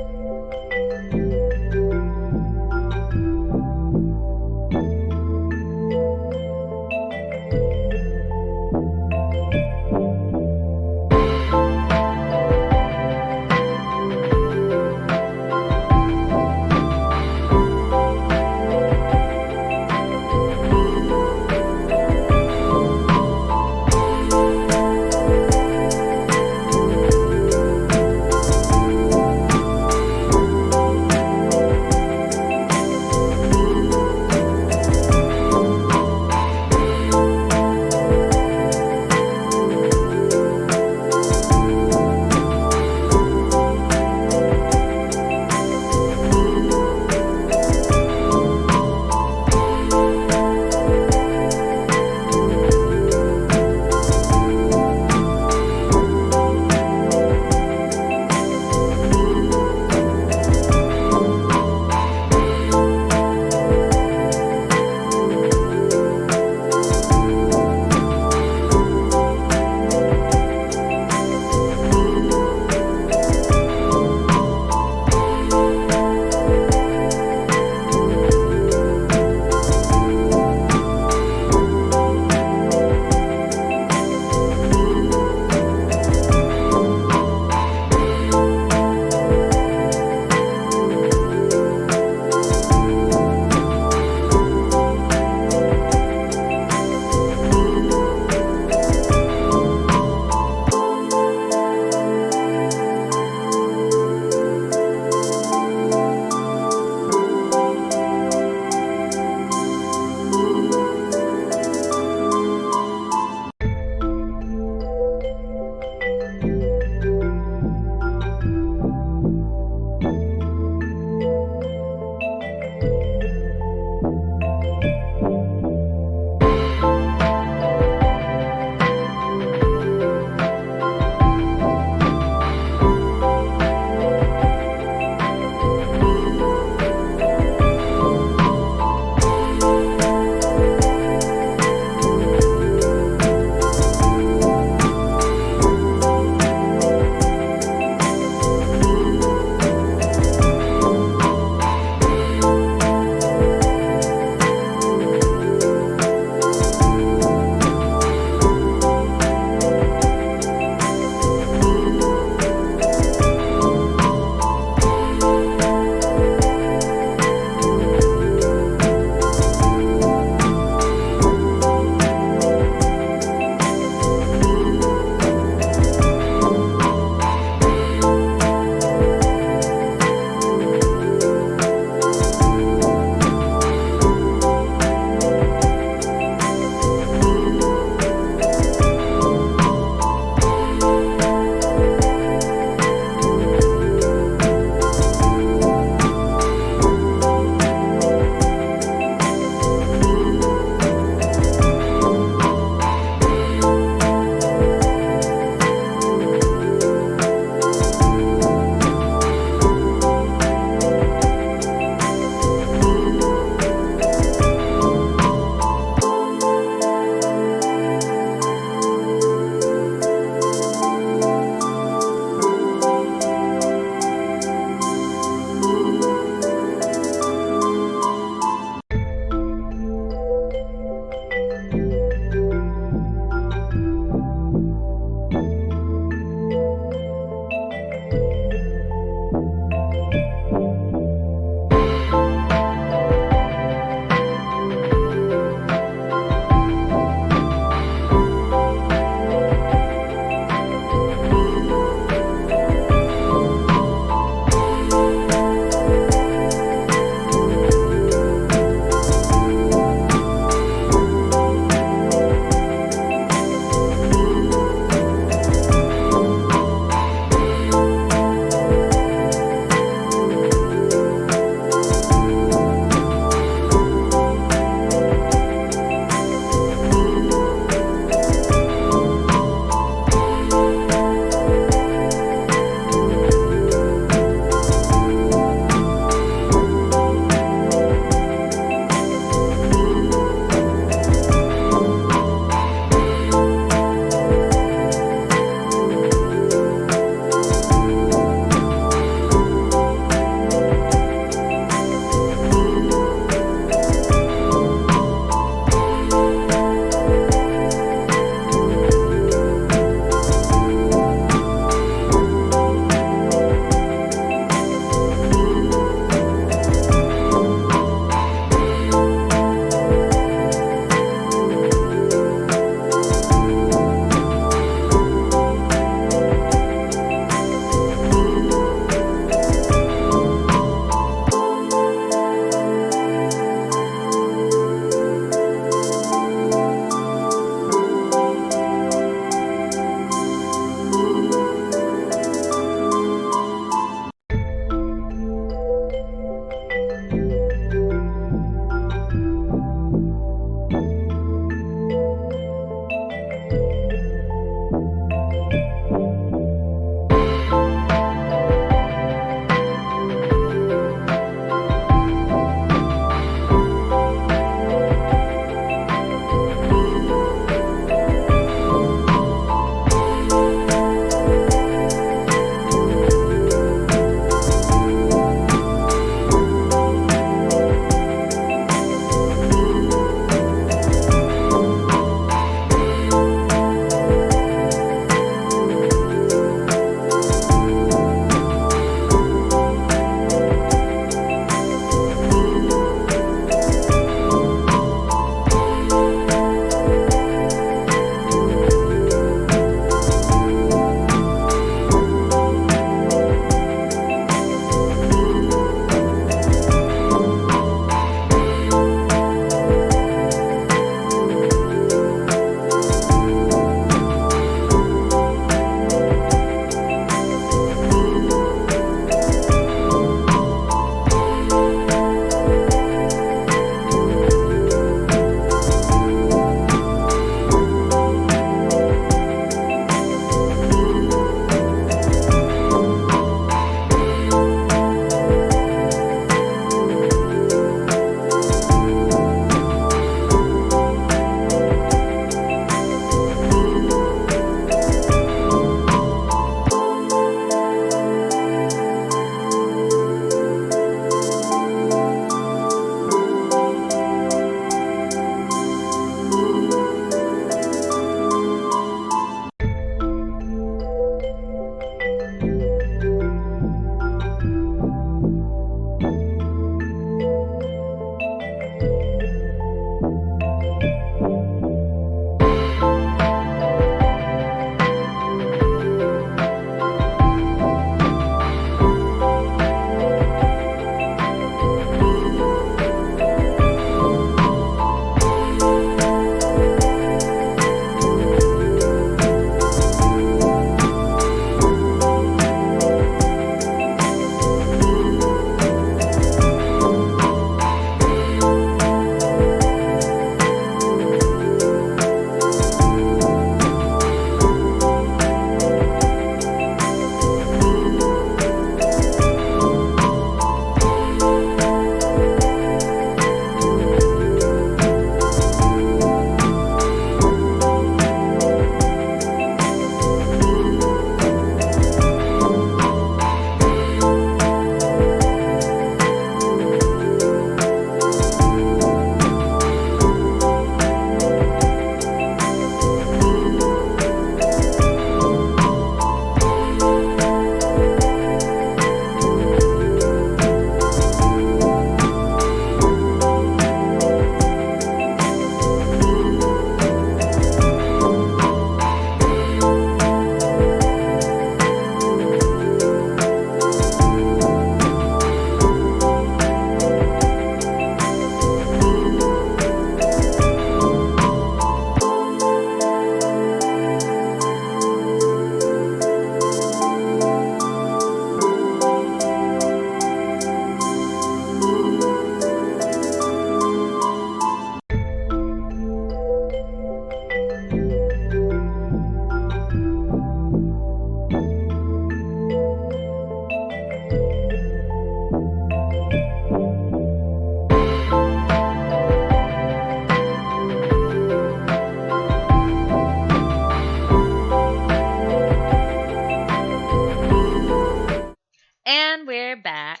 we're back.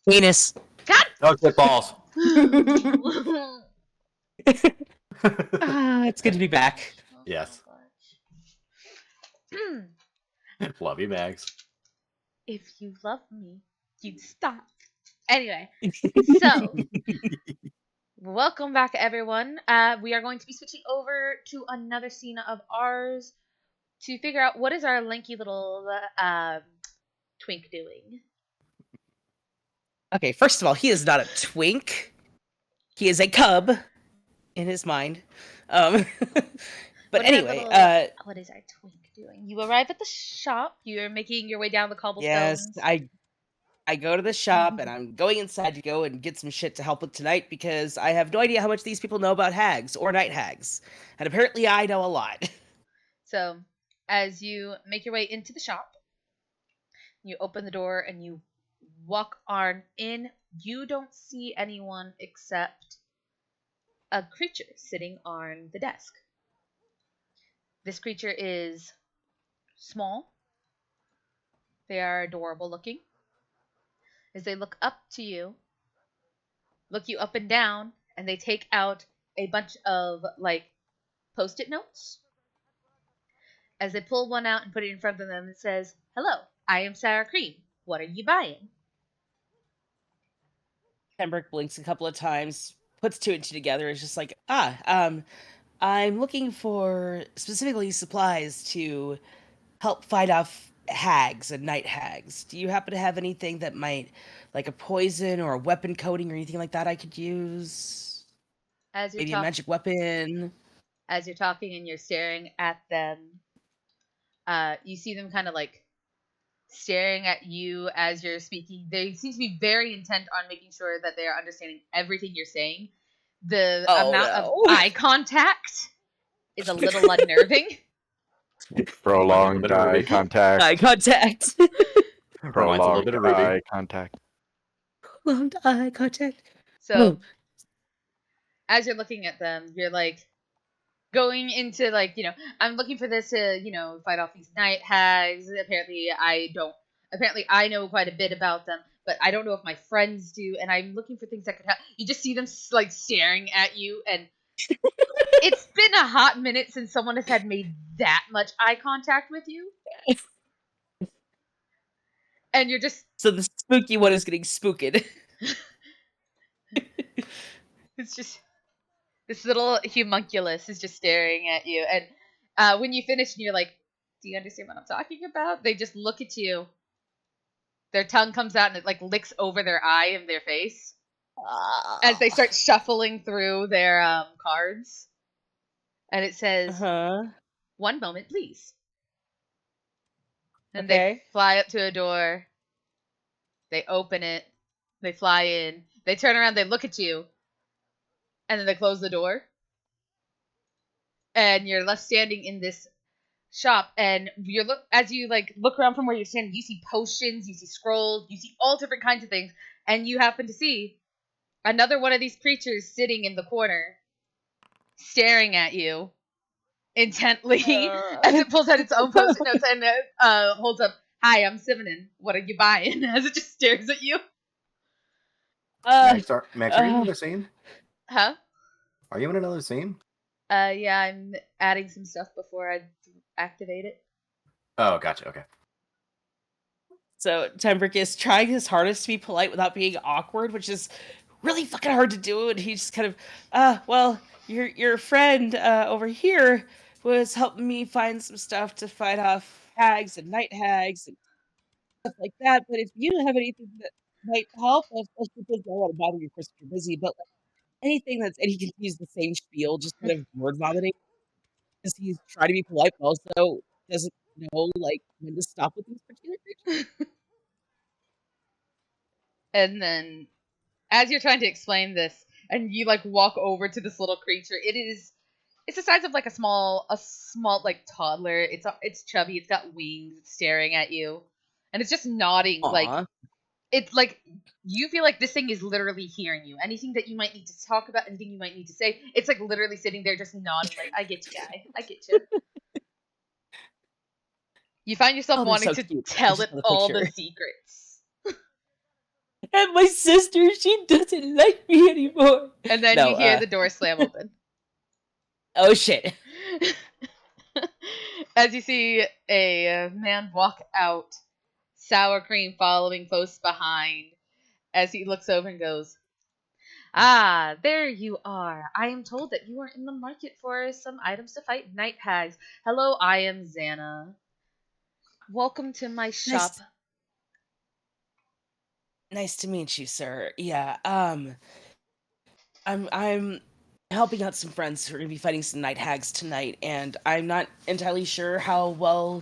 Penis. God! Oh, shit balls. It's good to be back. Yes. Oh, Love you, Mags. if you love me, you'd stop. Anyway, so welcome back, everyone. We are going to be switching over to another scene of ours to figure out what is our lanky little twink doing. Okay, first of all, he is not a twink. He is a cub in his mind. But What is our anyway, little- what is our twink doing? You arrive at the shop. You're making your way down the cobblestones. yes, I go to the shop and I'm going inside to go and get some shit to help with tonight because I have no idea how much these people know about hags or night hags. And apparently I know a lot. So, as you make your way into the shop, you open the door and you walk on in. You don't see anyone except a creature sitting on the desk. This creature is small. They are adorable looking. As they look up to you, look you up and down, and they take out a bunch of post-it notes. As they pull one out and put it in front of them, it says, "Hello, I am Sour Cream. What are you buying?" Pembroke blinks a couple of times, puts two and two together, is just like, I'm looking for specifically supplies to help fight off hags and night hags. Do you happen to have anything that might, like a poison or a weapon coating or anything like that I could use? As you're Maybe a magic weapon? as you're talking and you're staring at them, you see them kind of staring at you as you're speaking. They seem to be very intent on making sure that they are understanding everything you're saying. The amount of eye contact is a little unnerving. Prolonged Bit of eye Ruby. contact. Eye contact. Reminds a little bit of Ruby. eye contact. Prolonged eye contact. So, as you're looking at them, you're going into I'm looking for this to fight off these night hags. Apparently I know quite a bit about them, but I don't know if my friends do, and I'm looking for things that could help. You just see them staring at you, and it's been a hot minute since someone has had made that much eye contact with you, and you're just So the spooky one is getting spooked. it's just this little homunculus is just staring at you, and when you finish and you're like, "Do you understand what I'm talking about?" They just look at you. Their tongue comes out and it licks over their eye and their face as they start shuffling through their cards. And it says, "1 moment, please." And they fly up to a door. They open it. They fly in. They turn around. They look at you. And then they close the door. And you're left standing in this shop. And as you look around from where you're standing, you see potions, you see scrolls, you see all different kinds of things. And you happen to see another one of these creatures sitting in the corner, staring at you intently as it pulls out its own post-it notes and holds up, "Hi, I'm Simonin. What are you buying?" As it just stares at you. Max, are you in another scene? Huh? Are you in another scene? Yeah, I'm adding some stuff before I activate it. Oh, gotcha. Okay. So Tembrick is trying his hardest to be polite without being awkward, which is really fucking hard to do. And he just kind of, well, your friend over here was helping me find some stuff to fight off hags and night hags and stuff like that. But if you don't have anything that might help, of course, because I don't want to bother you, Chris, if you're busy, but anything and he can use the same spiel, just kind of word vomiting, because he's trying to be polite, but also doesn't know when to stop with these particular creatures. And then, as you're trying to explain this, and you walk over to this little creature, it's the size of a small toddler. It's chubby. It's got wings. It's staring at you, and it's just nodding. Aww. It's you feel like this thing is literally hearing you. Anything that you might need to talk about, anything you might need to say, it's literally sitting there just nodding. "I get you, guy. I get you." You find yourself Oh, they're wanting so to cute. tell Just it for the all the picture. secrets. And my sister, she doesn't like me anymore. And then No, you hear the door slam open. Oh shit. As you see a man walk out, sour cream following close behind, as he looks over and goes, "Ah, there you are. I am told that you are in the market for some items to fight night hags. Hello, I am Xana. Welcome to my shop." Nice to meet you, sir. Yeah, I'm helping out some friends who are gonna be fighting some night hags tonight, and I'm not entirely sure how well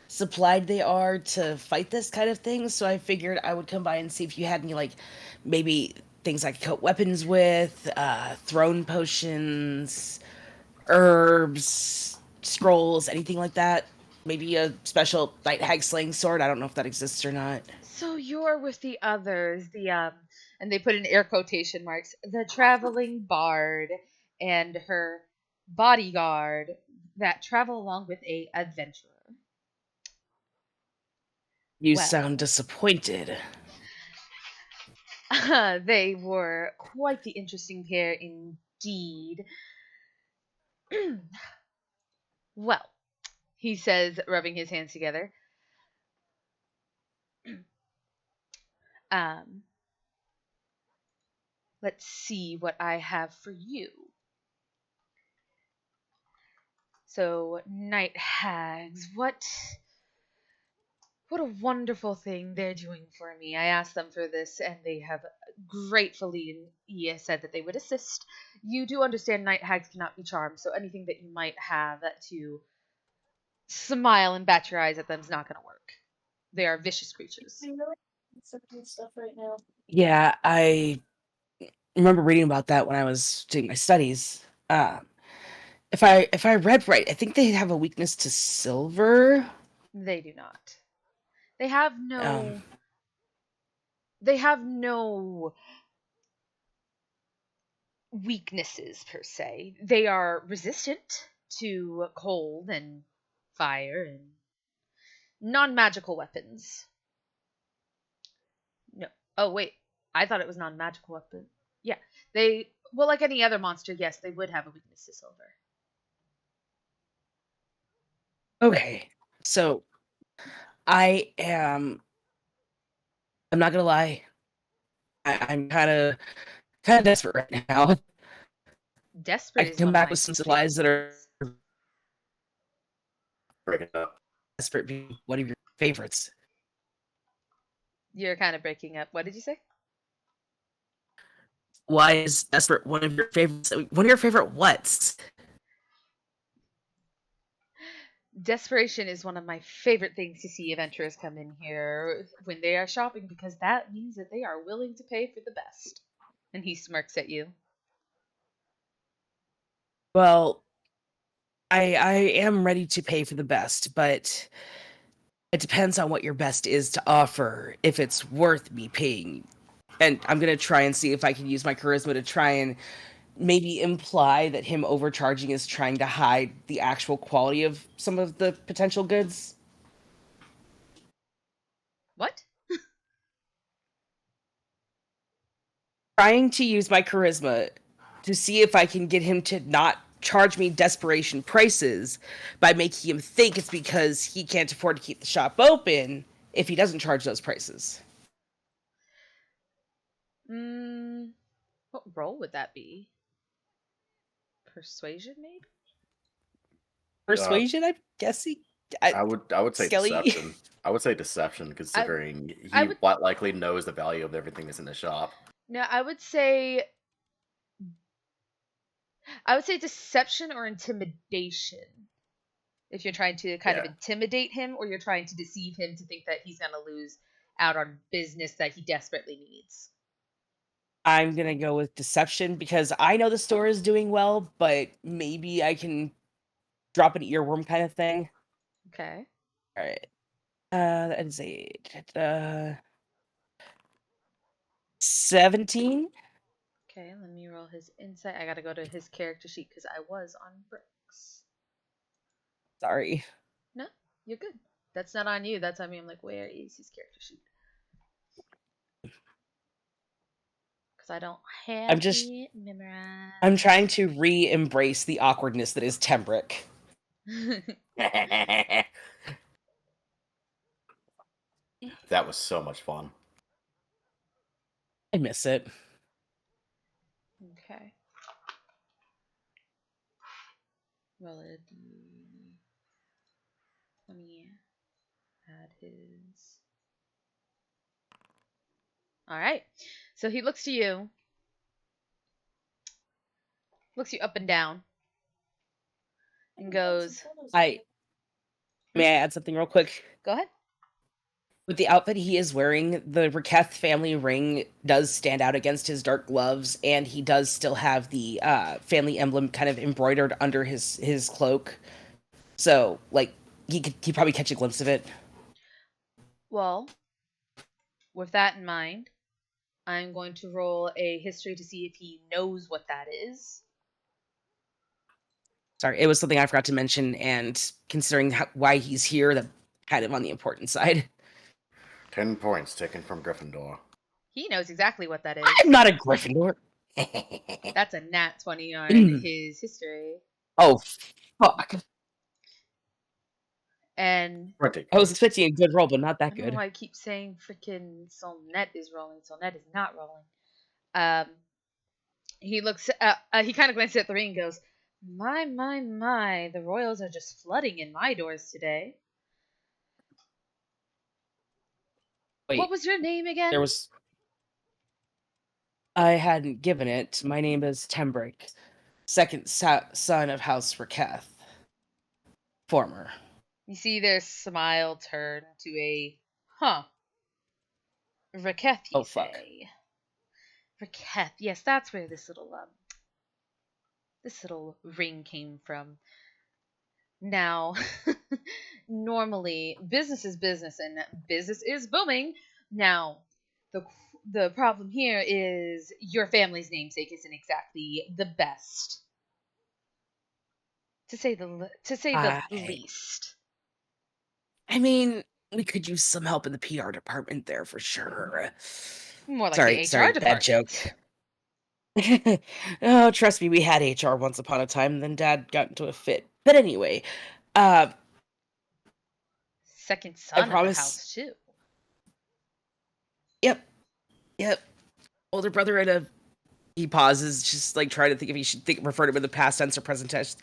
supplied they are to fight this kind of thing, so I figured I would come by and see if you had any, like, maybe things I could coat weapons with, throne potions, herbs, scrolls, anything like that. Maybe a special night hag slaying sword. I don't know if that exists or not. So you're with the others, and they put in air quotation marks, the traveling bard and her bodyguard that travel along with a adventurer. You Well, sound disappointed. they were quite the interesting pair indeed. Well, he says, rubbing his hands together. Um, let's see what I have for you. So, night hags, what a wonderful thing they're doing for me. I asked them for this, and they have gratefully said that they would assist. You do understand night hags cannot be charmed, so anything that you might have to smile and bat your eyes at them is not going to work. They are vicious creatures. Yeah, I remember reading about that when I was doing my studies. If I read right, I think they have a weakness to silver. They do not. They have Um, no. They have no weaknesses per se. They are resistant to cold and fire and non-magical weapons. No. Oh wait, I thought it was non-magical weapon. Yeah, they well, like any other monster, yes, they would have a weakness to silver. okay, so I am. I'm not gonna lie. I'm kind of desperate right now. I Desperate can is come one of back my with some favorite supplies that are things. Break it up. desperate. Be one of your favorites. You're kind of breaking up. What did you say? Why is desperate one of your favorites? One of your favorite what's? Desperation is one of my favorite things to see adventurers come in here when they are shopping because that means that they are willing to pay for the best. And he smirks at you. Well, I am ready to pay for the best, but it depends on what your best is to offer. If it's worth me paying, and I'm gonna try and see if I can use my charisma to try and maybe imply that him overcharging is trying to hide the actual quality of some of the potential goods. What? Trying to use my charisma to see if I can get him to not charge me desperation prices by making him think it's because he can't afford to keep the shop open if he doesn't charge those prices. What role would that be? Persuasion, maybe? Persuasion, I'm guessing. I would say Skelly. deception. I would say deception, considering I he would quite likely knows the value of everything that's in the shop. no, I would say deception or intimidation. If you're trying to kind of Yeah. intimidate him or you're trying to deceive him to think that he's going to lose out on business that he desperately needs. I'm gonna go with deception because I know the store is doing well, but maybe I can drop an earworm kind of thing. Okay. All right. That is a 17. Okay, let me roll his insight. I got to go to his character sheet because I was on bricks. Sorry. No, you're good. That's not on you. That's on me. I'm like, where is his character sheet? because I don't have I'm just- it memorized. I'm trying to re-embrace the awkwardness that is Tembrick. That was so much fun. I miss it. Okay. Roll a d. Let me add his. All right. So he looks to you. Looks you up and down. And goes, May I add something real quick? go ahead. With the outfit he is wearing, the Raketh family ring does stand out against his dark gloves, and he does still have the family emblem kind of embroidered under his cloak. So, like, he probably catch a glimpse of it. Well, with that in mind, I'm going to roll a history to see if he knows what that is. Sorry, it was something I forgot to mention, and considering why he's here, that's kind of on the important side. 10 points taken from Gryffindor. He knows exactly what that is. I'm not a Gryffindor. That's a nat 20 on his history. Oh, fuck. And I was expecting a good roll, but not I that don't know good. why I keep saying freaking Solnet is rolling. Solnet is not rolling. He looks he kind of glances at the ring and goes, my, the royals are just flooding in my doors today. Wait, What was your name again? there was... I hadn't given it. My name is Tembrick, second son of House Raketh. Former. You see their smile turn to a, huh. Raketh, you say? Raketh, yes, that's where this little ring came from. Now, normally business is business and business is booming. Now, the problem here is your family's namesake isn't exactly the best, to say the least. I mean, we could use some help in the PR department there for sure. More like the HR department. Bad joke. Oh, trust me, we had HR once upon a time, and then Dad got into a fit. But anyway, second son of the house too. Yep. Older brother and he pauses, just like trying to think if he should refer to him in the past tense or present tense.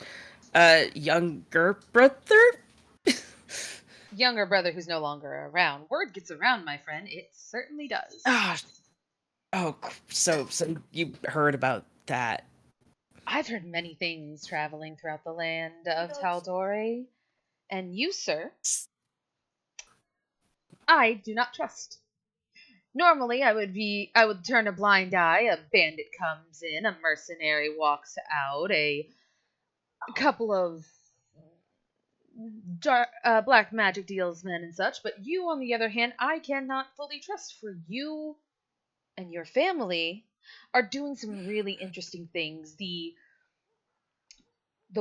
Younger brother? Younger brother who's no longer around. Word gets around, my friend. It certainly does. So you heard about that? I've heard many things traveling throughout the land of Taldore, and you, sir, I do not trust. Normally, I would turn a blind eye. A bandit comes in, a mercenary walks out, a couple of black magic dealsmen and such. But you, on the other hand, I cannot fully trust, for you and your family are doing some really interesting things. The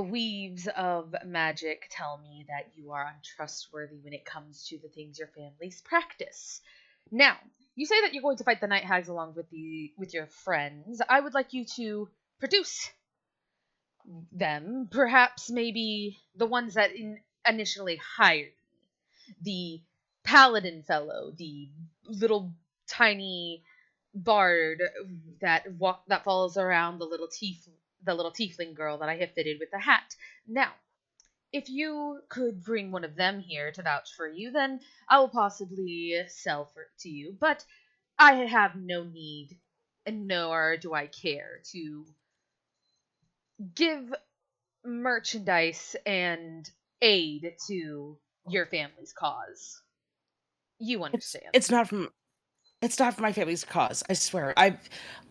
weaves of magic tell me that you are untrustworthy when it comes to the things your families practice. Now, you say that you're going to fight the night hags along with your friends. I would like you to produce them, perhaps maybe the ones that initially hired me. The paladin fellow, the little tiny bard that follows around the little tiefling girl that I have fitted with the hat. Now, if you could bring one of them here to vouch for you, then I will possibly sell to you. But I have no need, and nor do I care, to give merchandise and aid to your family's cause. You understand. It's not from my family's cause, I swear.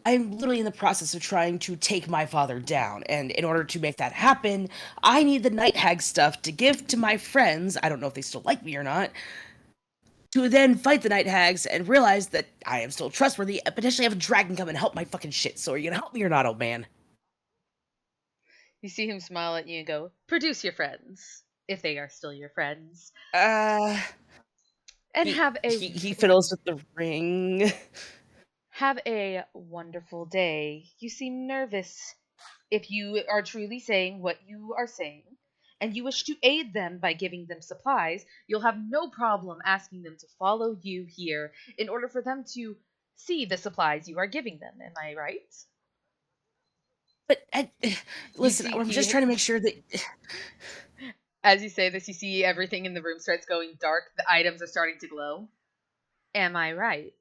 I'm literally in the process of trying to take my father down, and in order to make that happen, I need the night hag stuff to give to my friends, I don't know if they still like me or not, to then fight the night hags and realize that I am still trustworthy and potentially have a dragon come and help my fucking shit. So are you gonna help me or not, old man? You see him smile at you and go, produce your friends, if they are still your friends. And have a... He fiddles with the ring. Have a wonderful day. You seem nervous. If you are truly saying what you are saying, and you wish to aid them by giving them supplies, you'll have no problem asking them to follow you here in order for them to see the supplies you are giving them. Am I right? But listen, see- I'm he- just trying to make sure that As you say this, you see everything in the room starts going dark. The items are starting to glow. Am I right?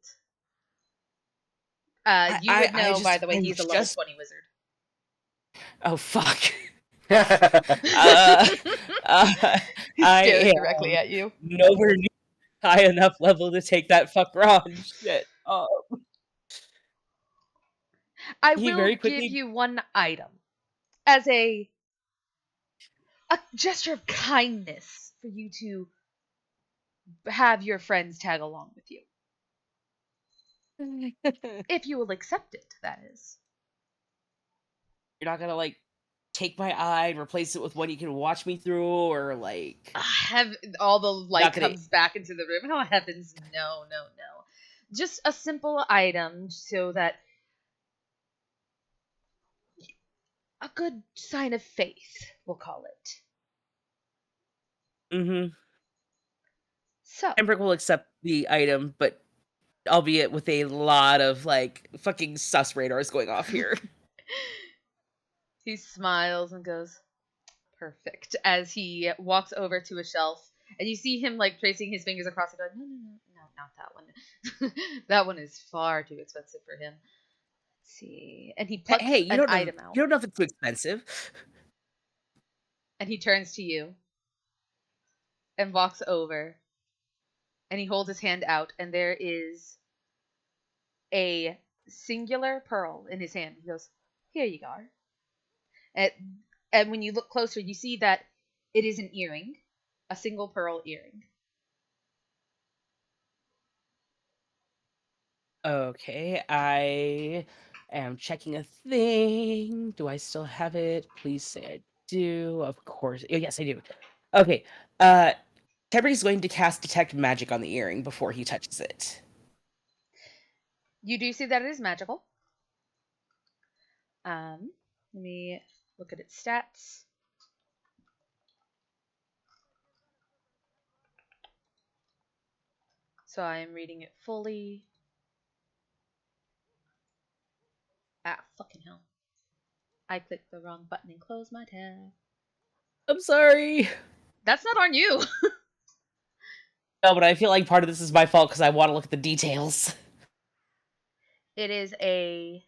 You would know, by the way, I'm he's a level just 20 wizard. oh fuck. uh, He's I staring directly am at you. nowhere near high enough level to take that fucker on. Shit. I He will very give quickly. you one item as a gesture of kindness for you to have your friends tag along with you. If you will accept it, that is. You're not gonna like take my eye and replace it with one you can watch me through, or like Have all the light not gonna. comes back into the room. Oh heavens, no. Just a simple item so that a good sign of faith, we'll call it. Mm-hmm. So, Embrick will accept the item, but albeit with a lot of like fucking sus radars going off here. he smiles and goes, perfect, as he walks over to a shelf. And you see him like tracing his fingers across it, going, no, not that one. That one is far too expensive for him. Let's see. And he plucks Hey, an item out. you don't know if it's too expensive. And he turns to you and walks over. And he holds his hand out, and there is a singular pearl in his hand. He goes, here you go. And, and when you look closer, you see that it is an earring, a single pearl earring. Okay, I am checking a thing. Do I still have it? Please say I do. Of course. Oh, yes, I do. Okay. Tebri is going to cast Detect Magic on the earring before he touches it. You do see that it is magical. Let me look at its stats. So I am reading it fully. Ah, fucking hell. I clicked the wrong button and closed my tab. I'm sorry. That's not on you. No, but I feel like part of this is my fault because I want to look at the details. It is a...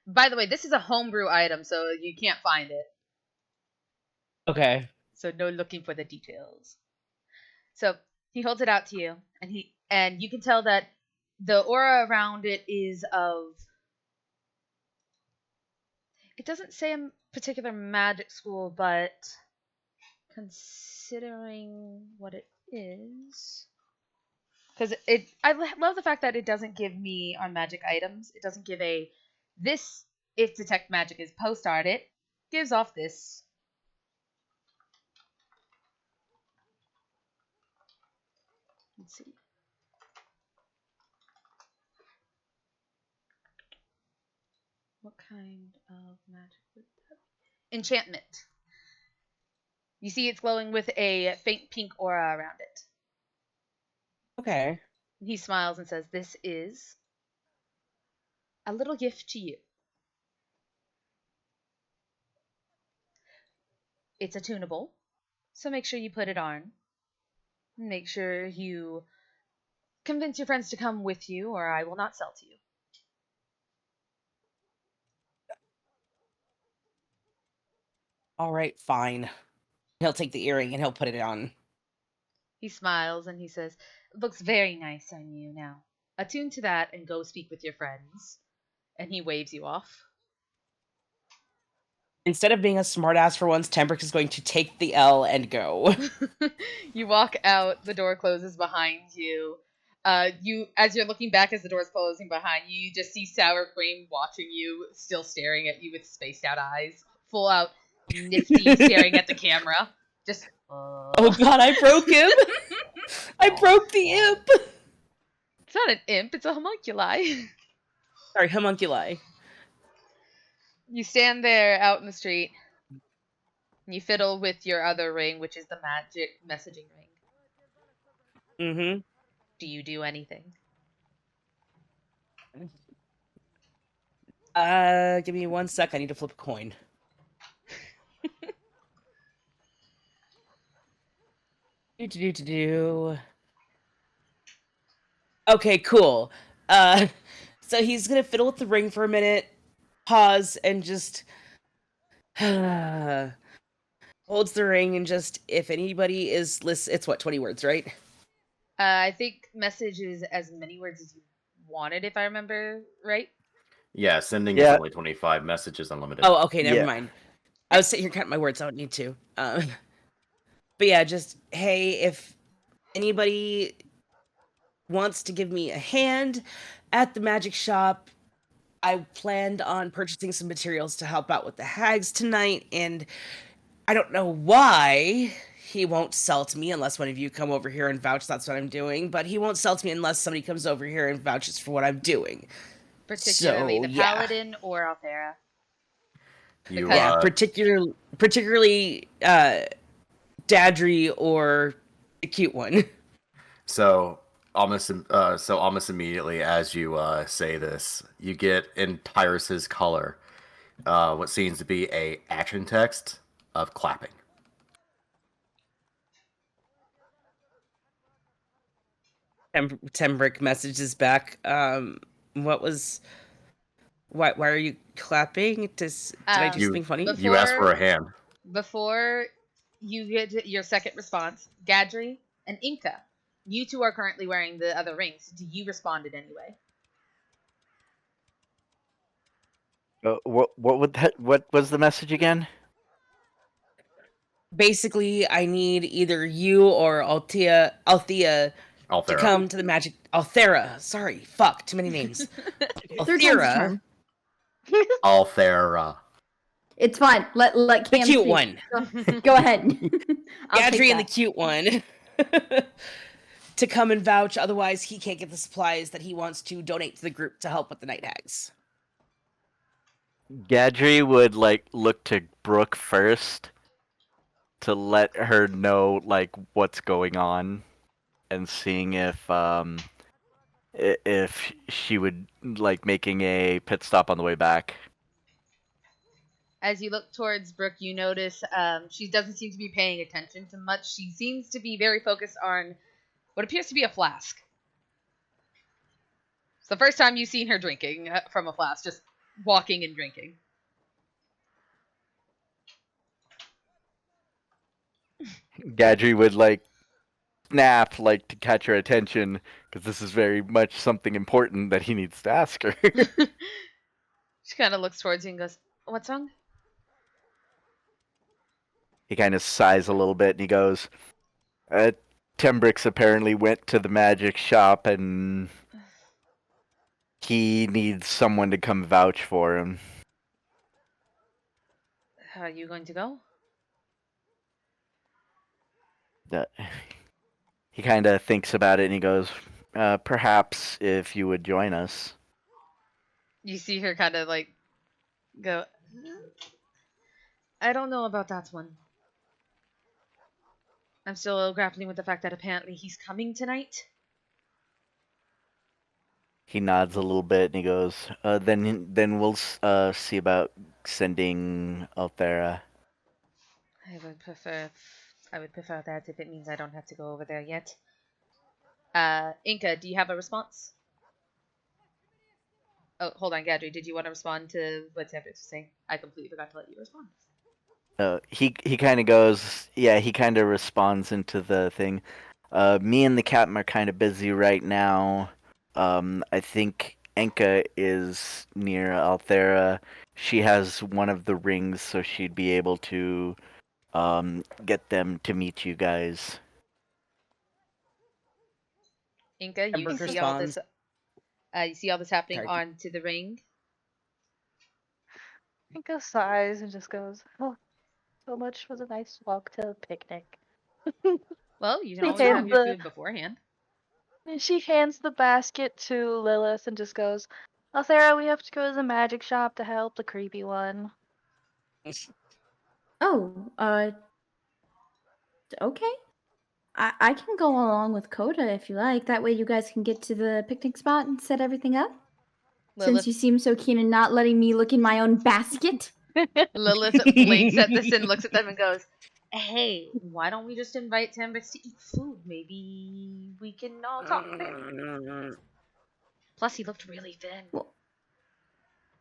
By the way, this is a homebrew item, so you can't find it. Okay. So no looking for the details. So he holds it out to you, and you can tell that the aura around it is of... It doesn't say a particular magic school, but considering what it is... Because I love the fact that it doesn't give me on magic items. It doesn't give a... This, if Detect Magic is post-art, it gives off this. Let's see. What kind of magic would that be? Enchantment. You see it's glowing with a faint pink aura around it. Okay. He smiles and says, this is a little gift to you. It's attunable, so make sure you put it on. Make sure you convince your friends to come with you, or I will not sell to you. All right, fine. He'll take the earring and he'll put it on. He smiles and he says, looks very nice on you now. Attune to that and go speak with your friends. And he waves you off. Instead of being a smartass for once, Tembrick is going to take the L and go. You walk out, the door closes behind you. As you're looking back as the door's closing behind you, you just see Sour Cream watching you, still staring at you with spaced out eyes, full out nifty, staring at the camera. Just, Oh god, I broke him! I broke the imp! It's not an imp, it's a homunculi. Sorry, homunculi. You stand there out in the street. And you fiddle with your other ring, which is the magic messaging ring. Mm-hmm. Do you do anything? Give me 1 sec. I need to flip a coin. Do. Okay, cool. So he's gonna fiddle with the ring for a minute, pause, and just holds the ring and just, if anybody is it's what, 20 words, right? I think message is as many words as you wanted, if I remember right. Yeah, sending is Yeah. only 25. Messages unlimited. Oh, okay, never Yeah. mind. I was sitting here counting my words. I don't need to. But yeah, just, hey, if anybody wants to give me a hand at the magic shop, I planned on purchasing some materials to help out with the hags tonight, and I don't know why he won't sell to me unless one of you come over here and vouch that's what I'm doing, but he won't sell to me unless somebody comes over here and vouches for what I'm doing. Particularly So, the yeah. paladin or Althera. You, Because- Yeah, particularly Dadry or the cute one. So almost immediately as you say this, you get in Tyrus's color what seems to be a action text of clapping. Tembrick messages back. What was? Why are you clapping? Did I do You- something funny? You asked for a hand. Before you get your second response, Gadri and Inca, you two are currently wearing the other rings. Do you respond in any way? What would that? What was the message again? Basically, I need either you or Althea to Althera. come to the magic. Althera. Sorry, fuck, too many names. Third time's the Althera, charm. Althera. It's fine. Let the Cam cute speak. one. Go ahead. I'll take Gadri and the that. cute one. To come and vouch, otherwise he can't get the supplies that he wants to donate to the group to help with the night hags. Gadri would look to Brooke first to let her know what's going on, and seeing if she would making a pit stop on the way back. As you look towards Brooke, you notice she doesn't seem to be paying attention to much. She seems to be very focused on what appears to be a flask. It's the first time you've seen her drinking from a flask, just walking and drinking. Gadri would snap to catch her attention, because this is very much something important that he needs to ask her. She kind of looks towards you and goes, "What's wrong?" He kind of sighs a little bit and he goes, Tembrix apparently went to the magic shop and he needs someone to come vouch for him. Are you going to go? He kind of thinks about it and he goes, perhaps if you would join us. You see her kind of go, "I don't know about that one. I'm still grappling with the fact that apparently he's coming tonight." He nods a little bit and he goes, then we'll see about sending Althera. I would prefer that if it means I don't have to go over there yet. Inca, do you have a response? Oh, hold on, Gadri. Did you want to respond to what Tempex was saying? I completely forgot to let you respond. He kind of goes, yeah, he kind of responds into the thing. Me and the captain are kind of busy right now. I think Enka is near Althera. She has one of the rings, so she'd be able to get them to meet you guys. Inca, you Tembrick see all this. responds. You see all this happening Sorry. onto the ring. Inca sighs and just goes, "Oh, so much for the nice walk to a picnic." Well, you can She always have hands your the food beforehand. and she hands the basket to Lilith and just goes, Oh, Sarah, we have to go to the magic shop to help the creepy one. Oh, okay. I can go along with Coda if you like. That way you guys can get to the picnic spot and set everything up. Lilith, Since you seem so keen in not letting me look in my own basket. Lilith blinks at this and looks at them and goes, "Hey, why don't we just invite Tambix to eat food? Maybe we can all talk there." Plus, he looked really thin. Well,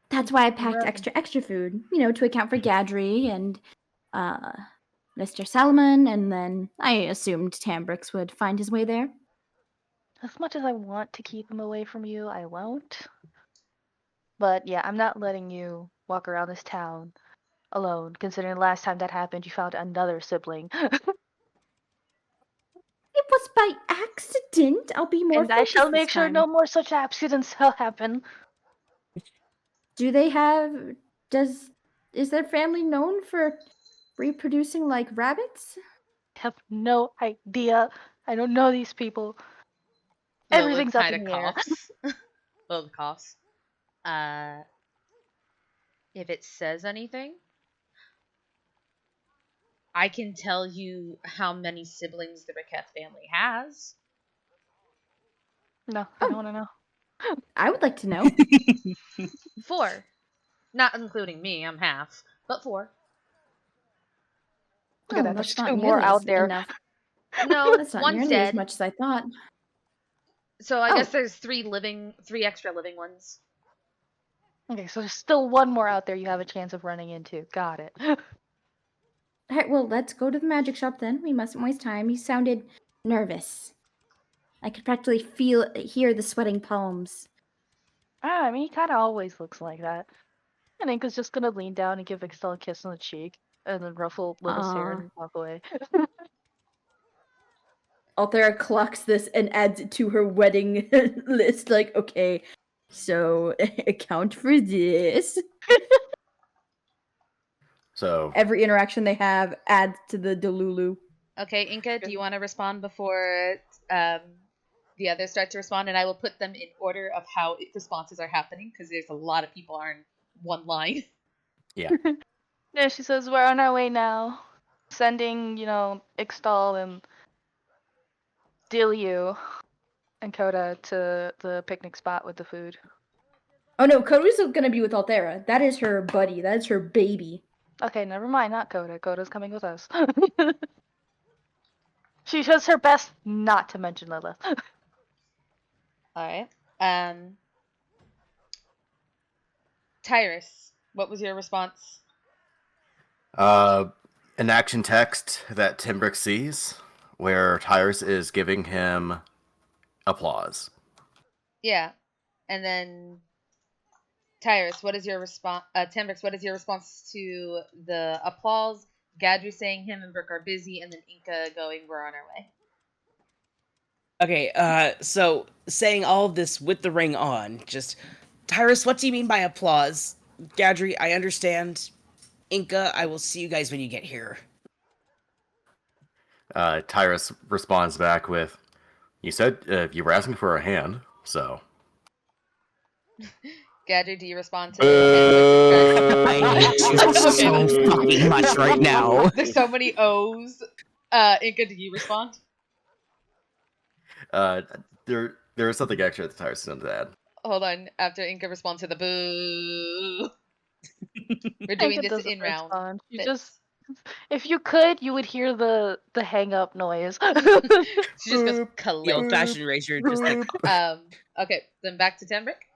that's why I packed Right. extra food, to account for Gadry and Mr. Salomon, and then I assumed Tambrix would find his way there. As much as I want to keep him away from you, I won't. But yeah, I'm not letting you walk around this town alone, considering the last time that happened, you found another sibling. It was by accident. I'll be more And I shall focused this make sure time. no more such accidents shall happen. Do they have? Is their family known for reproducing like rabbits? I have no idea. I don't know these people. Lilith Everything's up kind in of the air. coughs. Lilith coughs. If it says anything, I can tell you how many siblings the Riquette family has. No, I don't want to know. I would like to know. 4. Not including me, I'm half, but 4. Look at Oh, that. There's that's not two more nearly out there. enough. No, That's not one's nearly as dead. much as I thought. So I Oh. guess there's 3 extra living ones. Okay, so there's still one more out there you have a chance of running into. Got it. All right, well, let's go to the magic shop then. We mustn't waste time. You sounded nervous. I could practically hear the sweating palms. I mean, he kind of always looks like that. And Inka's just gonna lean down and give Ixtal a kiss on the cheek, and then ruffle Lilith's hair Aw. and walk away. Althera clocks this and adds it to her wedding list. Like, okay, so account for this. So Every interaction they have adds to the Delulu. Okay, Inka, do you want to respond before the others start to respond? And I will put them in order of how responses are happening, because there's a lot of people are in one line. yeah. Yeah, she says, we're on our way now. Sending, Ixtal and Dilyu and Coda to the picnic spot with the food. Oh no, Koru's gonna be with Althera. That is her buddy. That is her baby. Okay, never mind, not Coda. Coda's coming with us. She does her best not to mention Lilith. All right. Tyrus, what was your response? An action text that Timbrick sees where Tyrus is giving him applause. Yeah, and then Tyrus, what is your response? Tembrix, what is your response to the applause? Gadru saying him and Brooke are busy, and then Inka going, "We're on our way." Okay, so saying all of this with the ring on, just Tyrus, what do you mean by applause? Gadri, I understand. Inka, I will see you guys when you get here. Tyrus responds back with, "You said you were asking for a hand, so." Gadru, do you respond to him with I hate you so fucking much right now. There's so many O's. Inka, do you respond? There is something extra that Tyrus is to add. Hold on. After Inka responds to the boo, we're doing Inka this doesn't in round. respond. You just, if you could, you would hear the hang up noise. She just goes The click. old-fashioned razor, just like Okay, then back to Tembrick.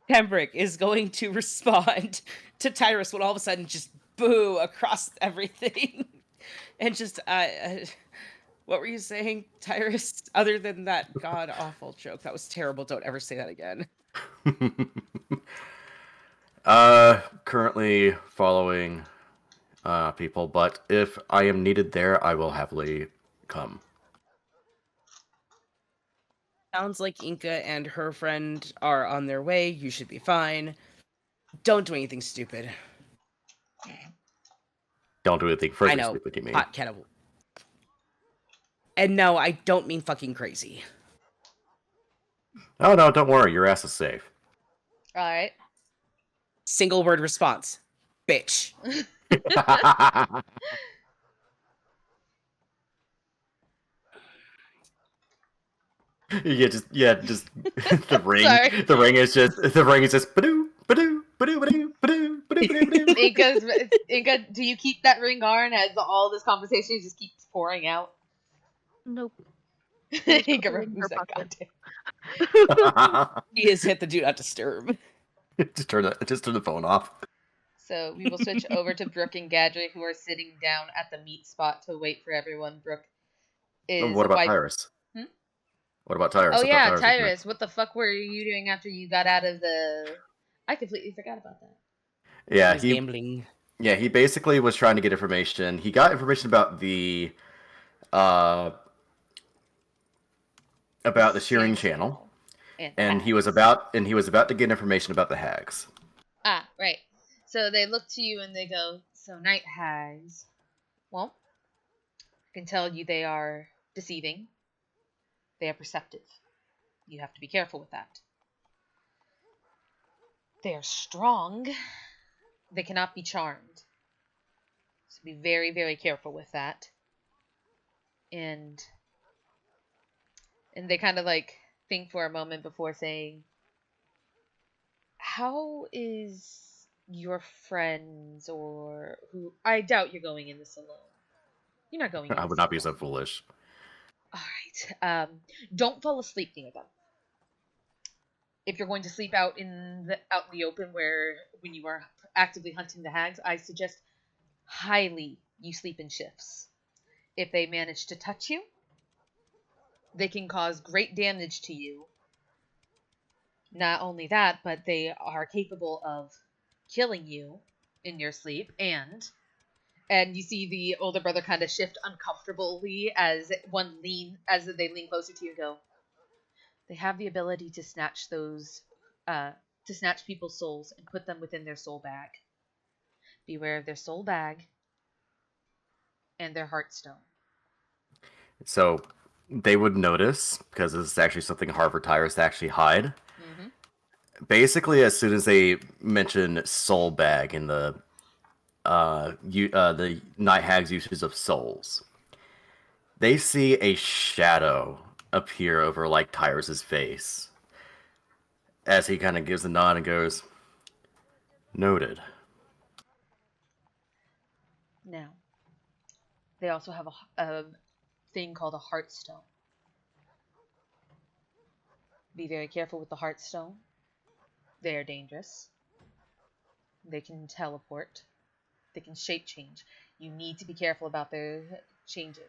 Pembroke is going to respond to Tyrus when all of a sudden just boo across everything. And just, what were you saying, Tyrus? Other than that god-awful joke. That was terrible. Don't ever say that again. Currently following people, but if I am needed there, I will happily come. Sounds like Inka and her friend are on their way. You should be fine. Don't do anything stupid. Don't do anything I further know. stupid, you mean? Hot kettle. And no, I don't mean fucking crazy. Oh no, don't worry, your ass is safe. All right. Single word response. Bitch. just the ring. Sorry. The ring is just badoo, badoo, badoo, badoo, badoo, badoo, badoo. Inca, do you keep that ring on as all this conversation just keeps pouring out? Nope. Inca put it in removes her that pocket. goddamn. He has hit the do not disturb. just turn the phone off. So we will switch over to Brooke and Gadry, who are sitting down at the meat spot to wait for everyone. Brooke is What about wife. Tyrus? Hmm? What about Tyrus? Oh I thought yeah, Tyrus was Tyrus. next. What the fuck were you doing after you got out of the? I completely forgot about that. Yeah, He was gambling. Yeah, he basically was trying to get information. He got information uh about the shearing channel, and and he was hags. about to get information about the hags. Ah, right. So they look to you and they go, "So night hags. Well, I can tell you they are deceiving. They are perceptive. You have to be careful with that. They are strong. They cannot be charmed. So be very, very careful with that." And they kind of like think for a moment before saying, "How is your friends or who? I doubt you're going in this alone. You're not going in I would this not be alone. so foolish. All right. Don't fall asleep near them. If you're going to sleep out in the open, where when you are actively hunting the hags, I suggest highly you sleep in shifts. If they manage to touch you, they can cause great damage to you. Not only that, but they are capable of killing you in your sleep, and you see the older brother kind of shift uncomfortably as they lean closer to you and go, they have the ability to snatch people's souls and put them within their soul bag. Beware of their soul bag and their heartstone. So they would notice because this is actually something hard for Tyrus to actually hide. Mm-hmm. Basically, as soon as they mention soul bag in the night hag's uses of souls, they see a shadow appear over like Tyrus's face as he kind of gives a nod and goes, "Noted." Now, they also have a thing called a heartstone. Be very careful with the heartstone. They are dangerous. They can teleport. They can shape change. You need to be careful about their changing.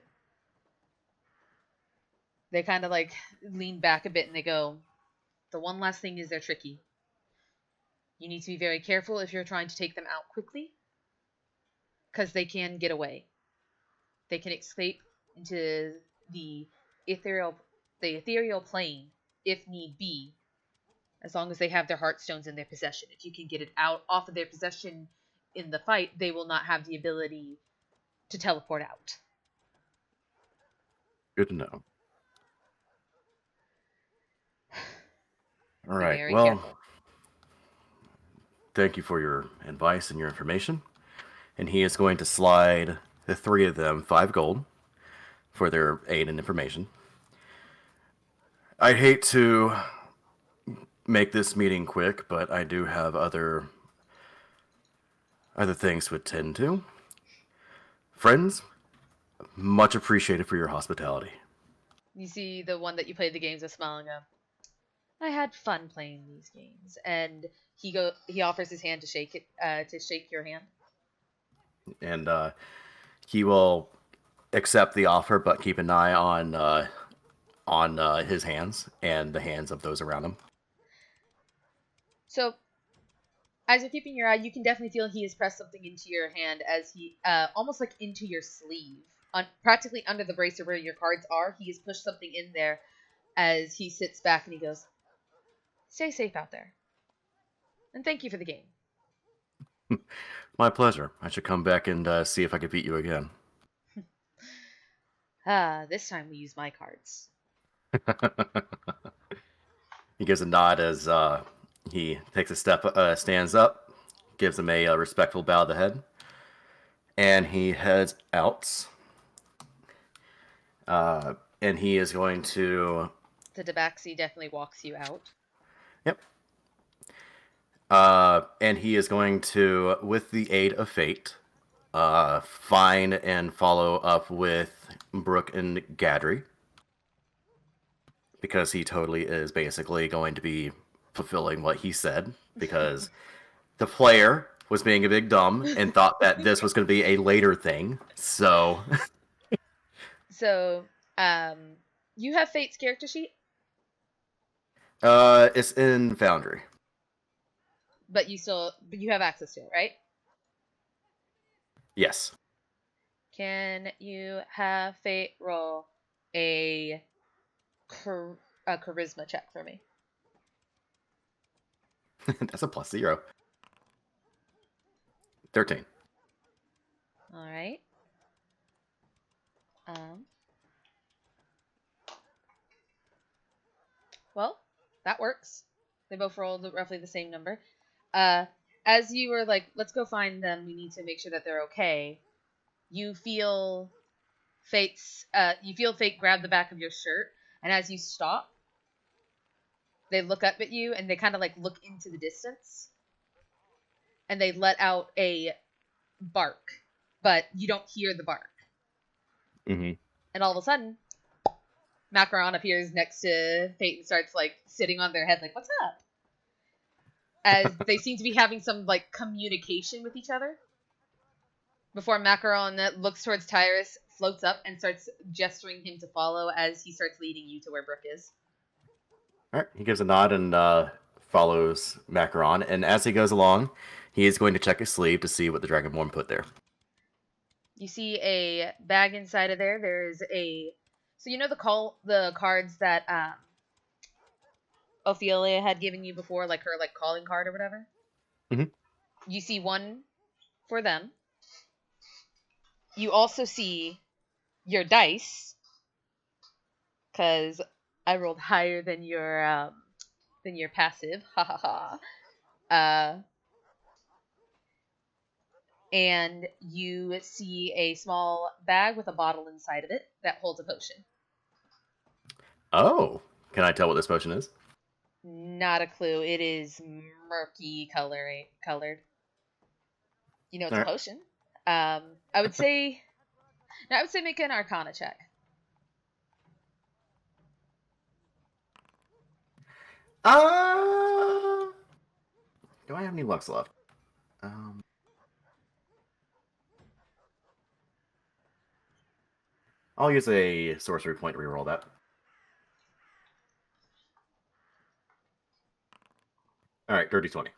They kind of like lean back a bit and they go, the one last thing is they're tricky. You need to be very careful if you're trying to take them out quickly, because they can get away. They can escape into the ethereal plane if need be, as long as they have their heartstones in their possession. If you can get it out off of their possession in the fight, they will not have the ability to teleport out. Good to know. All Be right. very Well, careful. thank you for your advice and your information. And he is going to slide the three of them 5 gold for their aid and information. I hate to make this meeting quick, but I do have other things to attend to. Friends, much appreciated for your hospitality. You see the one that you played the games with smiling up. I had fun playing these games, and he offers his hand to shake it, to shake your hand. And he will accept the offer, but keep an eye on his hands and the hands of those around him. So as you're keeping your eye, you can definitely feel he has pressed something into your hand, as he almost like into your sleeve, practically under the bracer where your cards are. He has pushed something in there as he sits back and he goes, "Stay safe out there, and thank you for the game." My pleasure. I should come back and see if I can beat you again. This time we use my cards. He gives a nod as he takes a step, stands up, gives him a respectful bow of the head, and he heads out. And he is going to. The Tabaxi definitely walks you out. Yep. And he is going to, with the aid of fate, find and follow up with Brooke and Gadry. Because he totally is basically going to be fulfilling what he said. Because the player was being a big dumb and thought that this was going to be a later thing. So. So, you have Fate's character sheet, It's in Foundry. but you have access to it, right? Yes. Can you have Fate roll a charisma check for me? That's a +0. 13. All right. Well, that works. They both rolled roughly the same number. As you were like, let's go find them. We need to make sure that they're okay. You feel Fate grab the back of your shirt, and as you stop, they look up at you and they kind of like look into the distance, and they let out a bark, but you don't hear the bark. Mm-hmm. And all of a sudden, Macaron appears next to Fate and starts like sitting on their head, like, "What's up?" As they seem to be having some like communication with each other. Before Macaron looks towards Tyrus, floats up, and starts gesturing him to follow as he starts leading you to where Brooke is. All right. He gives a nod and follows Macaron. And as he goes along, he is going to check his sleeve to see what the Dragonborn put there. You see a bag inside of there. There's a... So you know the cards that Ophelia had given you before, like her like calling card or whatever? Mm-hmm. You see one for them. You also see your dice, because I rolled higher than your passive. Ha ha ha. And you see a small bag with a bottle inside of it that holds a potion. Oh. Can I tell what this potion is? Not a clue. It is murky colored. You know it's a potion. I would say make an Arcana check. Do I have any lux left? I'll use a sorcery point to reroll that. All right, dirty 20.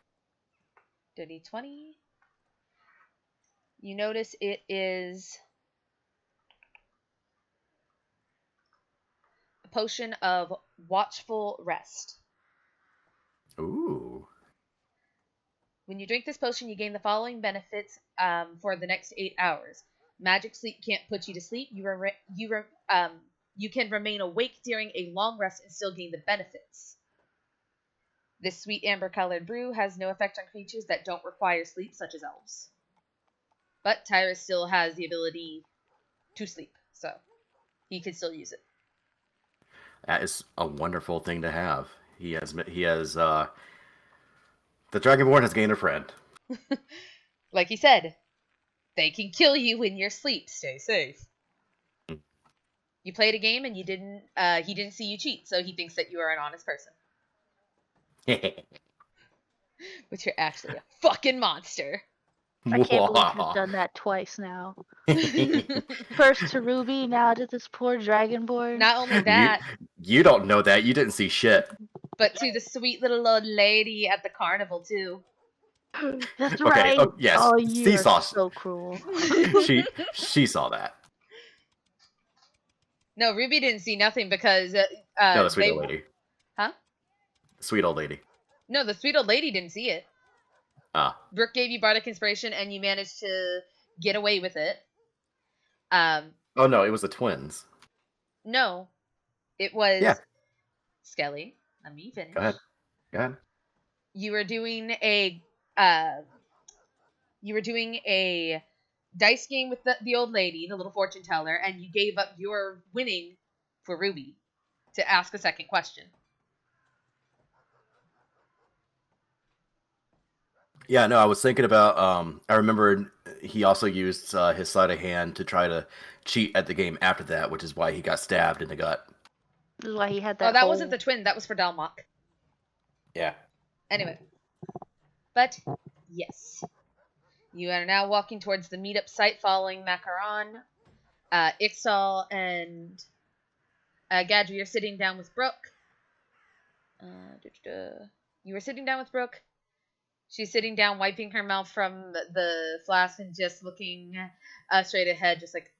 Dirty 20. You notice it is a potion of watchful rest. Ooh. When you drink this potion, you gain the following benefits for the next 8 hours. Magic sleep can't put you to sleep. You can remain awake during a long rest and still gain the benefits. This sweet amber-colored brew has no effect on creatures that don't require sleep, such as elves. But Tyrus still has the ability to sleep, so he could still use it. That is a wonderful thing to have. The Dragonborn has gained a friend. Like he said, they can kill you in your sleep. Stay safe. You played a game and he didn't see you cheat, so he thinks that you are an honest person. But you're actually a fucking monster. I can't believe you've done that twice now. First to Ruby, now to this poor Dragonborn. Not only that, you don't know that. You didn't see shit. but to the sweet little old lady at the carnival too. That's Okay, right. oh, yes, Oh, you she are saw. so cruel. she saw that. No, Ruby didn't see nothing because No, the sweet old lady. Huh? The sweet old lady. No, the sweet old lady didn't see it. Ah. Brooke gave you bardic inspiration and you managed to get away with it. Oh no, it was the twins. No, it was Skelly, let me finish. Go ahead. Go ahead. You were doing a dice game with the old lady, the little fortune teller, and you gave up your winning for Ruby to ask a second question. Yeah, no, I was thinking about. I remember he also used his sleight of hand to try to cheat at the game after that, which is why he got stabbed in the gut. This is why he had Oh, that that whole... wasn't the twin. That was for Dalmok. Yeah. Anyway, but yes, you are now walking towards the meetup site, following Macaron. Ixal and Gadri are sitting down with Brooke. You were sitting down with Brooke. She's sitting down, wiping her mouth from the flask and just looking straight ahead, just like,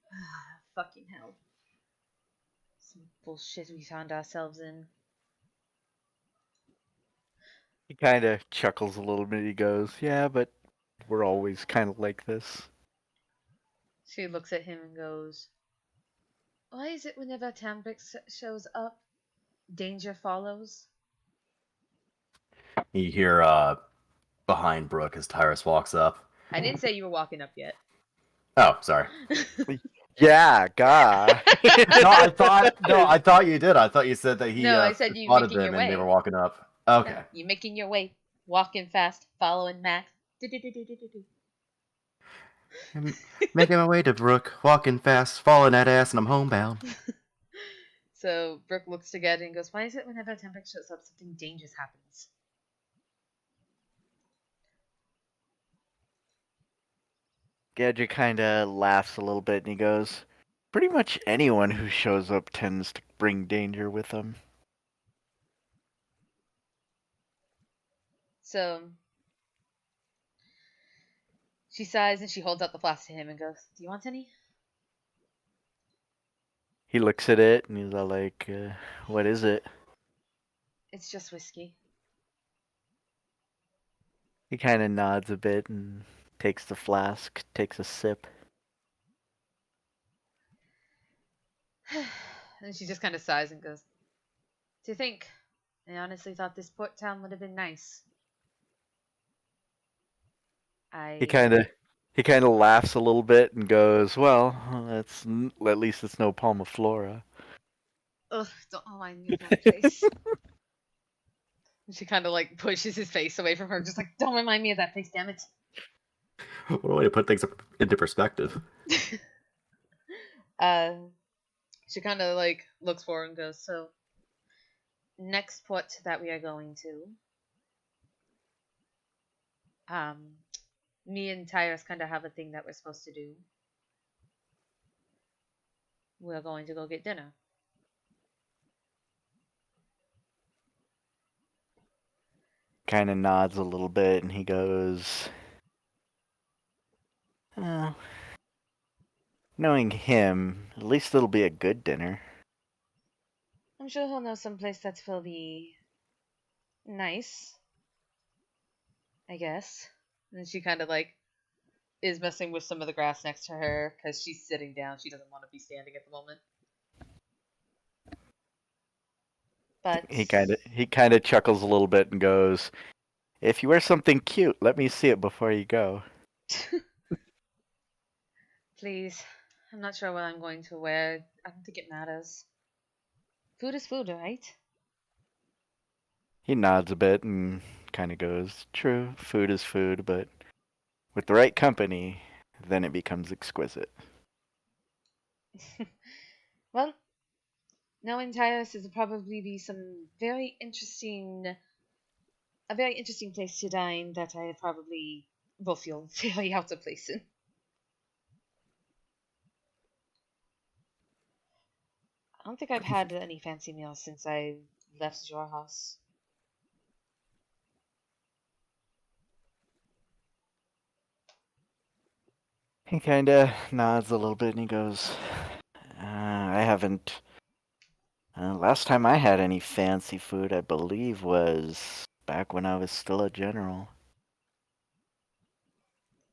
fucking hell. Some bullshit we found ourselves in. He kind of chuckles a little bit. He goes, "Yeah, but we're always kind of like this." She looks at him and goes, why is it whenever Tambrix shows up, danger follows? You hear behind Brooke as Tyrus walks up. I didn't say you were walking up yet. Oh, sorry. Yeah, God. I thought you did. I thought you said that he No, I said you spotted making your them and they way. were walking up. Okay. No, you making your way, walking fast, following Mac. I'm making my way to Brooke, walking fast, falling that ass, and I'm homebound. So Brooke looks together and goes, why is it whenever Tambrix shows up, something dangerous happens? Gadget kind of laughs a little bit and he goes, "Pretty much anyone who shows up tends to bring danger with them." So she sighs and she holds out the flask to him and goes, do you want any? He looks at it and he's all like, "What is it?" It's just whiskey. He kind of nods a bit and takes the flask, takes a sip. And she just kind of sighs and goes, to think, I honestly thought this port town would have been nice. He kind of laughs a little bit and goes, "Well, that's at least it's no Palma Flora." Ugh, don't remind me of my face. She kind of like pushes his face away from her, just like, don't remind me of that face, damn it. What a way to put things into perspective. She kind of like looks forward and goes, so next port that we are going to, me and Tyrus kind of have a thing that we're supposed to do. We're going to go get dinner. Kind of nods a little bit and he goes, "Knowing him, at least it'll be a good dinner." I'm sure he'll know some place that's will be nice, I guess. And she kind of like is messing with some of the grass next to her because she's sitting down. She doesn't want to be standing at the moment. But He kind of chuckles a little bit and goes, "If you wear something cute, let me see it before you go." please, I'm not sure what I'm going to wear. I don't think it matters. Food is food, right? He nods a bit and kind of goes, "True, food is food, but with the right company, then it becomes exquisite." Well, knowing Tyrus is probably be some very interesting, a very interesting place to dine that I probably will feel very out of place in. I don't think I've had any fancy meals since I left your house. He kind of nods a little bit and he goes, "I haven't. Last time I had any fancy food, I believe, was back when I was still a general."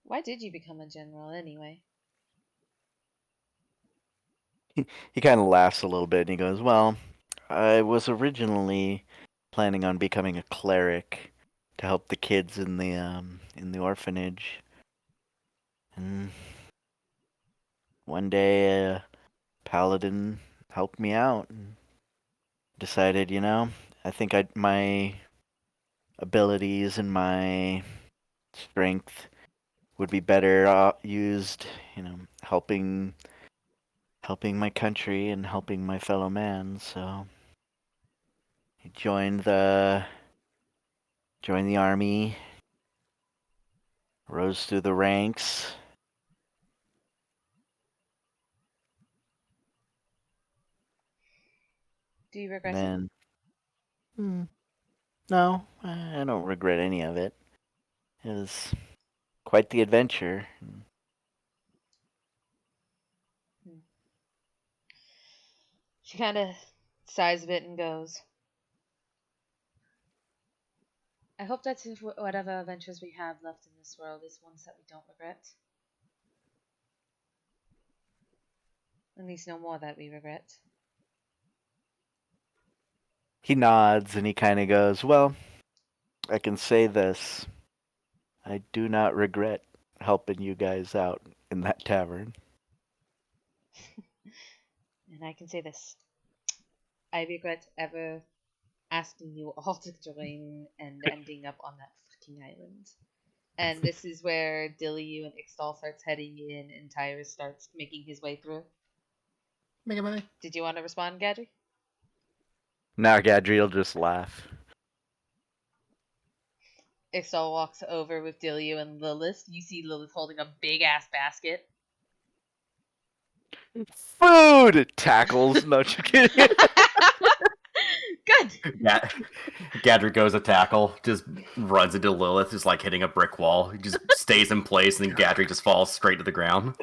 Why did you become a general anyway? He kind of laughs a little bit and he goes, "Well, I was originally planning on becoming a cleric to help the kids in the orphanage. And one day, a paladin helped me out and decided, I think my abilities and my strength would be better used, helping my country and helping my fellow man. So I joined the army, rose through the ranks. Do you regret it? Then, no, I don't regret any of it. It was quite the adventure. She kind of sighs a bit and goes, I hope that whatever adventures we have left in this world is ones that we don't regret. At least no more that we regret. He nods and he kind of goes, well, I can say this. I do not regret helping you guys out in that tavern. And I can say this. I regret ever asking you all to join and ending up on that fucking island. And this is where Dilly and Ixtal starts heading in and Tyrus starts making his way through. Make money. Did you want to respond, Gadry? Now Gadriel just laugh. Ixtal walks over with Dilly and Lilith. You see Lilith holding a big ass basket. Food tackles. No, just kidding. Good. Gadrick goes a tackle, just runs into Lilith, just like hitting a brick wall. He just stays in place, and then Gadrick just falls straight to the ground.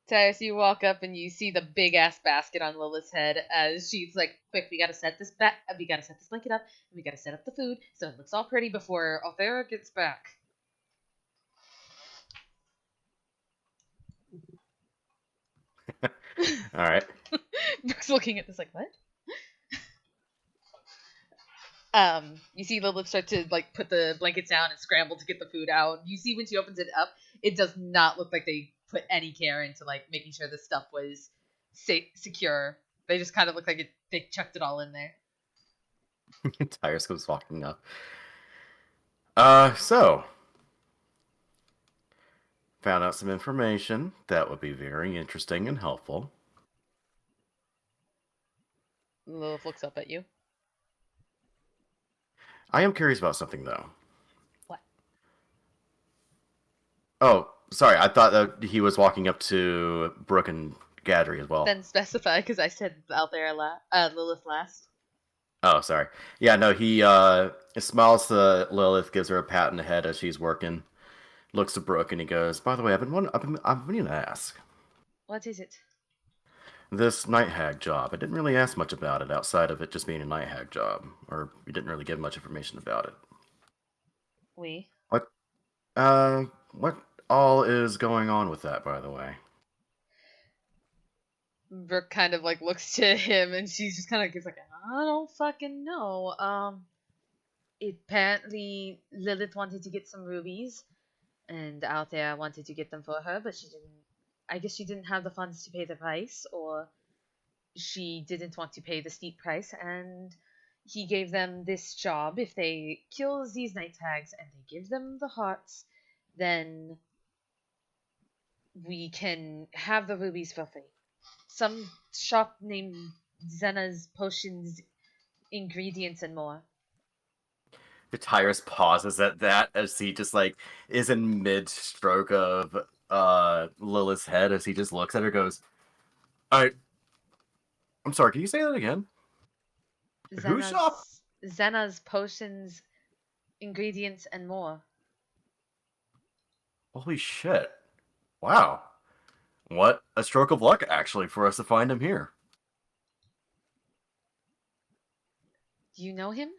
Tyrus, you walk up and you see the big ass basket on Lilith's head as she's like, "Quick, we gotta set this blanket up, and we gotta set up the food so it looks all pretty before Althera gets back." All right. Brooke's looking at this like, what? You see Lilith start to like put the blankets down and scramble to get the food out. You see when she opens it up, it does not look like they put any care into like making sure the stuff was secure. They just kind of look like they chucked it all in there. Tyrus goes walking up. So found out some information that would be very interesting and helpful. Lilith looks up at you. I am curious about something, though. What? Oh, sorry. I thought that he was walking up to Brooke and Gadry as well. Then specify, because I said Althera Lilith last. Oh, sorry. Yeah, no, he smiles to Lilith, gives her a pat on the head as she's working, looks to Brooke, and he goes, "By the way, I've been meaning to ask. What is it? This night hag job. I didn't really ask much about it outside of it just being a night hag job, or you didn't really give much information about it. What all is going on with that, by the way?" Brooke kind of like looks to him and she just kind of gives like, I don't fucking know. Apparently Lilith wanted to get some rubies, and Althea wanted to get them for her, but she didn't. I guess she didn't have the funds to pay the price, or she didn't want to pay the steep price, and he gave them this job. If they kill these night hags and they give them the hearts, then we can have the rubies for free. Some shop named Zena's Potions, Ingredients, and More. Tyrus pauses at that as he just like is in mid-stroke of Lilith's head as he just looks at her, goes, I'm sorry, can you say that again? Who shop? Zena's Potions, Ingredients, and More. Holy shit. Wow. What a stroke of luck, actually, for us to find him here. Do you know him?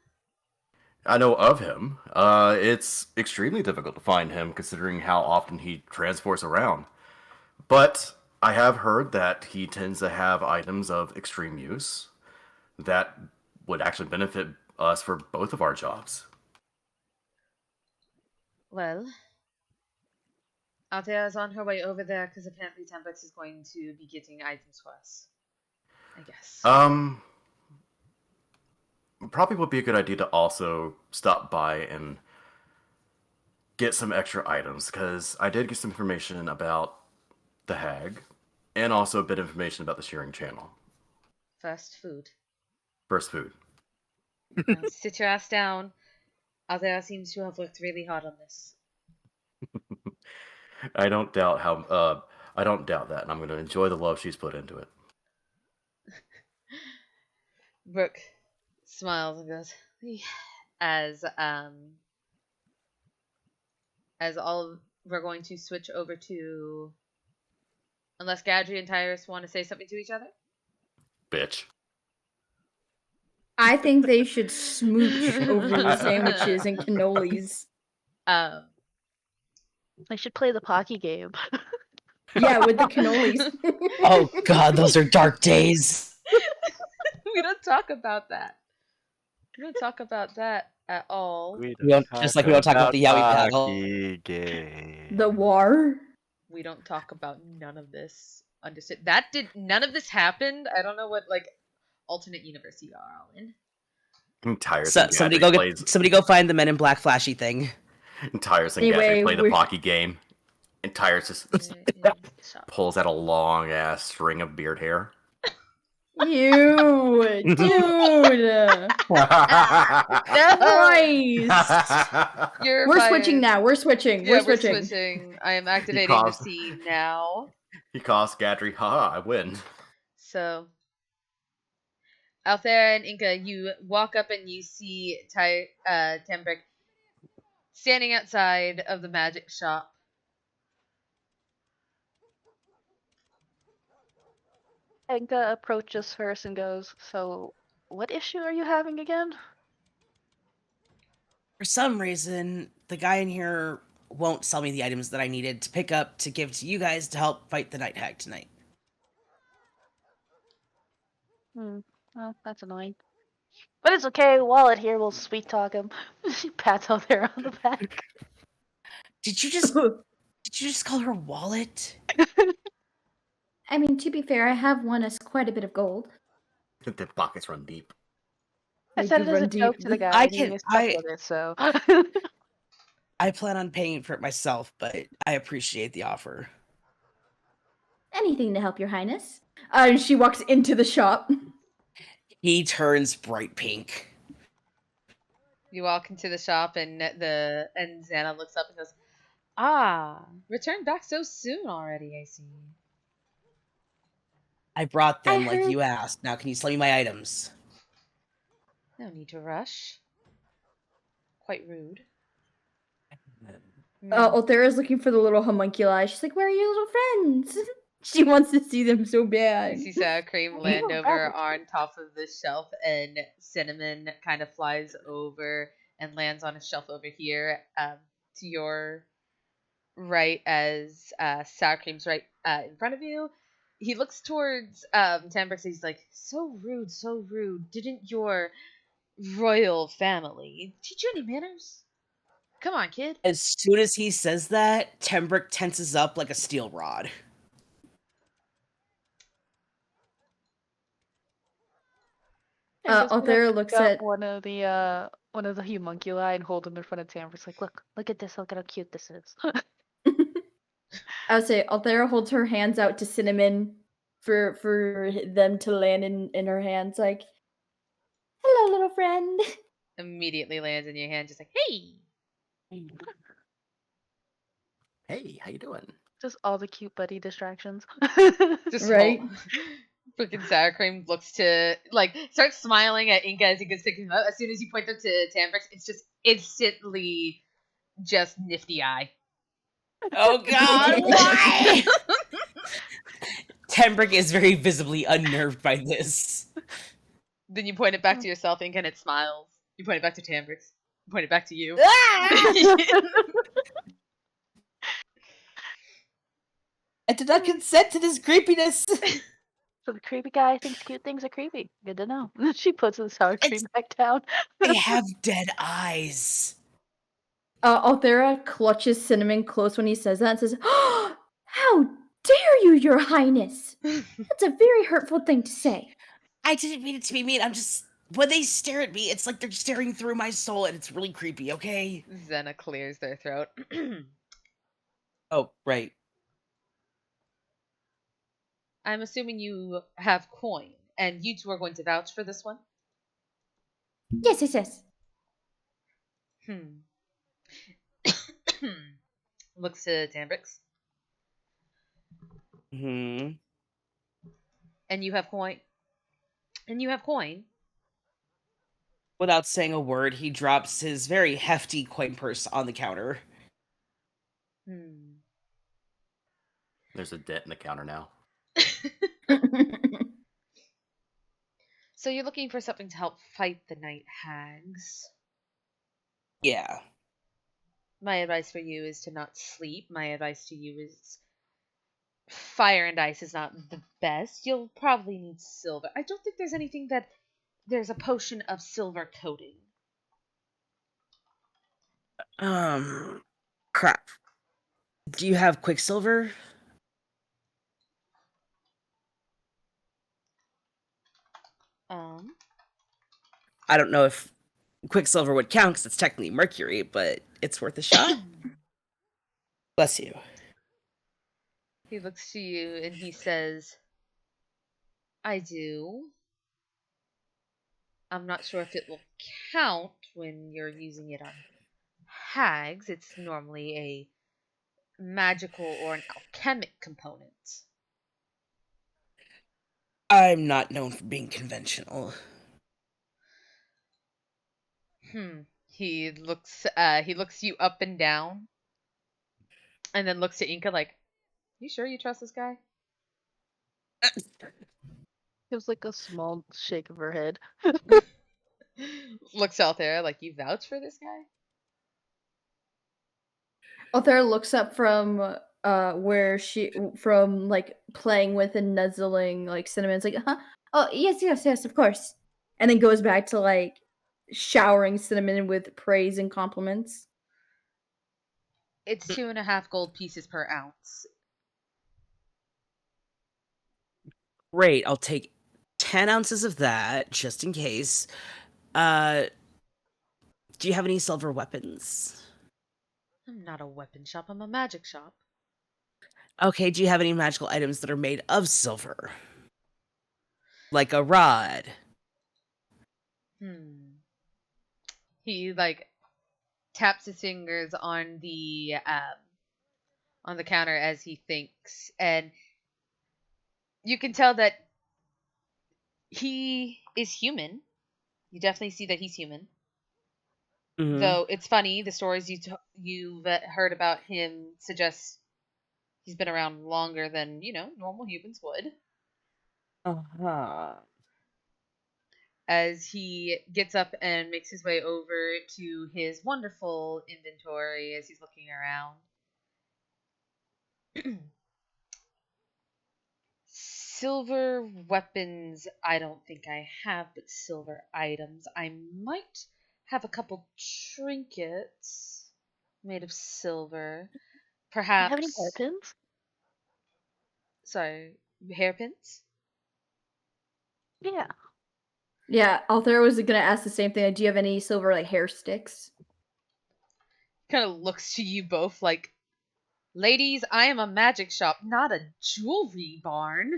I know of him. It's extremely difficult to find him, considering how often he transports around. But I have heard that he tends to have items of extreme use. that would actually benefit us for both of our jobs. Well, Althea is on her way over there because apparently Tempex is going to be getting items for us. I guess. Probably would be a good idea to also stop by and get some extra items, because I did get some information about the hag, and also a bit of information about the shearing channel. First food. First food. Now sit your ass down. Althea seems to have worked really hard on this. I don't doubt that, and I'm going to enjoy the love she's put into it. Brooke smiles and goes, as all we're going to switch over to, unless Gadri and Tyrus want to say something to each other. Bitch. I think they should smooch over the sandwiches and cannolis. They should play the Pocky game. Yeah, with the cannolis. Oh god, those are dark days. We don't talk about that. We don't talk about that at all. We don't talk about the Yowie paddle. Game. The war. We don't talk about none of this. Understood? None of this happened. I don't know what alternate universe you are all in. Somebody go find the Men in Black flashy thing. And Tyrus and Anyway, Gadget play the Pocky game. And Tyrus just pulls out a long ass string of beard hair. You, dude. Christ. We're switching now. We're switching. Yeah, we're switching. I am activating the scene now. He calls Gadri, haha, I win. So, Althea and Inca, you walk up and you see Tembrick standing outside of the magic shop. Inca approaches first and goes, "So, what issue are you having again?" For some reason, the guy in here won't sell me the items that I needed to pick up to give to you guys to help fight the Night Hag tonight. Well, that's annoying. But it's okay, Wallet here will sweet talk him. She pats out there on the back. Did you just call her Wallet? I mean, to be fair, I have won us quite a bit of gold. The pockets run deep. I said it as a joke to the guy. I plan on paying for it myself, but I appreciate the offer. Anything to help your highness. She walks into the shop. He turns bright pink. You walk into the shop and Xana looks up and goes, returned back so soon already, I see. I brought them like you asked. Now can you sell me my items? No need to rush. Quite rude. Althera's looking for the little homunculi. She's like, where are your little friends? She wants to see them so bad. You see sour cream land over on top of the shelf, and cinnamon kind of flies over and lands on a shelf over here to your right as sour cream's right in front of you. He looks towards Tambrix. He's like, so rude, so rude. Didn't your royal family teach you any manners? Come on, kid. As soon as he says that, Tembrick tenses up like a steel rod. Althea looks at one of the homunculi and hold him in front of Tambrix. Like, look at this. Look at how cute this is. I would say Althea holds her hands out to Cinnamon for them to land in her hands. Like, hello, little friend. Immediately lands in your hand, just like, hey. Hey, how you doing? Just all the cute buddy distractions. Just right. Freaking sour cream looks to starts smiling at Inca as he goes picking him up. As soon as you point them to Tambrix, it's just instantly just nifty eye. Oh god, why? Tembrick is very visibly unnerved by this. Then you point it back to yourself, Inca, and it smiles. You point it back to Tambrix. You point it back to you. I did not consent to this creepiness. So the creepy guy thinks cute things are creepy. Good to know. She puts the sour cream It's- back down. They have dead eyes. Althera clutches Cinnamon close when he says that and says, "Oh, how dare you, Your Highness! That's a very hurtful thing to say." I didn't mean it to be mean. I'm just when they stare at me, it's like they're staring through my soul, and it's really creepy. Okay. Xena clears their throat. Oh, right. I'm assuming you have coin, and you two are going to vouch for this one? Yes, yes, yes. Hmm. Looks to Tambrix. Hmm. And you have coin? And you have coin? Without saying a word, he drops his very hefty coin purse on the counter. Hmm. There's a dent in the counter now. So you're looking for something to help fight the night hags. Yeah. My advice for you is to not sleep. My advice to you is fire and ice is not the best. You'll probably need silver. I don't think there's anything that there's a potion of silver coating. Crap. Do you have Quicksilver? Um, I don't know if Quicksilver would count because it's technically mercury, but it's worth a shot. Bless you. he looks to you and he says, I do. I'm not sure if it will count when you're using it on hags. It's normally a magical or an alchemic component. I'm not known for being conventional. He looks you up and down and then looks to Inca like, you sure you trust this guy? Gives like a small shake of her head. Looks out there like, you vouch for this guy? Althera looks up from from like playing with and nuzzling like Cinnamon's like, huh? Oh, yes, yes, yes, of course. And then goes back to like showering Cinnamon with praise and compliments. It's 2.5 gold pieces per ounce. Great, I'll take 10 ounces of that, just in case. Do you have any silver weapons? I'm not a weapon shop, I'm a magic shop. Okay, do you have any magical items that are made of silver? Like a rod? He like taps his fingers on the counter as he thinks, and you can tell that he is human. You definitely see that he's human. Mm-hmm. Though it's funny, the stories you've heard about him suggest he's been around longer than normal humans would. Uh-huh. As he gets up and makes his way over to his wonderful inventory, as he's looking around. Silver weapons, I don't think I have, but silver items. I might have a couple trinkets made of silver. Do you have any Perhaps. hairpins? Sorry, hairpins? Yeah. Yeah, Althera was gonna ask the same thing. Do you have any silver like hair sticks? Kind of looks to you both like, ladies, I am a magic shop, not a jewelry barn.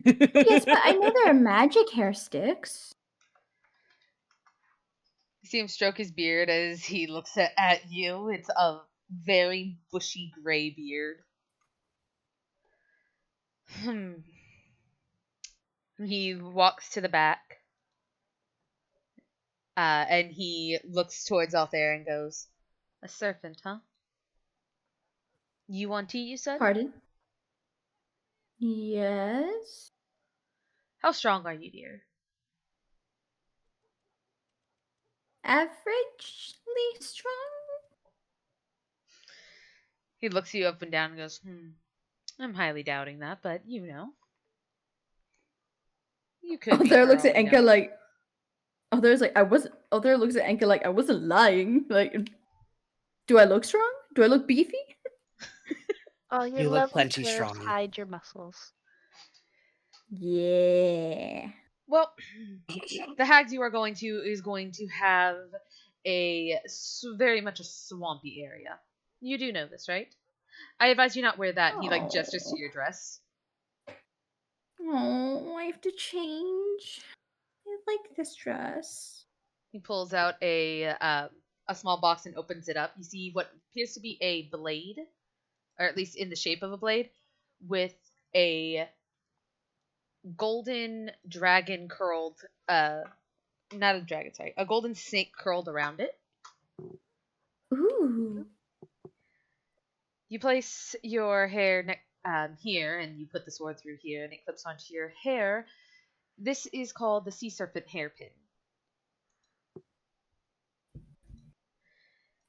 Yes, but I know there are magic hair sticks. You see him stroke his beard as he looks at you. It's a very bushy gray beard. He walks to the back, and he looks towards Althea and goes, "A serpent, huh? You want tea, you said? Pardon? Yes. How strong are you, dear?" Averagely strong? He looks you up and down and goes, I'm highly doubting that, but . You could be. Other for looks all at we Enka know. like. Other's like I wasn't. Other looks at Enka like I wasn't lying. Like, do I look strong? Do I look beefy? Oh, your You look lovely plenty curves strong. hide your muscles. Yeah. Well, the hags you are going to is going to have very much a swampy area. You do know this, right? I advise you not wear that. And he like gestures to your dress. Oh, I have to change. I like this dress. He pulls out a small box and opens it up. You see what appears to be a blade, or at least in the shape of a blade, with a golden dragon curled. Not a dragon, sorry, a golden snake curled around it. Ooh. You place your hair here, and you put the sword through here, and it clips onto your hair. This is called the sea serpent hairpin.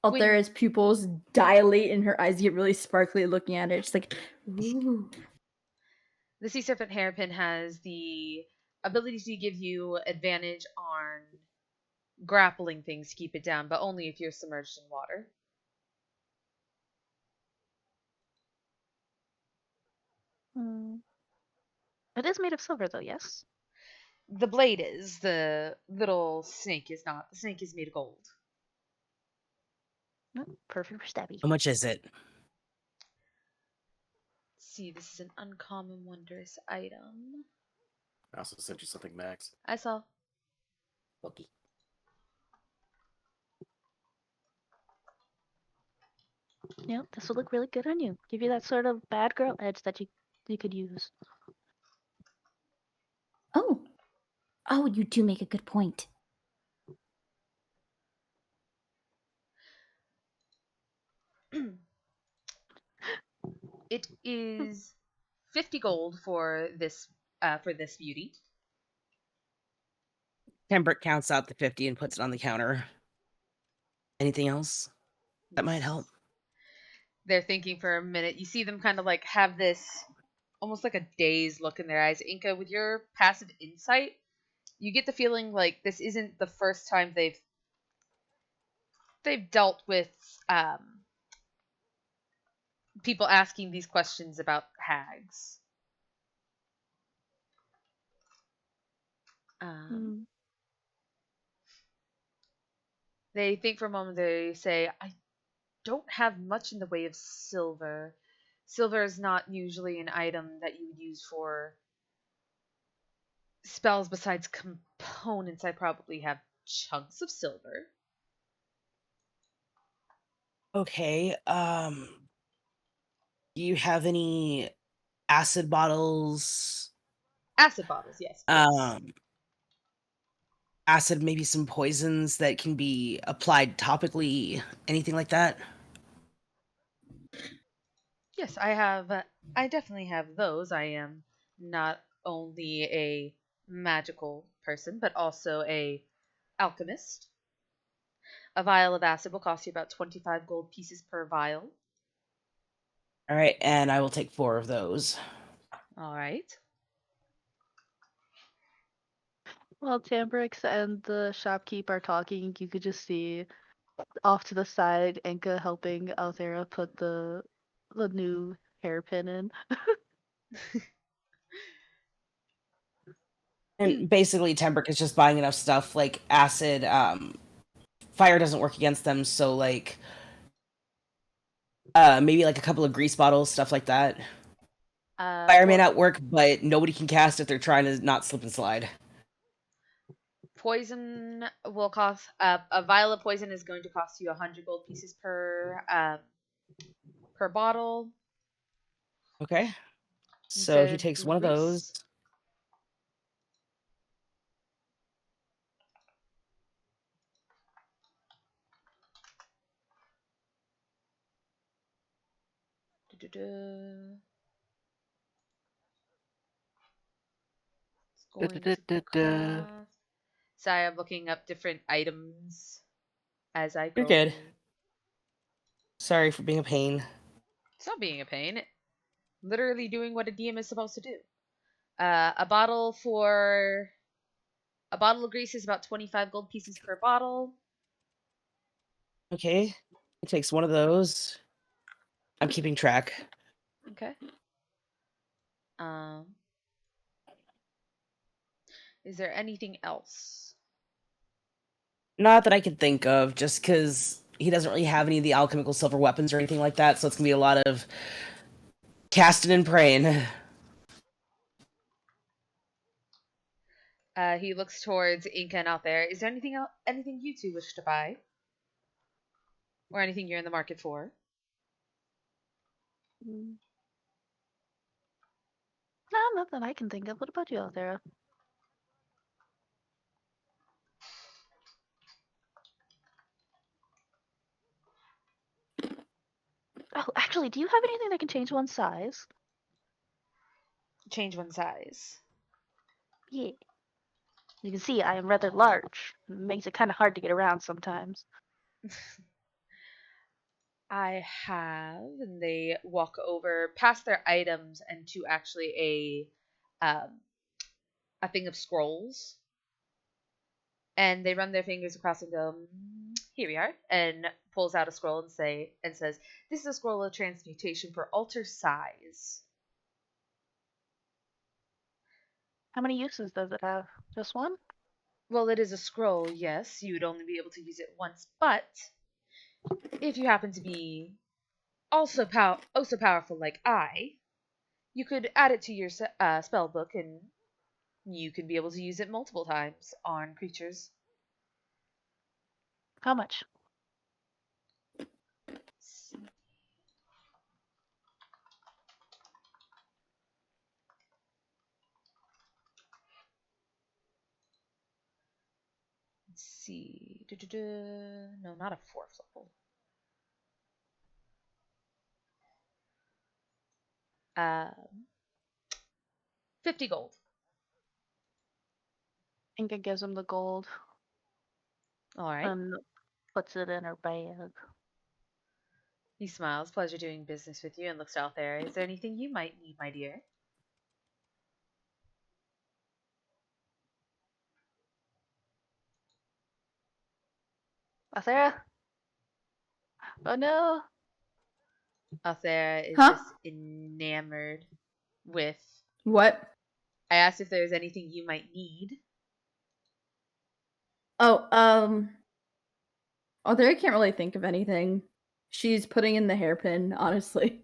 Out there, When as pupils dilate and her eyes get really sparkly looking at it. She's like, ooh. the sea serpent hairpin has the ability to give you advantage on grappling things to keep it down, but only if you're submerged in water. It is made of silver, though, yes? The blade is. The little snake is not. The snake is made of gold. Perfect for stabby. How much is it? Let's see, this is an uncommon wondrous item. I also sent you something, Max. I saw. Okay. Yep, this would look really good on you. Give you that sort of bad girl edge that you could use. Oh. Oh, you do make a good point. It is 50 gold for this beauty. Pembroke counts out the 50 and puts it on the counter. Anything else that might help? They're thinking for a minute. You see them kind of like have this almost like a dazed look in their eyes. Inca, with your passive insight, you get the feeling like this isn't the first time they've dealt with people asking these questions about hags. They think for a moment. They say, I don't have much in the way of silver. Silver is not usually an item that you would use for spells besides components. I probably have chunks of silver. Okay. Do you have any acid bottles? Acid bottles, yes. Acid, maybe some poisons that can be applied topically, anything like that? Yes, I have. I definitely have those. I am not only a magical person, but also a alchemist. A vial of acid will cost you about 25 gold pieces per vial. All right, and I will take 4 of those. All right. While Tambrix and the shopkeep are talking, you could just see off to the side Enka helping Althera put the new hairpin in. And basically, Tembrick is just buying enough stuff like acid. Fire doesn't work against them, so like maybe like a couple of grease bottles, stuff like that. Fire may not work, but nobody can cast if they're trying to not slip and slide. Poison will cost a vial of poison is going to cost you 100 gold pieces per bottle. Okay. So he takes one of those. It's going to cost. Sorry, I'm looking up different items as I go. You're good. Sorry for being a pain. It's not being a pain. Literally doing what a DM is supposed to do. A bottle of grease is about 25 gold pieces per bottle. Okay. It takes one of those. I'm keeping track. Okay. Is there anything else? Not that I can think of, just because he doesn't really have any of the alchemical silver weapons or anything like that, so it's going to be a lot of casting and praying. He looks towards Inca and out there. Is there anything you two wish to buy? Or anything you're in the market for? Mm. No, nothing I can think of. What about you, Althera? Oh, actually, do you have anything that can change one's size? Change one size. Yeah. You can see I am rather large. It makes it kind of hard to get around sometimes. I have, and they walk over past their items and to actually a thing of scrolls, and they run their fingers across and go, "Here we are," and pulls out a scroll and says, "This is a scroll of transmutation for altar size." How many uses does it have? Just one? Well, it is a scroll, yes. You would only be able to use it once, but if you happen to be also so powerful like I, you could add it to your spell book, and you could be able to use it multiple times on creatures. How much? Let's see. No, not a fourth level. 50 gold. Inga gives him the gold All right. and puts it in her bag. He smiles. Pleasure doing business with you, and looks out there. Is there anything you might need, my dear? Althera? Oh no! Althea is Huh? just enamored with. What? I asked if there's anything you might need. Oh, although I can't really think of anything. She's putting in the hairpin, honestly.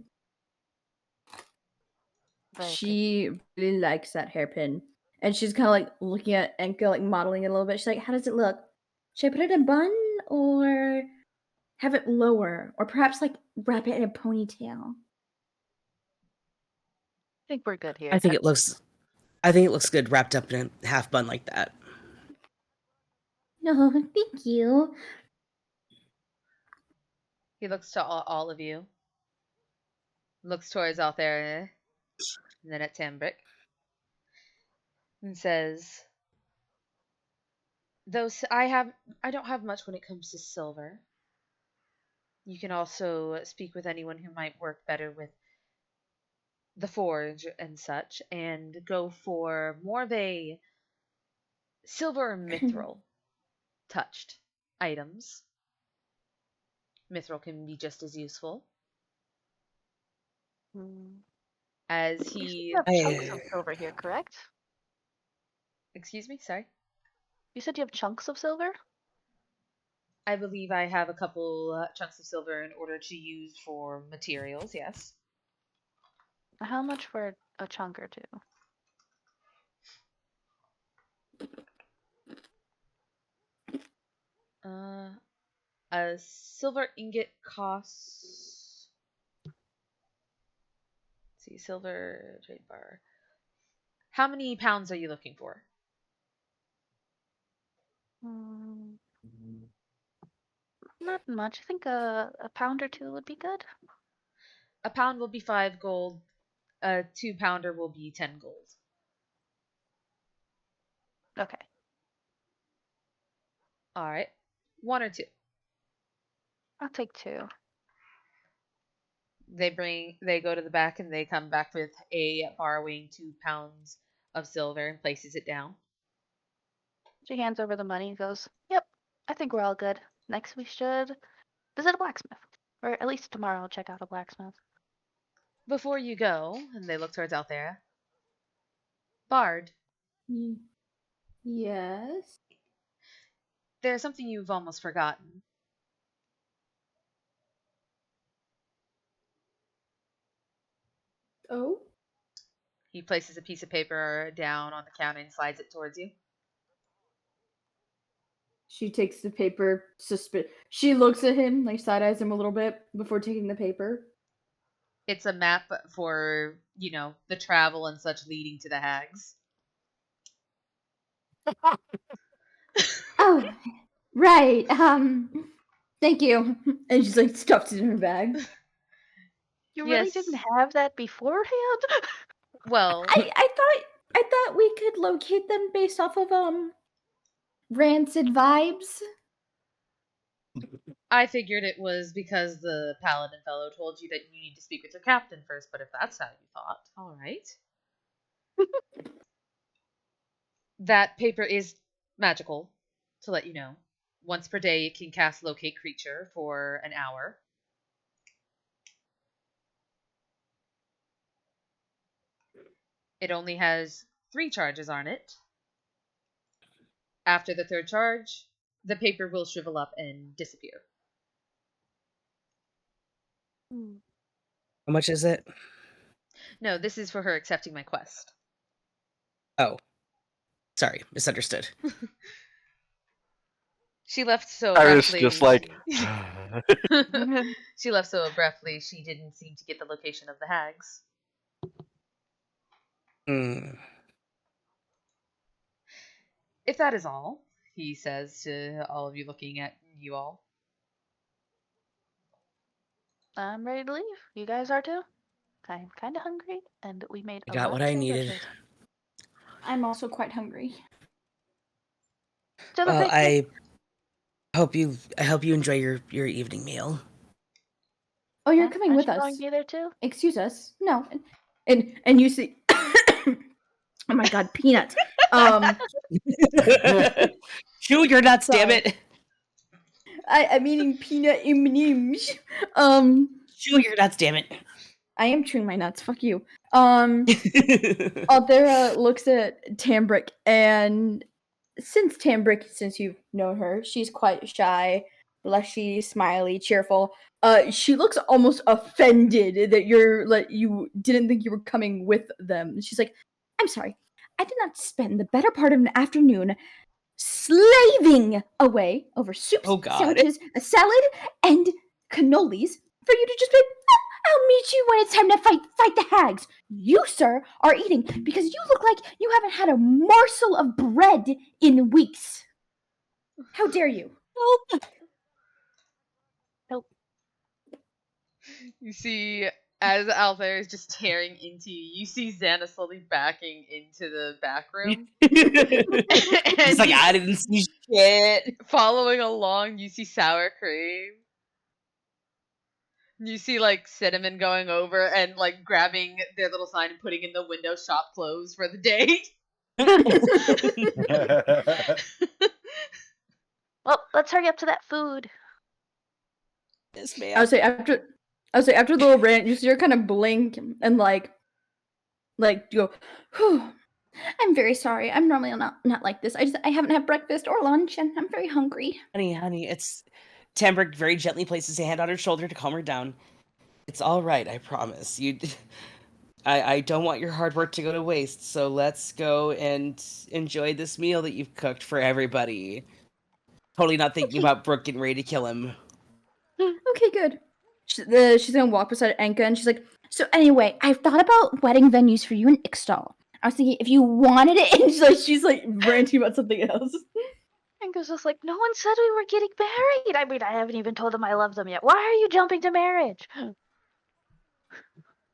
Very She really likes that hairpin. And she's kind of like looking at Enka, like modeling it a little bit. She's like, how does it look? Should I put it in a bun or have it lower? Or perhaps like wrap it in a ponytail? I think we're good here. I think it looks good wrapped up in a half bun like that. No, thank you. He looks to all of you. Looks towards Althea, and then at Tambrick, and says, "Though I don't have much when it comes to silver. You can also speak with anyone who might work better with the forge and such, and go for more of a silver or mithril touched items. Mithril can be just as useful." Hmm. As You said he, you have chunks of silver here, correct? excuse me, sorry. You said you have chunks of silver? I believe I have a couple chunks of silver in order to use for materials, yes. How much for a chunk or two? A silver ingot costs. Let's see, silver trade bar. How many pounds are you looking for? Hmm. Not much. I think a pound or two would be good. A pound will be 5 gold. A 2 pounder will be 10 gold. Okay. All right, one or two. I'll take two. They go to the back and they come back with a bar weighing 2 pounds of silver and places it down. She hands over the money and goes, "Yep, I think we're all good. Next we should visit a blacksmith. Or at least tomorrow I'll check out a blacksmith." Before you go, and they look towards Althea, Bard, Yes. there's something you've almost forgotten. Oh? He places a piece of paper down on the counter and slides it towards you. She takes the paper, she looks at him, like side-eyes him a little bit before taking the paper. It's a map for, the travel and such leading to the hags. Oh, right. Thank you. And she's like stuffed it in her bag. You really Yes. didn't have that beforehand? Well, I thought we could locate them based off of rancid vibes. I figured it was because the paladin fellow told you that you need to speak with your captain first, but if that's how you thought, all right. That paper is magical, to let you know. Once per day, it can cast Locate Creature for an hour. It only has 3 charges on it. After the 3rd charge, the paper will shrivel up and disappear. How much is it? No, this is for her accepting my quest. Oh. Sorry, misunderstood. She left so I was abruptly. just like, She left so abruptly, she didn't seem to get the location of the hags. If that is all, he says to all of you looking at you all. I'm ready to leave. You guys are too? I'm kind of hungry, and we made I a got lot what of I needed. sandwiches. I'm also quite hungry. To the Well, picnic. I hope you enjoy your evening meal. Oh, you're Huh? coming Aren't with you us. going to be there too? Excuse us. No. And you see oh my god, Peanut. Chew your nuts, damn Sorry. it. I'm eating peanut M&Ms. Chew your nuts, damn it. I am chewing my nuts. Fuck you. Althera looks at Tambrick, and since you've known her, she's quite shy, blushy, smiley, cheerful. She looks almost offended that you didn't think you were coming with them. She's like, "I'm sorry, I did not spend the better part of an afternoon slaving away over soups, Oh, God. sandwiches, a salad, and cannolis for you to just be, I'll meet you when it's time to fight the hags. You, sir, are eating because you look like you haven't had a morsel of bread in weeks. How dare you?" Nope. You see, as Althea is just tearing into you, you see Xana slowly backing into the back room. It's like, I didn't see shit. Following along, you see sour cream. You see, Cinnamon going over and, grabbing their little sign and putting in the window shop closed for the day. Well, let's hurry up to that food. Yes, I ma'am. would say after the little rant, you see her kind of blink and go, "Whew, I'm very sorry. I'm normally not like this. I haven't had breakfast or lunch, and I'm very hungry." Honey, it's... Tambrick very gently places a hand on her shoulder to calm her down. It's all right, I promise. I don't want your hard work to go to waste, so let's go and enjoy this meal that you've cooked for everybody. Totally not thinking about Brooke getting ready to kill him. Okay, good. She's gonna walk beside Enka, and she's like, "So anyway, I've thought about wedding venues for you in Ixtal. I was thinking if you wanted it," and she's ranting about something else. Angus was like, "No one said we were getting married. I mean, I haven't even told them I love them yet. Why are you jumping to marriage?"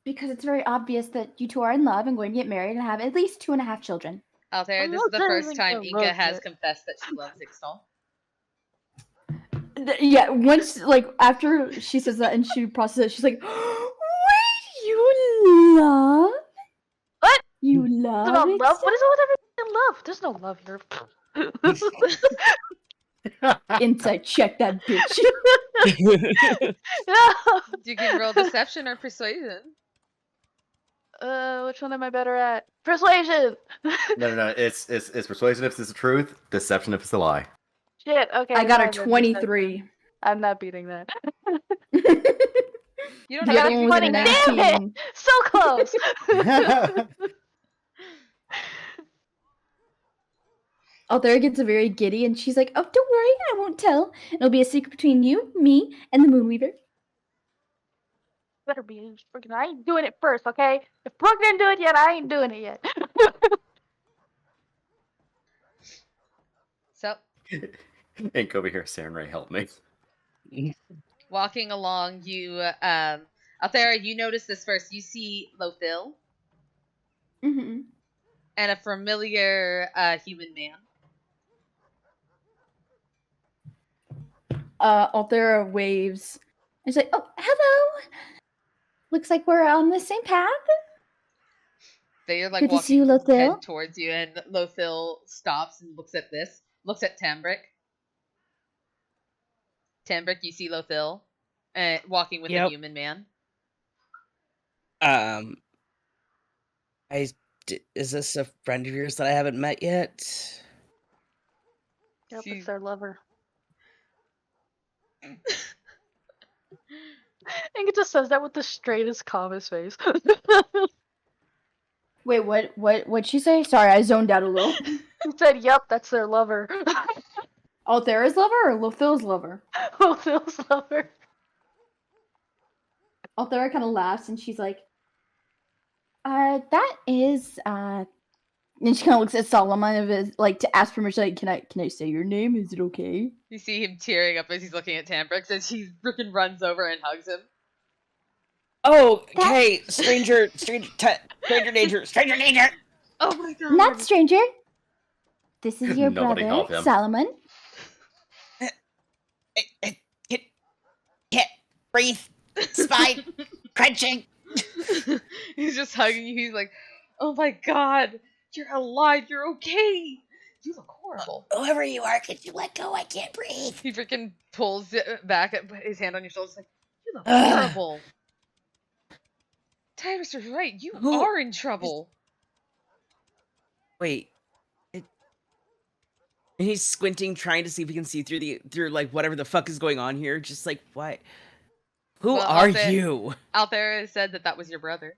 Because it's very obvious that you two are in love and going to get married and have at least 2.5 children. Althea, this is the first time Inca has confessed that she loves Ixtal. Yeah, once, after she says that and she processes it, she's like, "Wait, you love?" What? You It's love about it? love. What is it with everything love? There's no love here. Inside check that bitch. No. You can roll deception or persuasion. Which one am I better at? Persuasion. No. It's persuasion if it's the truth, deception if it's a lie. Shit. Okay. I got a fine then, 23. deception. I'm not beating that. You don't The have other to one use was it a in Damn it! 19. So close. Althea gets very giddy and she's like, oh, don't worry, I won't tell. It'll be a secret between you, me, and the Moonweaver. Better be freaking. I ain't doing it first, okay? If Brooke didn't do it yet, I ain't doing it yet. So, And Kobe here, Sarenrae, help me. walking along, you, Althea, you notice this first. You see Lothil Mm-hmm. and a familiar human man. Althea waves. And she's like, oh, hello. Looks like we're on the same path. They are like Good to see you, walking Lothil. head towards you, and Lothil stops and looks at this. Looks at Tambrick. Tambrick, you see Lothil walking with a Yep. human man. Is this a friend of yours that I haven't met yet? Yep, She's- it's their lover. I think it just says that with the straightest, calmest face. Wait, what'd she say? Sorry, I zoned out a little. He said, "Yep, that's their lover." Althera's lover or Lothil's lover? Phil's lover. Althea kind of laughs and she's like, that is, and she kind of looks at Solomon of his, like, to ask permission, like, can I say your name? Is it okay? You see him tearing up as he's looking at Tambrick, as he freaking runs over and hugs him. Oh, okay, stranger danger. Oh my god! Not stranger. This is your Nobody help brother, him. Solomon. Can't breathe. Spine crunching. He's just hugging you. He's like, "Oh my god, you're alive. You're okay. You look horrible." Whoever you are, could you let go? I can't breathe. He freaking pulls it back, his hand on your shoulder. He's like, "You look Ugh. horrible." Titus is right. You Who- are in trouble. Wait. And he's squinting, trying to see if he can see through like whatever the fuck is going on here. Just like, what? Who Well, are Althea- you? Althea said that was your brother.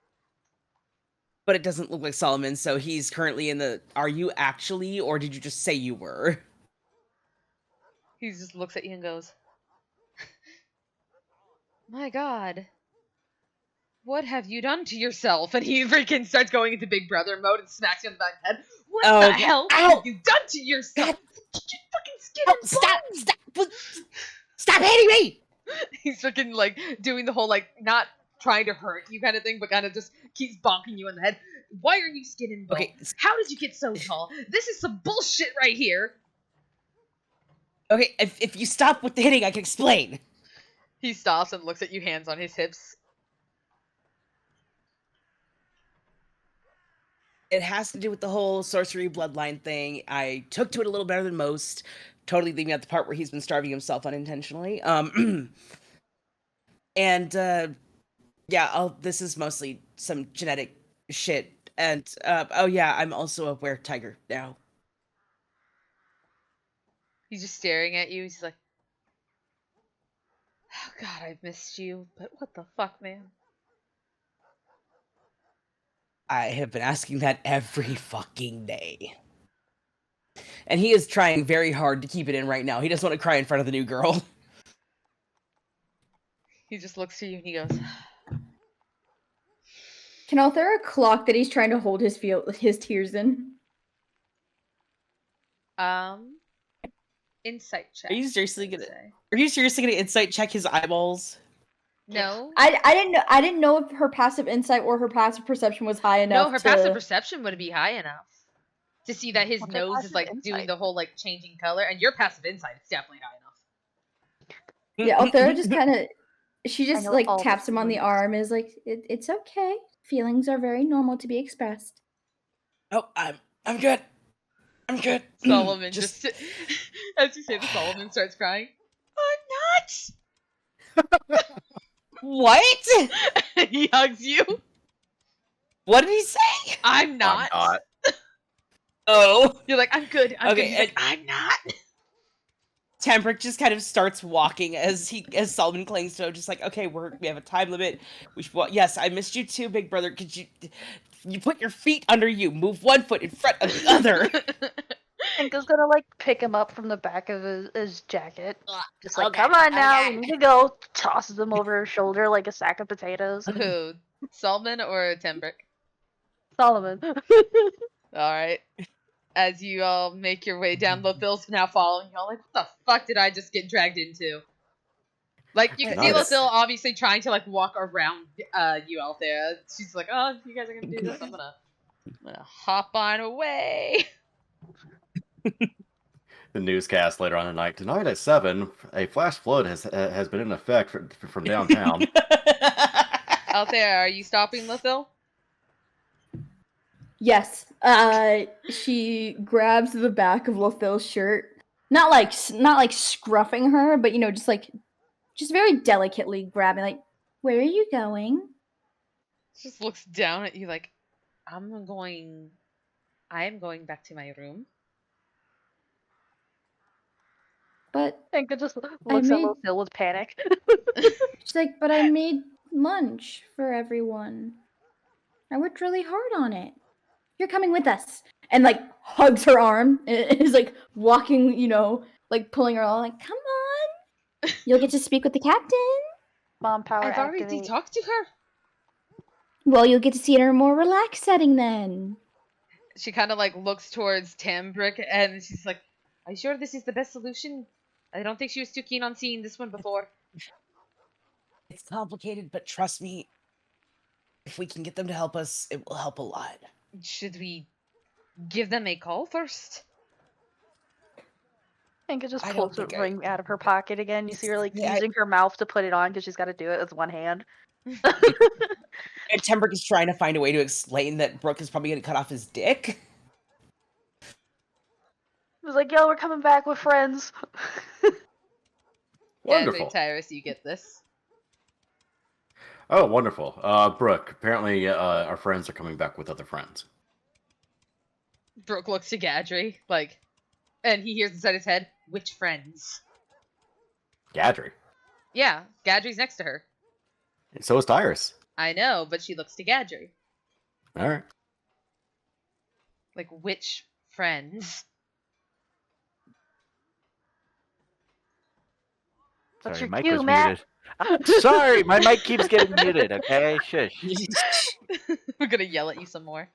But it doesn't look like Solomon, so he's currently in the. Are you actually, or did you just say you were? He just looks at you and goes, "My god. What have you done to yourself?" And he freaking starts going into Big Brother mode and smacks you on the back of the head. What Oh, the God. hell Ow! have you done to yourself? Get your fucking skin and Stop hitting me! He's freaking like doing the whole like not trying to hurt you kind of thing, but kind of just keeps bonking you on the head. Why are you skin and bone? Okay. How did you get so tall? This is some bullshit right here. Okay, if you stop with the hitting, I can explain. He stops and looks at you, hands on his hips. It has to do with the whole sorcery bloodline thing. I took to it a little better than most. Totally leaving out the part where he's been starving himself unintentionally. And yeah, this is mostly some genetic shit. And oh yeah, I'm also a were-tiger now. He's just staring at you. He's like, "Oh god, I've missed you, but what the fuck, man?" I have been asking that every fucking day. And he is trying very hard to keep it in right now. He doesn't want to cry in front of the new girl. He just looks to you and he goes, Can Althea clock that he's trying to hold his tears in? "Insight check." Are you seriously I'd gonna? say. Are you seriously gonna insight check his eyeballs? No. I didn't know if her passive insight or her passive perception was high enough. No, her to... passive perception would be high enough to see that his What's her nose is passive like doing insight? the whole like changing color, and your passive insight is definitely high enough. Yeah, Althea just kind of, she just know like all the taps him on the feelings. arm, is like, it's okay. Feelings are very normal to be expressed. Oh, I'm good. I'm good. Solomon just as you say the Solomon starts crying. I'm not. What? He hugs you. What did he say? I'm not. I'm not. Oh. You're like, I'm good. I'm good. Okay, He's like, I'm not. Tambrick just kind of starts walking as Solomon clings to him, just like, okay, we have a time limit. We should walk. Yes, I missed you too, big brother. Could you put your feet under you? Move one foot in front of the other. Inka's gonna like pick him up from the back of his jacket. Just like, Okay, come on now, okay. we need to go. Tosses him over her shoulder like a sack of potatoes. Who? Solomon or Tembrick? Solomon. All right. As you all make your way down, Lothil's now following y'all. Like, what the fuck did I just get dragged into? Like, you can see Nice. Lothil obviously trying to like walk around you out there. She's like, oh, you guys are gonna do this. I'm gonna hop on away. The newscast later on tonight. Tonight at 7, a flash flood has been in effect from downtown. Out there, are you stopping Lothil? Yes. She grabs the back of Lothil's shirt, not like scruffing her, but just very delicately grabbing. Like, where are you going? Just looks down at you like, I am going back to my room. But Inka just looks at made- Lucille with panic. she's like, but I made lunch for everyone. I worked really hard on it. You're coming with us. And like hugs her arm and is like walking, like pulling her along, like, come on. You'll get to speak with the captain. Mom power I've already activate. talked to her. Well, you'll get to see it in a more relaxed setting then. She kind of like looks towards Tambrick and she's like, are you sure this is the best solution? I don't think she was too keen on seeing this one before. It's complicated, but trust me, if we can get them to help us, it will help a lot. Should we give them a call first? Inka just I pulls don't a think ring out of her pocket again. You see her like Yeah, using her mouth to put it on because she's got to do it with one hand. And Tembrick is trying to find a way to explain that Brooke is probably going to cut off his dick. It was like, yo, we're coming back with friends. Wonderful. Tyrus, you get this. Oh, wonderful. Brooke, apparently our friends are coming back with other friends. Brooke looks to Gadry, like, and he hears inside his head, which friends? Gadry. Yeah, Gadry's next to her. And so is Tyrus. I know, but she looks to Gadry. All right. Like, which friends? What's Sorry, your mic cue, was Matt? muted. I'm sorry, my mic keeps getting muted. Okay, shush. We're gonna yell at you some more.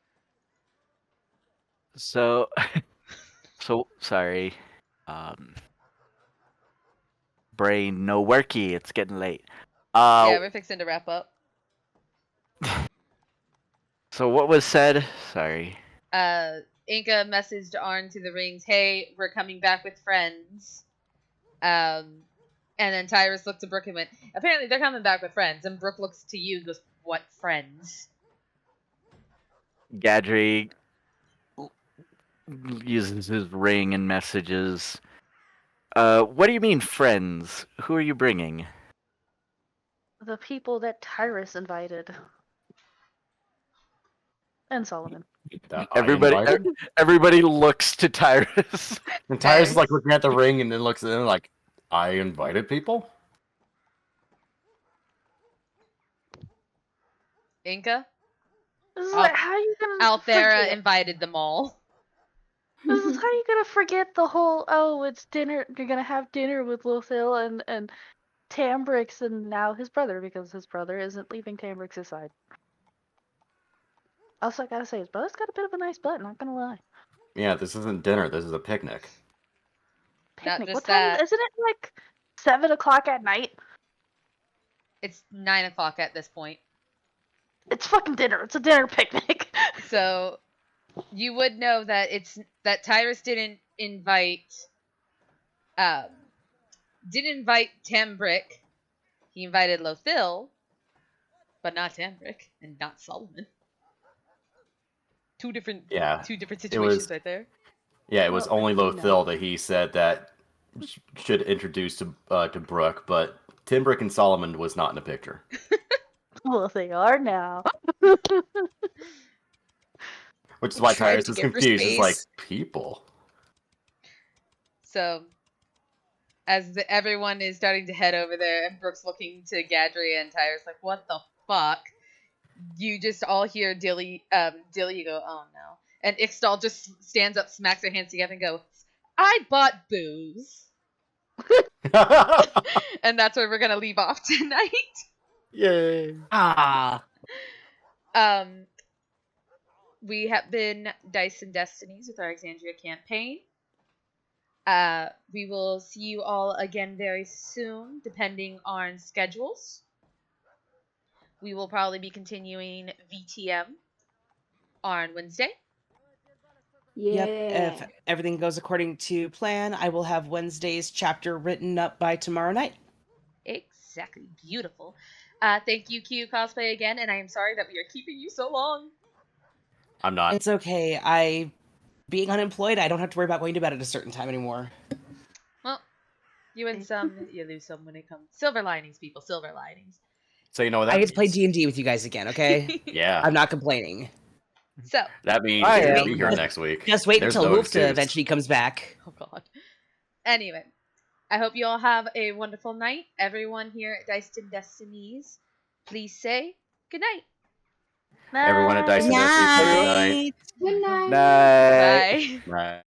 So sorry. Brain no worky. It's getting late. Yeah, we're fixing to wrap up. So what was said? Sorry. Inca messaged Arn to the rings, hey, we're coming back with friends. And then Tyrus looked to Brooke and went, apparently they're coming back with friends. And Brooke looks to you and goes, what friends? Gadry uses his ring and messages. What do you mean, friends? Who are you bringing? The people that Tyrus invited. And Solomon. That I Everybody, invited? everybody looks to Tyrus. And Tyrus is like looking at the ring and then looks at it like, I invited people? This Inca? is like, how are you gonna Althera forget? invited them all. This is how you gonna forget the whole, oh, it's dinner, you're gonna have dinner with Lothil and Tambrix and now his brother, because his brother isn't leaving Tambrix's side. Also, I gotta say, his brother's got a bit of a nice butt, not gonna lie. Yeah, this isn't dinner. This is a picnic. Picnic, just what time? that. Isn't it like 7 o'clock at night? It's 9 o'clock at this point. It's fucking dinner. It's a dinner picnic. So you would know that Tyrus didn't invite Tambrick. He invited Lothil, but not Tambrick and not Solomon. Two different Yeah, situations right there. Yeah, it was Well, only no. Lothil that he said that should introduce to Brooke, but Timbrick and Solomon was not in the picture. Well, they are now. Which is why Tried Tyrus to is give her confused. He's like, space. people. So, as everyone is starting to head over there, and Brooke's looking to Gadri and Tyrus like, "What the fuck?" You just all hear Dilly go, "Oh no," and Ixtal just stands up, smacks her hands together, and goes, "I bought booze," and that's where we're gonna leave off tonight. Yay! Ah. We have been Dice and Destinies with our Exandria campaign. We will see you all again very soon, depending on schedules. We will probably be continuing VTM on Wednesday. Yeah. Yep. If everything goes according to plan, I will have Wednesday's chapter written up by tomorrow night. Exactly. Beautiful. Thank you, Q Cosplay, again, and I am sorry that we are keeping you so long. I'm not. It's okay. Being unemployed, I don't have to worry about going to bed at a certain time anymore. Well, you win some, you lose some when it comes. Silver linings, people. Silver linings. So you know what that I get to play means? D&D with you guys again, okay? Yeah. I'm not complaining. So, That means I you're gonna am. be here next week. Just wait There's until no Hoofta excuse. eventually comes back. oh god. Anyway, I hope you all have a wonderful night. Everyone here at Dice and Destinies, please say good night. Everyone at Dice and Destiny, say good night. Good night. Night. Bye. Right.